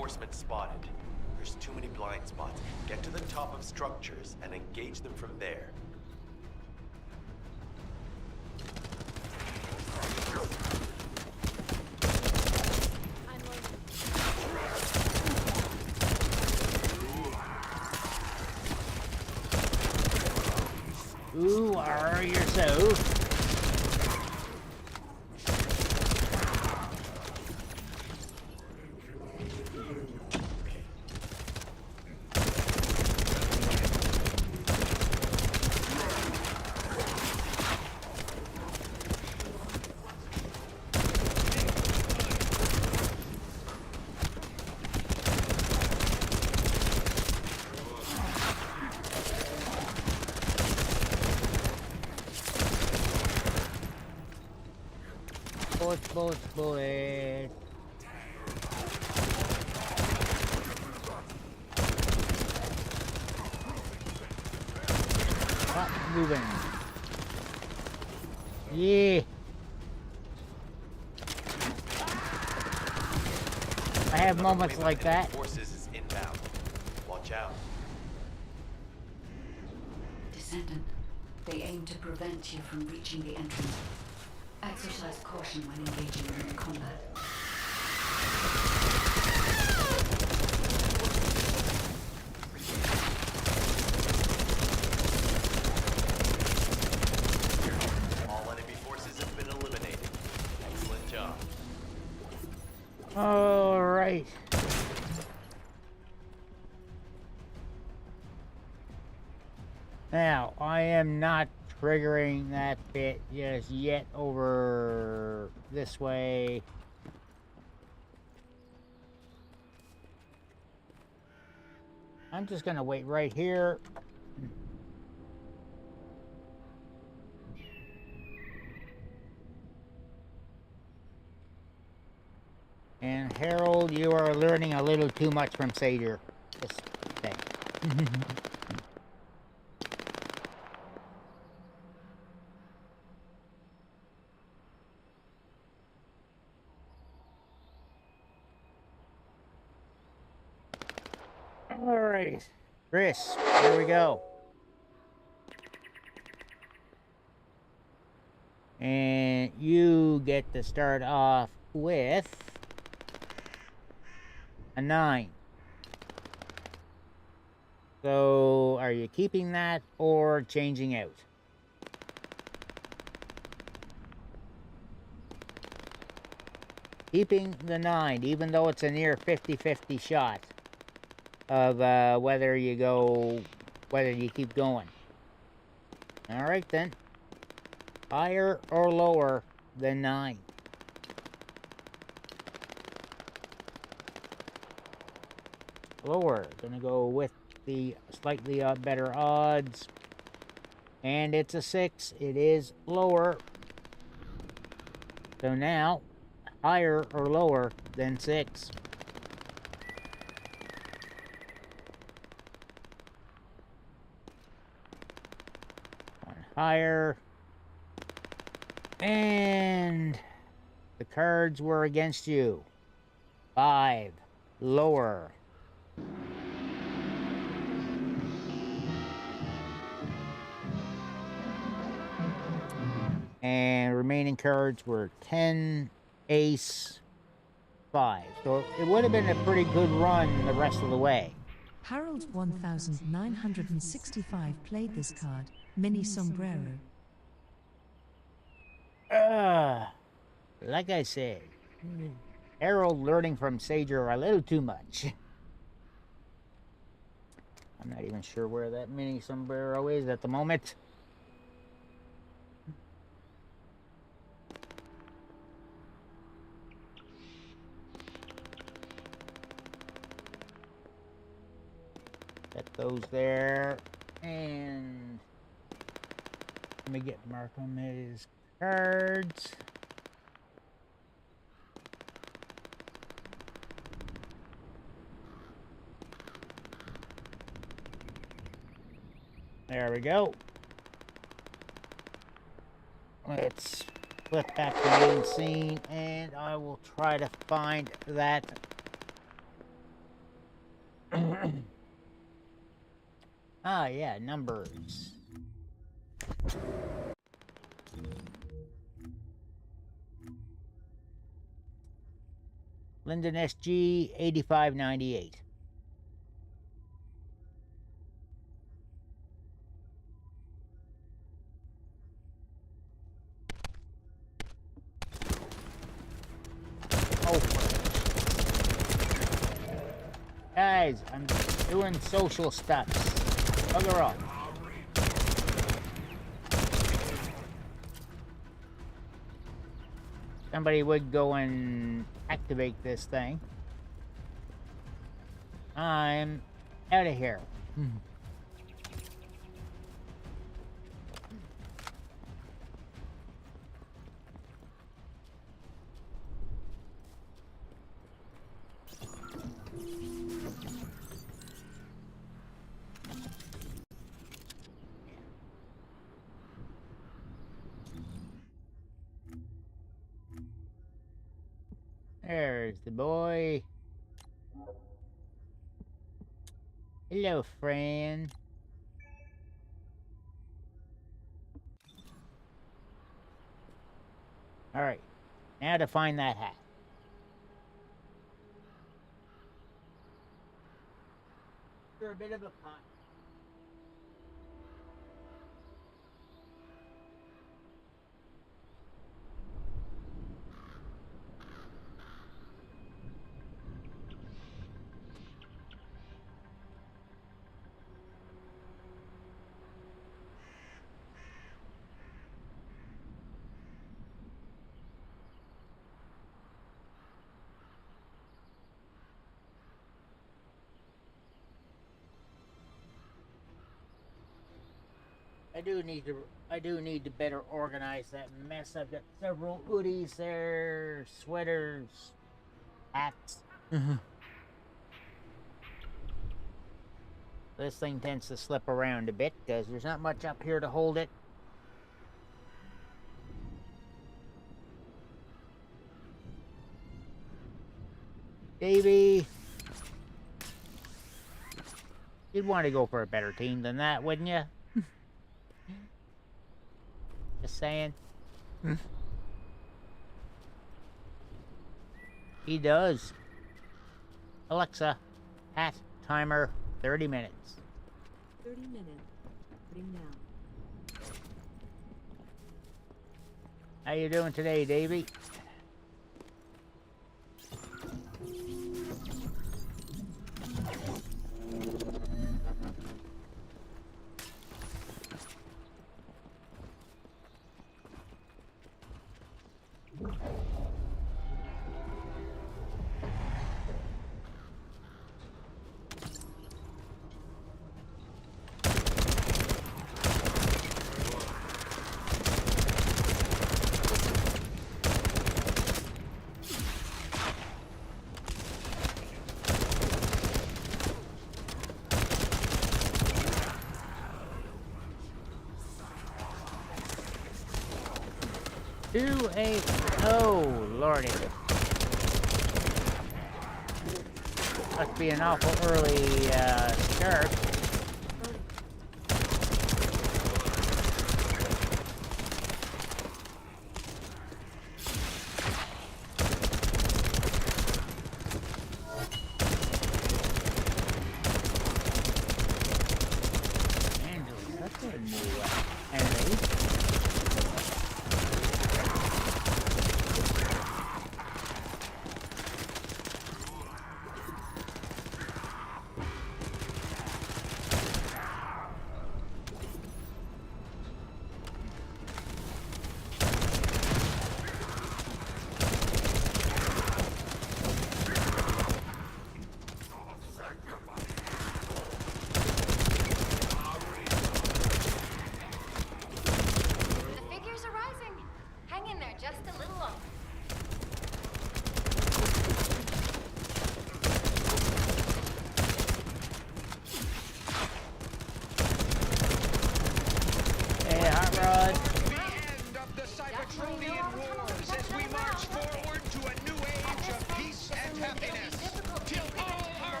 Reinforcements spotted. There's too many blind spots. Get to the top of structures and engage them from there. Who are yourself? Bullets. Stop moving. Yeah. I have moments like that. Forces is inbound. Watch out. Descendant, they aim to prevent you from reaching the entrance. Exercise caution when engaging in combat. All enemy forces have been eliminated. Excellent job. All right. Now, I am not triggering that bit just yet over this way. I'm just gonna wait right here. And Harold, you are learning a little too much from Sager. This thing. All right, Chris, here we go. And you get to start off with a 9. So, are you keeping that or changing out? Keeping the 9, even though it's a near 50-50 shot of whether you keep going. All right then. Higher or lower than 9? Lower. Gonna go with the slightly better odds. And it's a 6. It is lower. So now, higher or lower than 6? One higher. And the cards were against you. 5. Lower. And remaining cards were 10, Ace, 5. So it would have been a pretty good run the rest of the way. Harold 1965 played this card, Mini Sombrero. Like I said, Harold learning from Sager a little too much. I'm not even sure where that Mini Sombrero is at the moment. Set those there, and let me get Markham his cards. There we go. Let's flip back to the main scene, and I will try to find that Ah, yeah, numbers. Linden SG 8598. Oh. Guys, I'm doing social stuff. Bugger off. Somebody would go and activate this thing. I'm out of here. There's the boy. Hello, friend. Alright, now to find that hat. You're a bit of a pun. I do need to better organize that mess. I've got several hoodies there, sweaters, hats. This thing tends to slip around a bit because there's not much up here to hold it. Davey, you'd want to go for a better team than that, wouldn't you? Just saying. He does. Alexa, hat timer 30 minutes. 30 minutes. Putting now. How you doing today, Davey? Oh, lordy. Must be an awful early start.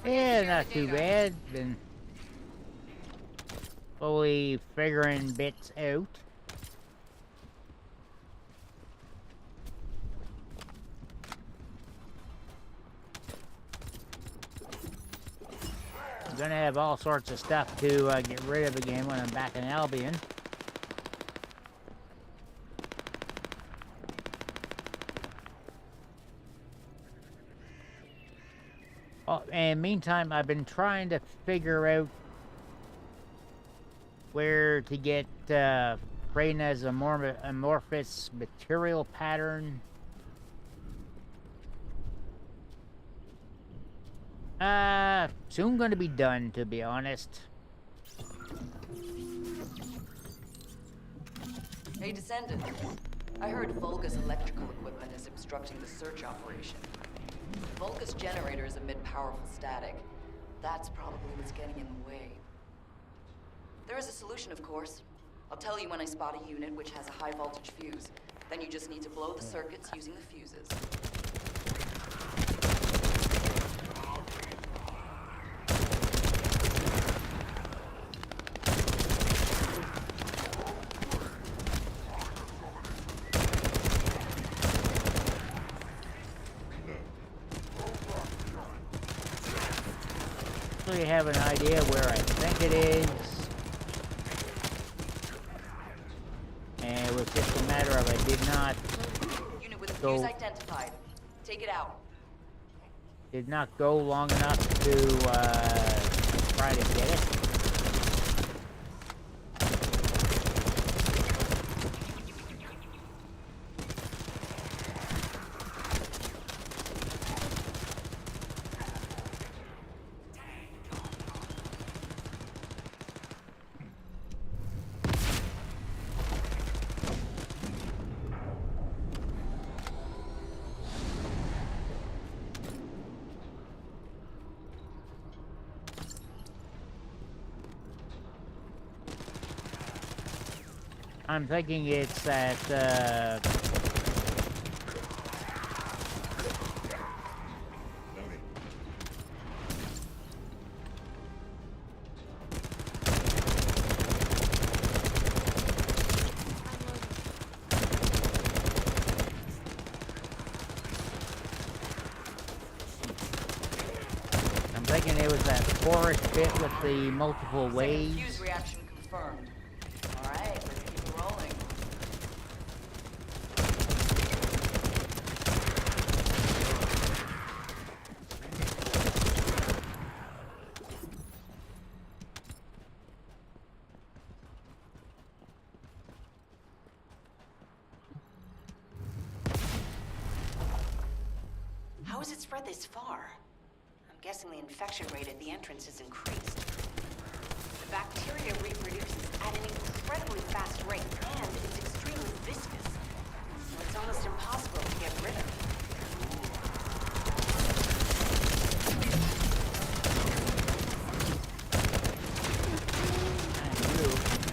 Yeah, not too bad. Been slowly figuring bits out. I'm gonna have all sorts of stuff to get rid of again when I'm back in Albion. Oh, and meantime, I've been trying to figure out where to get Freya's amorphous material pattern. Soon going to be done, to be honest. Hey, Descendant. I heard Vulgus electrical equipment is obstructing the search operation. Vulgus generators emit powerful static. That's probably what's getting in the way. There is a solution, of course. I'll tell you when I spot a unit which has a high voltage fuse. Then you just need to blow the circuits using the fuses. You have an idea where I think it is, and it was just a matter of I did not Unit with a fuse identified. Take it out. Did not go long enough to try to get it. I'm thinking it's at, I'm thinking it was that forest bit with the multiple waves. Fuse reaction confirmed. All right, let's keep it rolling. How has it spread this far? I'm guessing the infection rate at the entrance has increased. The bacteria reproduces at an incredibly fast rate, and it's extremely viscous. So it's almost impossible to get rid of.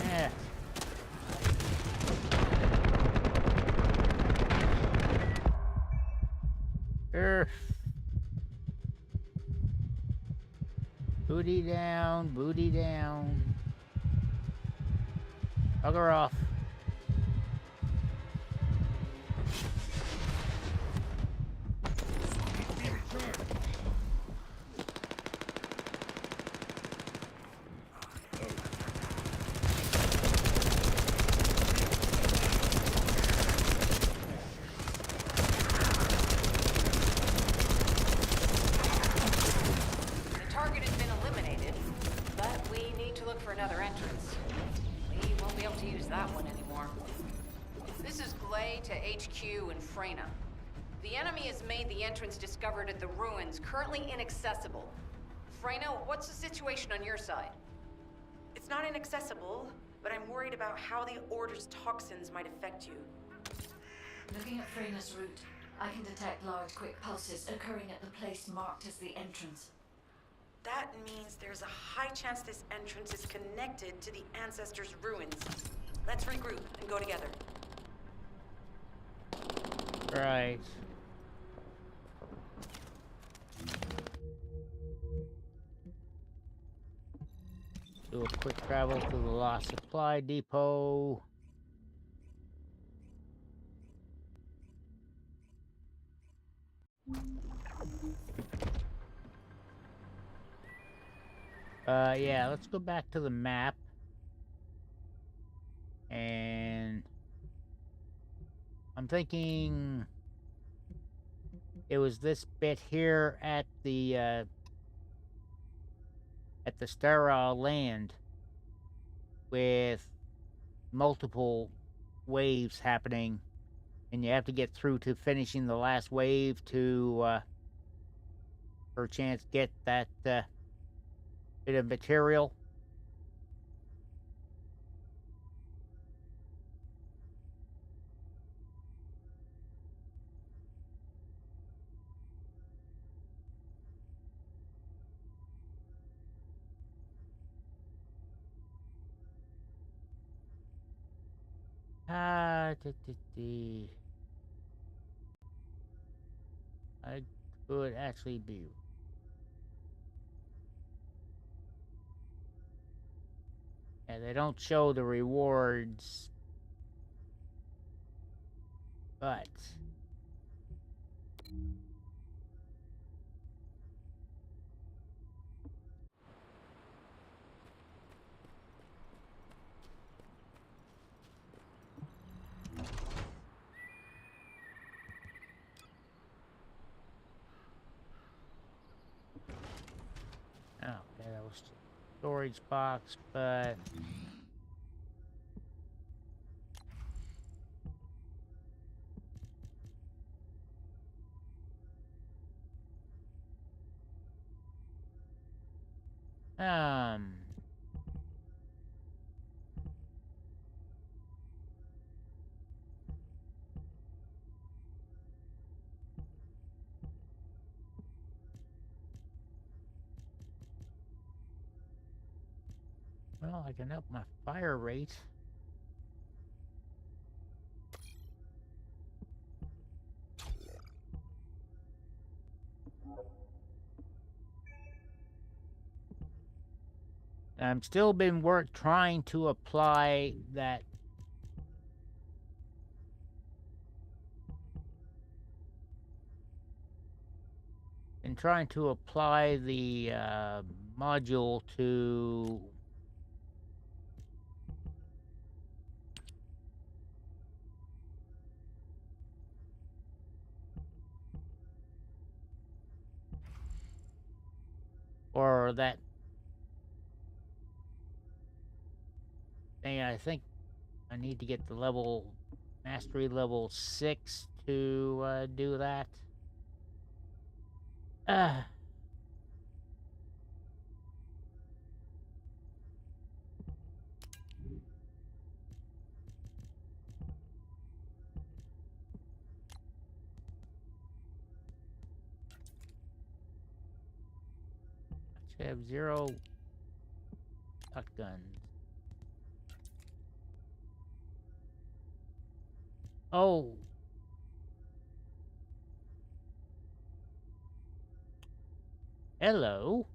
Yeah. Booty down, booty down. Bugger off. The target has been eliminated, but we need to look for another entrance. We won't be able to use that one anymore. This is Glay to HQ in Freyna. The enemy has made the entrance discovered at the ruins currently inaccessible. Freyna, what's the situation on your side? It's not inaccessible, but I'm worried about how the Order's toxins might affect you. Looking at Freyna's route, I can detect large quick pulses occurring at the place marked as the entrance. That means there's a high chance this entrance is connected to the Ancestors' ruins. Let's regroup and go together. Right. Do a quick travel to the Lost Supply Depot. Yeah, let's go back to the map. And I'm thinking it was this bit here at the sterile land with multiple waves happening, and you have to get through to finishing the last wave to perchance get that bit of material. I could actually be. Yeah, they don't show the rewards, but oh, okay, that was storage box, but well, I can up my fire rate. I'm still been trying to apply that and trying to apply the module to or that thing. I think I need to get the mastery level 6 to do that. I have 0 shotguns. Oh. Hello.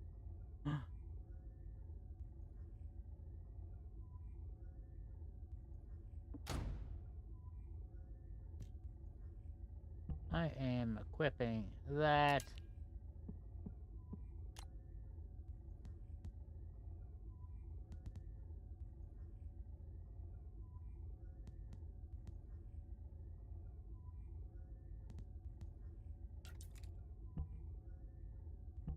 I am equipping that.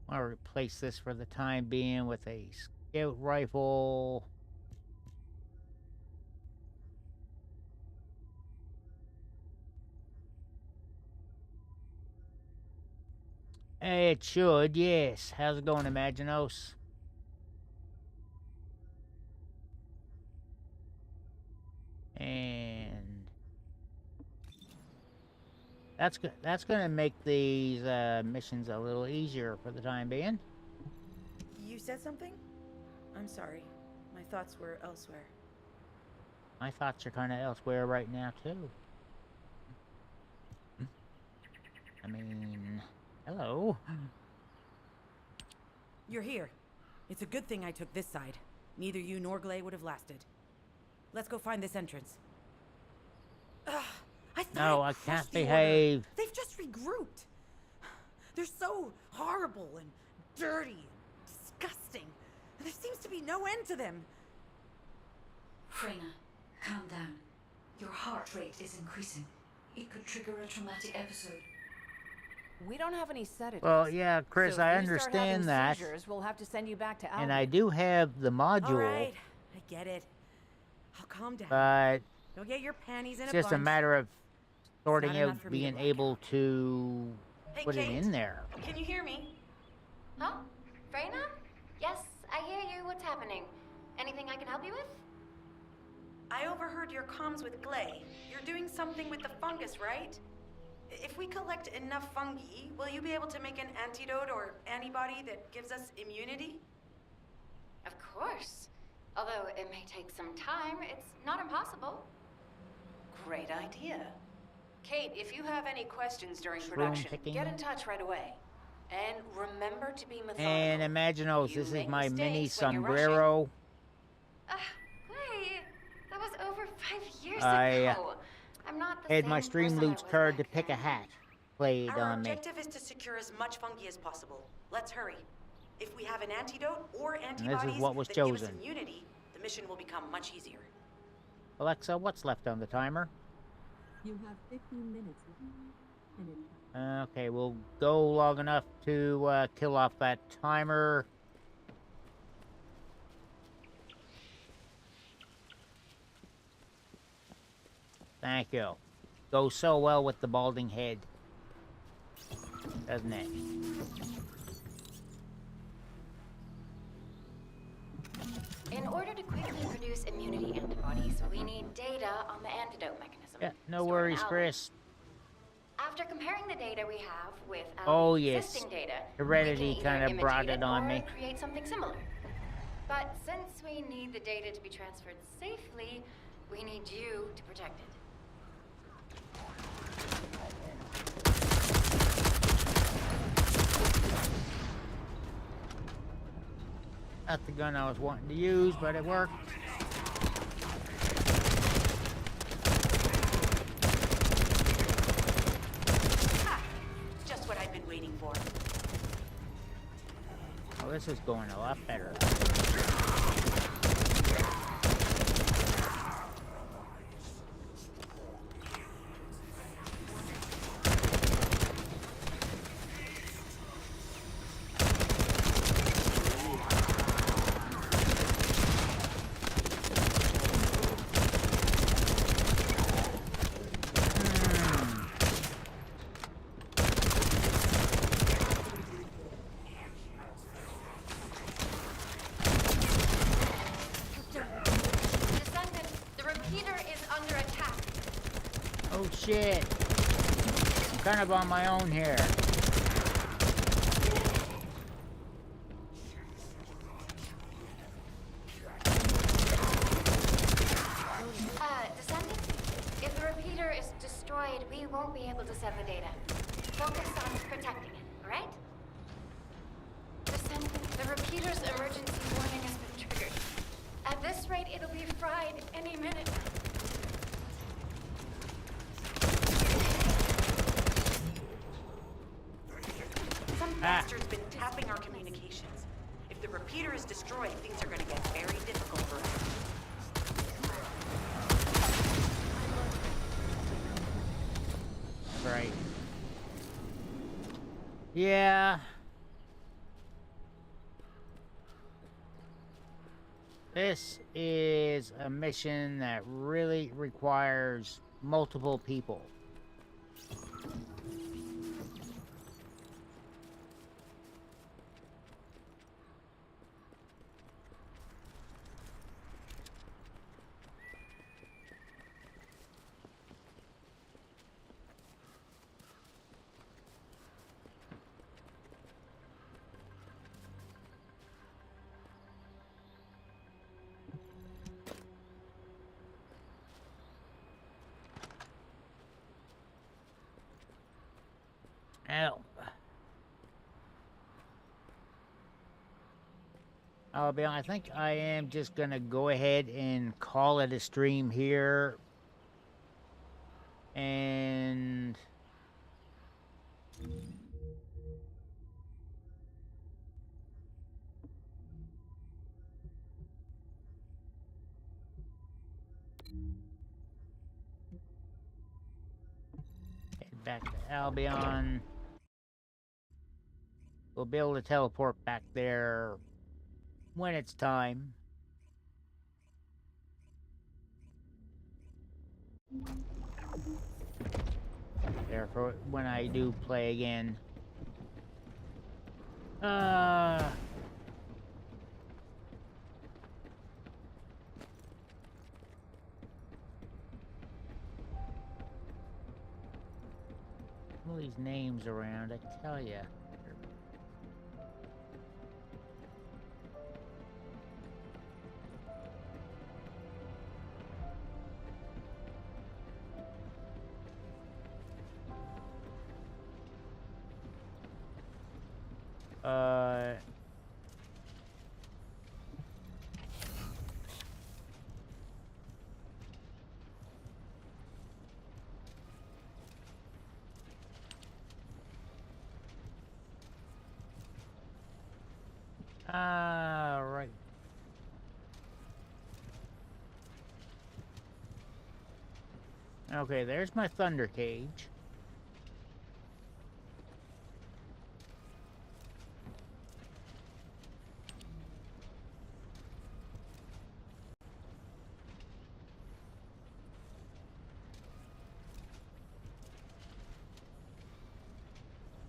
I'll replace this for the time being with a scout rifle. It should, yes. How's it going, Imaginos? And that's gonna make these missions a little easier for the time being. You said something? I'm sorry. My thoughts were elsewhere. My thoughts are kind of elsewhere right now, too. I mean, hello. You're here. It's a good thing I took this side. Neither you nor Glay would have lasted. Let's go find this entrance. Ugh, I thought No, I I crushed can't the Order. behave. They've just regrouped. They're so horrible and dirty and disgusting. And there seems to be no end to them. Freyna, calm down. Your heart rate is increasing. It could trigger a traumatic episode. We don't have any sedatives. Well, yeah, Chris, so if I you start having understand that. seizures, we'll have to send you back to And I Albion. do have the module, All right, I get it. I'll calm down. but You'll get your panties in it's a just a bunch. matter of sorting not out enough for me to being work able to Hey, put it Kate. in there. Can you hear me? Huh? Freyna? Yes, I hear you. What's happening? Anything I can help you with? I overheard your comms with Glay. You're doing something with the fungus, right? If we collect enough fungi, will you be able to make an antidote or antibody that gives us immunity? Of course. Although it may take some time, it's not impossible. Great idea. Kate, if you have any questions during Shroom production, picking. get in touch right away. And remember to be methodical. And Imaginos, You this is make my mini mistakes when you're sombrero. Wait, that was over 5 years I ago. I'm not the had my same Stream person I Loots was card to back pick a then. hat played Our on me. objective is to secure as much fungi as possible. Let's hurry. If we have an antidote or this is antibodies what was that give us chosen. immunity, the mission will become much easier. Alexa, what's left on the timer? You have 15 minutes left. And it Okay, we'll go long enough to kill off that timer. Thank you. Goes so well with the balding head, doesn't it? In order to quickly produce immunity antibodies, we need data on the antidote mechanism. Yeah, no stored in worries, Albion. Chris. After comparing the data we have with Oh, Albion's yes. existing data, Heredity we can kinda either brought imitate it on or me. create something similar. But since we need the data to be transferred safely, we need you to protect it. Not the gun I was wanting to use, but it worked. Ha! Just what I've been waiting for. Oh, this is going a lot better. Descendant, the repeater is under attack. Oh shit. I'm kind of on my own here. Descendant, if the repeater is destroyed, we won't be able to send the data. Focus on protecting it, alright? Descendant, the repeater's emergency warning has been triggered. At this rate, it'll be fried any minute. Some bastard's been tapping our communications. If the repeater is destroyed, things are gonna get very difficult for us. Right. Yeah. This is a mission that really requires multiple people. I think I am just gonna go ahead and call it a stream here. And head back to Albion. We'll be able to teleport back there when it's time. Therefore, when I do play again. All these names around, I tell ya. Right. Okay, there's my thunder cage.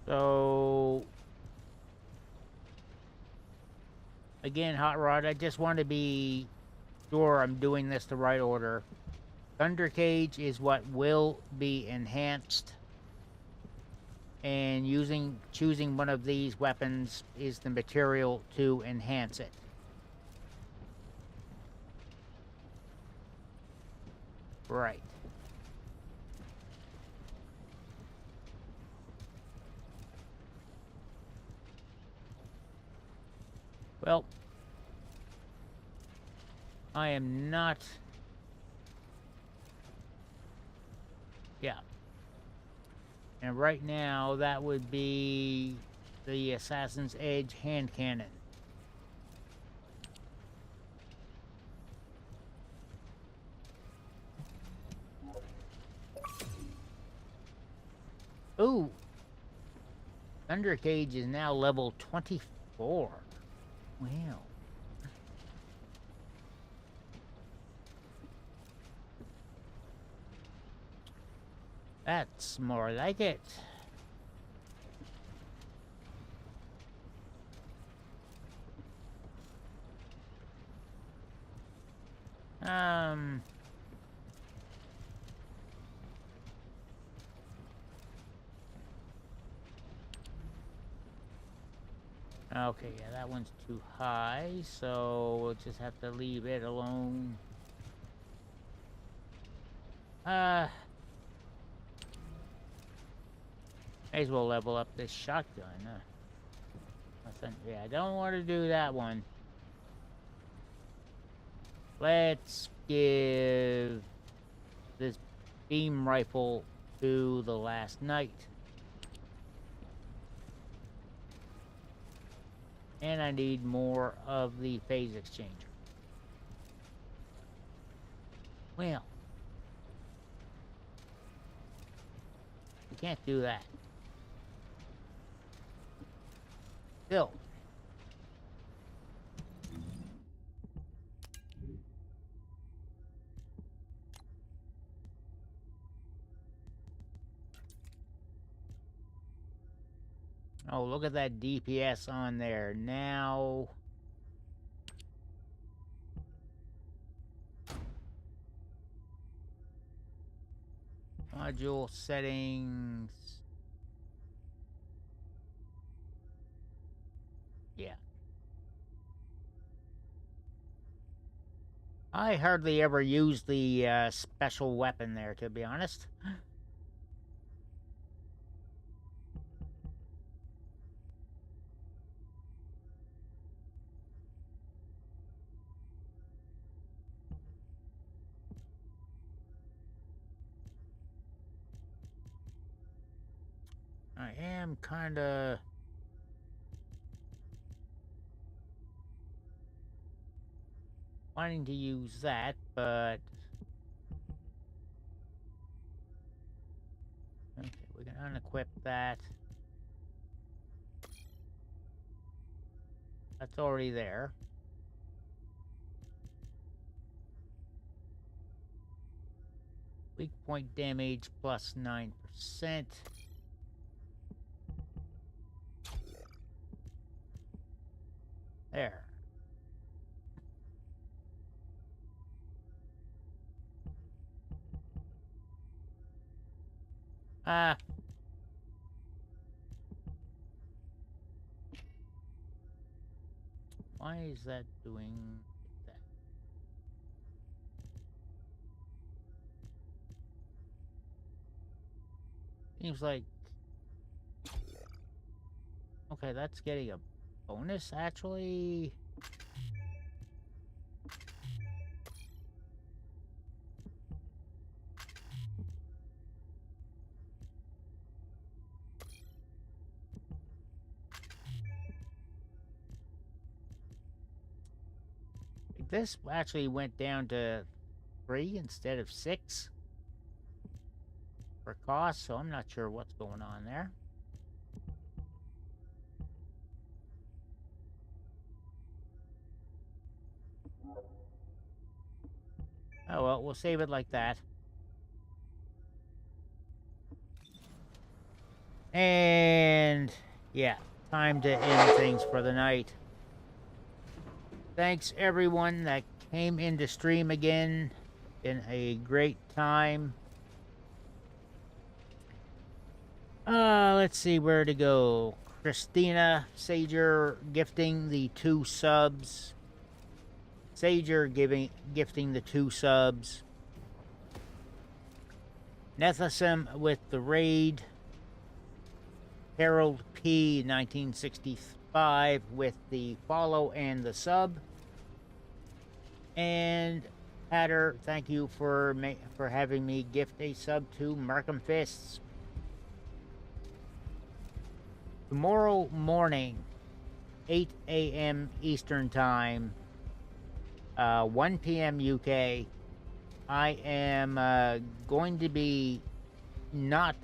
So, again, Hot Rod, I just want to be sure I'm doing this the right order. Thunder Cage is what will be enhanced, and choosing one of these weapons is the material to enhance it. Right. Well, I am not... Yeah. And right now, that would be the Assassin's Edge hand cannon. Ooh. Thunder Cage is now level 24. Wow. That's more like it. Okay, yeah, that one's too high, so we'll just have to leave it alone. May as well level up this shotgun. Yeah, I don't want to do that one. Let's give this beam rifle to the last knight. And I need more of the phase exchanger. Well, you can't do that. Still. Oh, look at that DPS on there. Now... Module settings... Yeah. I hardly ever use the special weapon there, to be honest. I am kind of wanting to use that, but okay, we can unequip that. That's already there. Weak point damage plus 9%. There. Ah. Why is that doing that? Seems like... Okay, that's getting a bonus, actually. This actually went down to 3 instead of 6 for cost, so I'm not sure what's going on there. Oh well, we'll save it like that. And yeah, time to end things for the night. Thanks everyone that came into stream again. Been a great time. Let's see where to go. Christina Sager gifting the 2 subs. Sager gifting the 2 subs. Nethasim with the raid. Harold P 1965 with the follow and the sub. And Hatter, thank you for having me gift a sub to Markham Fists. Tomorrow morning, 8 a.m. Eastern Time, 1 p.m. UK, I am going to be not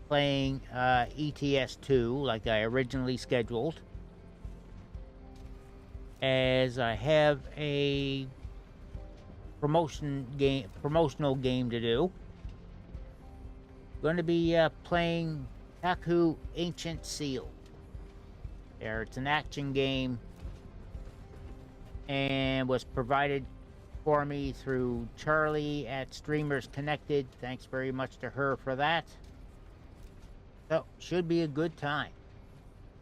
playing ETS2 like I originally scheduled, as I have a promotional game to do. Going to be playing Taku Ancient Seal. It's an action game and was provided for me through Charlie at Streamers Connected. Thanks very much to her for that. So, should be a good time.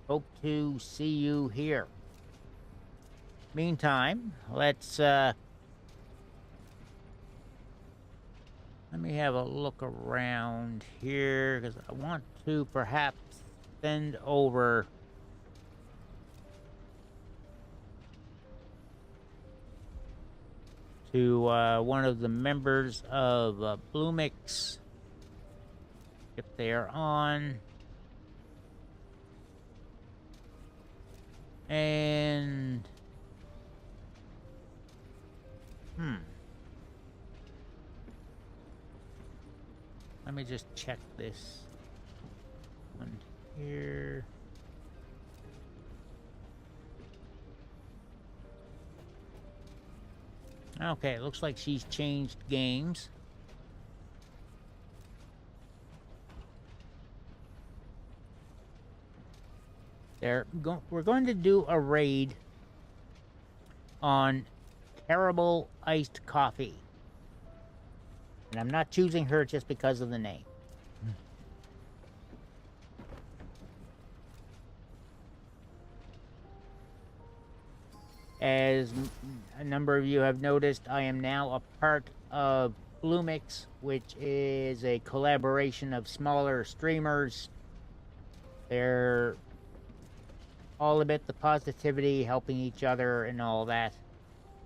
Hope to see you here. Meantime, let's let me have a look around here, because I want to perhaps send over to one of the members of Bluemix, if they are on. And let me just check this one here. Okay, it looks like she's changed games. We're going to do a raid on Terrible Iced Coffee. And I'm not choosing her just because of the name. As a number of you have noticed, I am now a part of Bluemix, which is a collaboration of smaller streamers. They're all about the positivity, helping each other, and all that.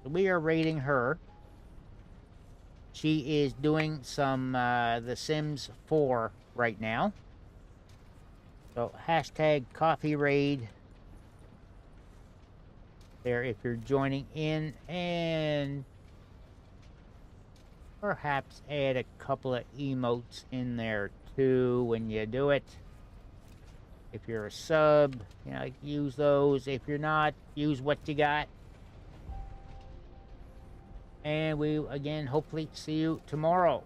So we are raiding her. She is doing some The Sims 4 right now. So hashtag coffee raid there if you're joining in, and perhaps add a couple of emotes in there too when you do it. If you're a sub, you know, use those. If you're not, use what you got. And we, again, hopefully see you tomorrow.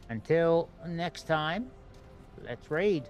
Until next time, let's raid.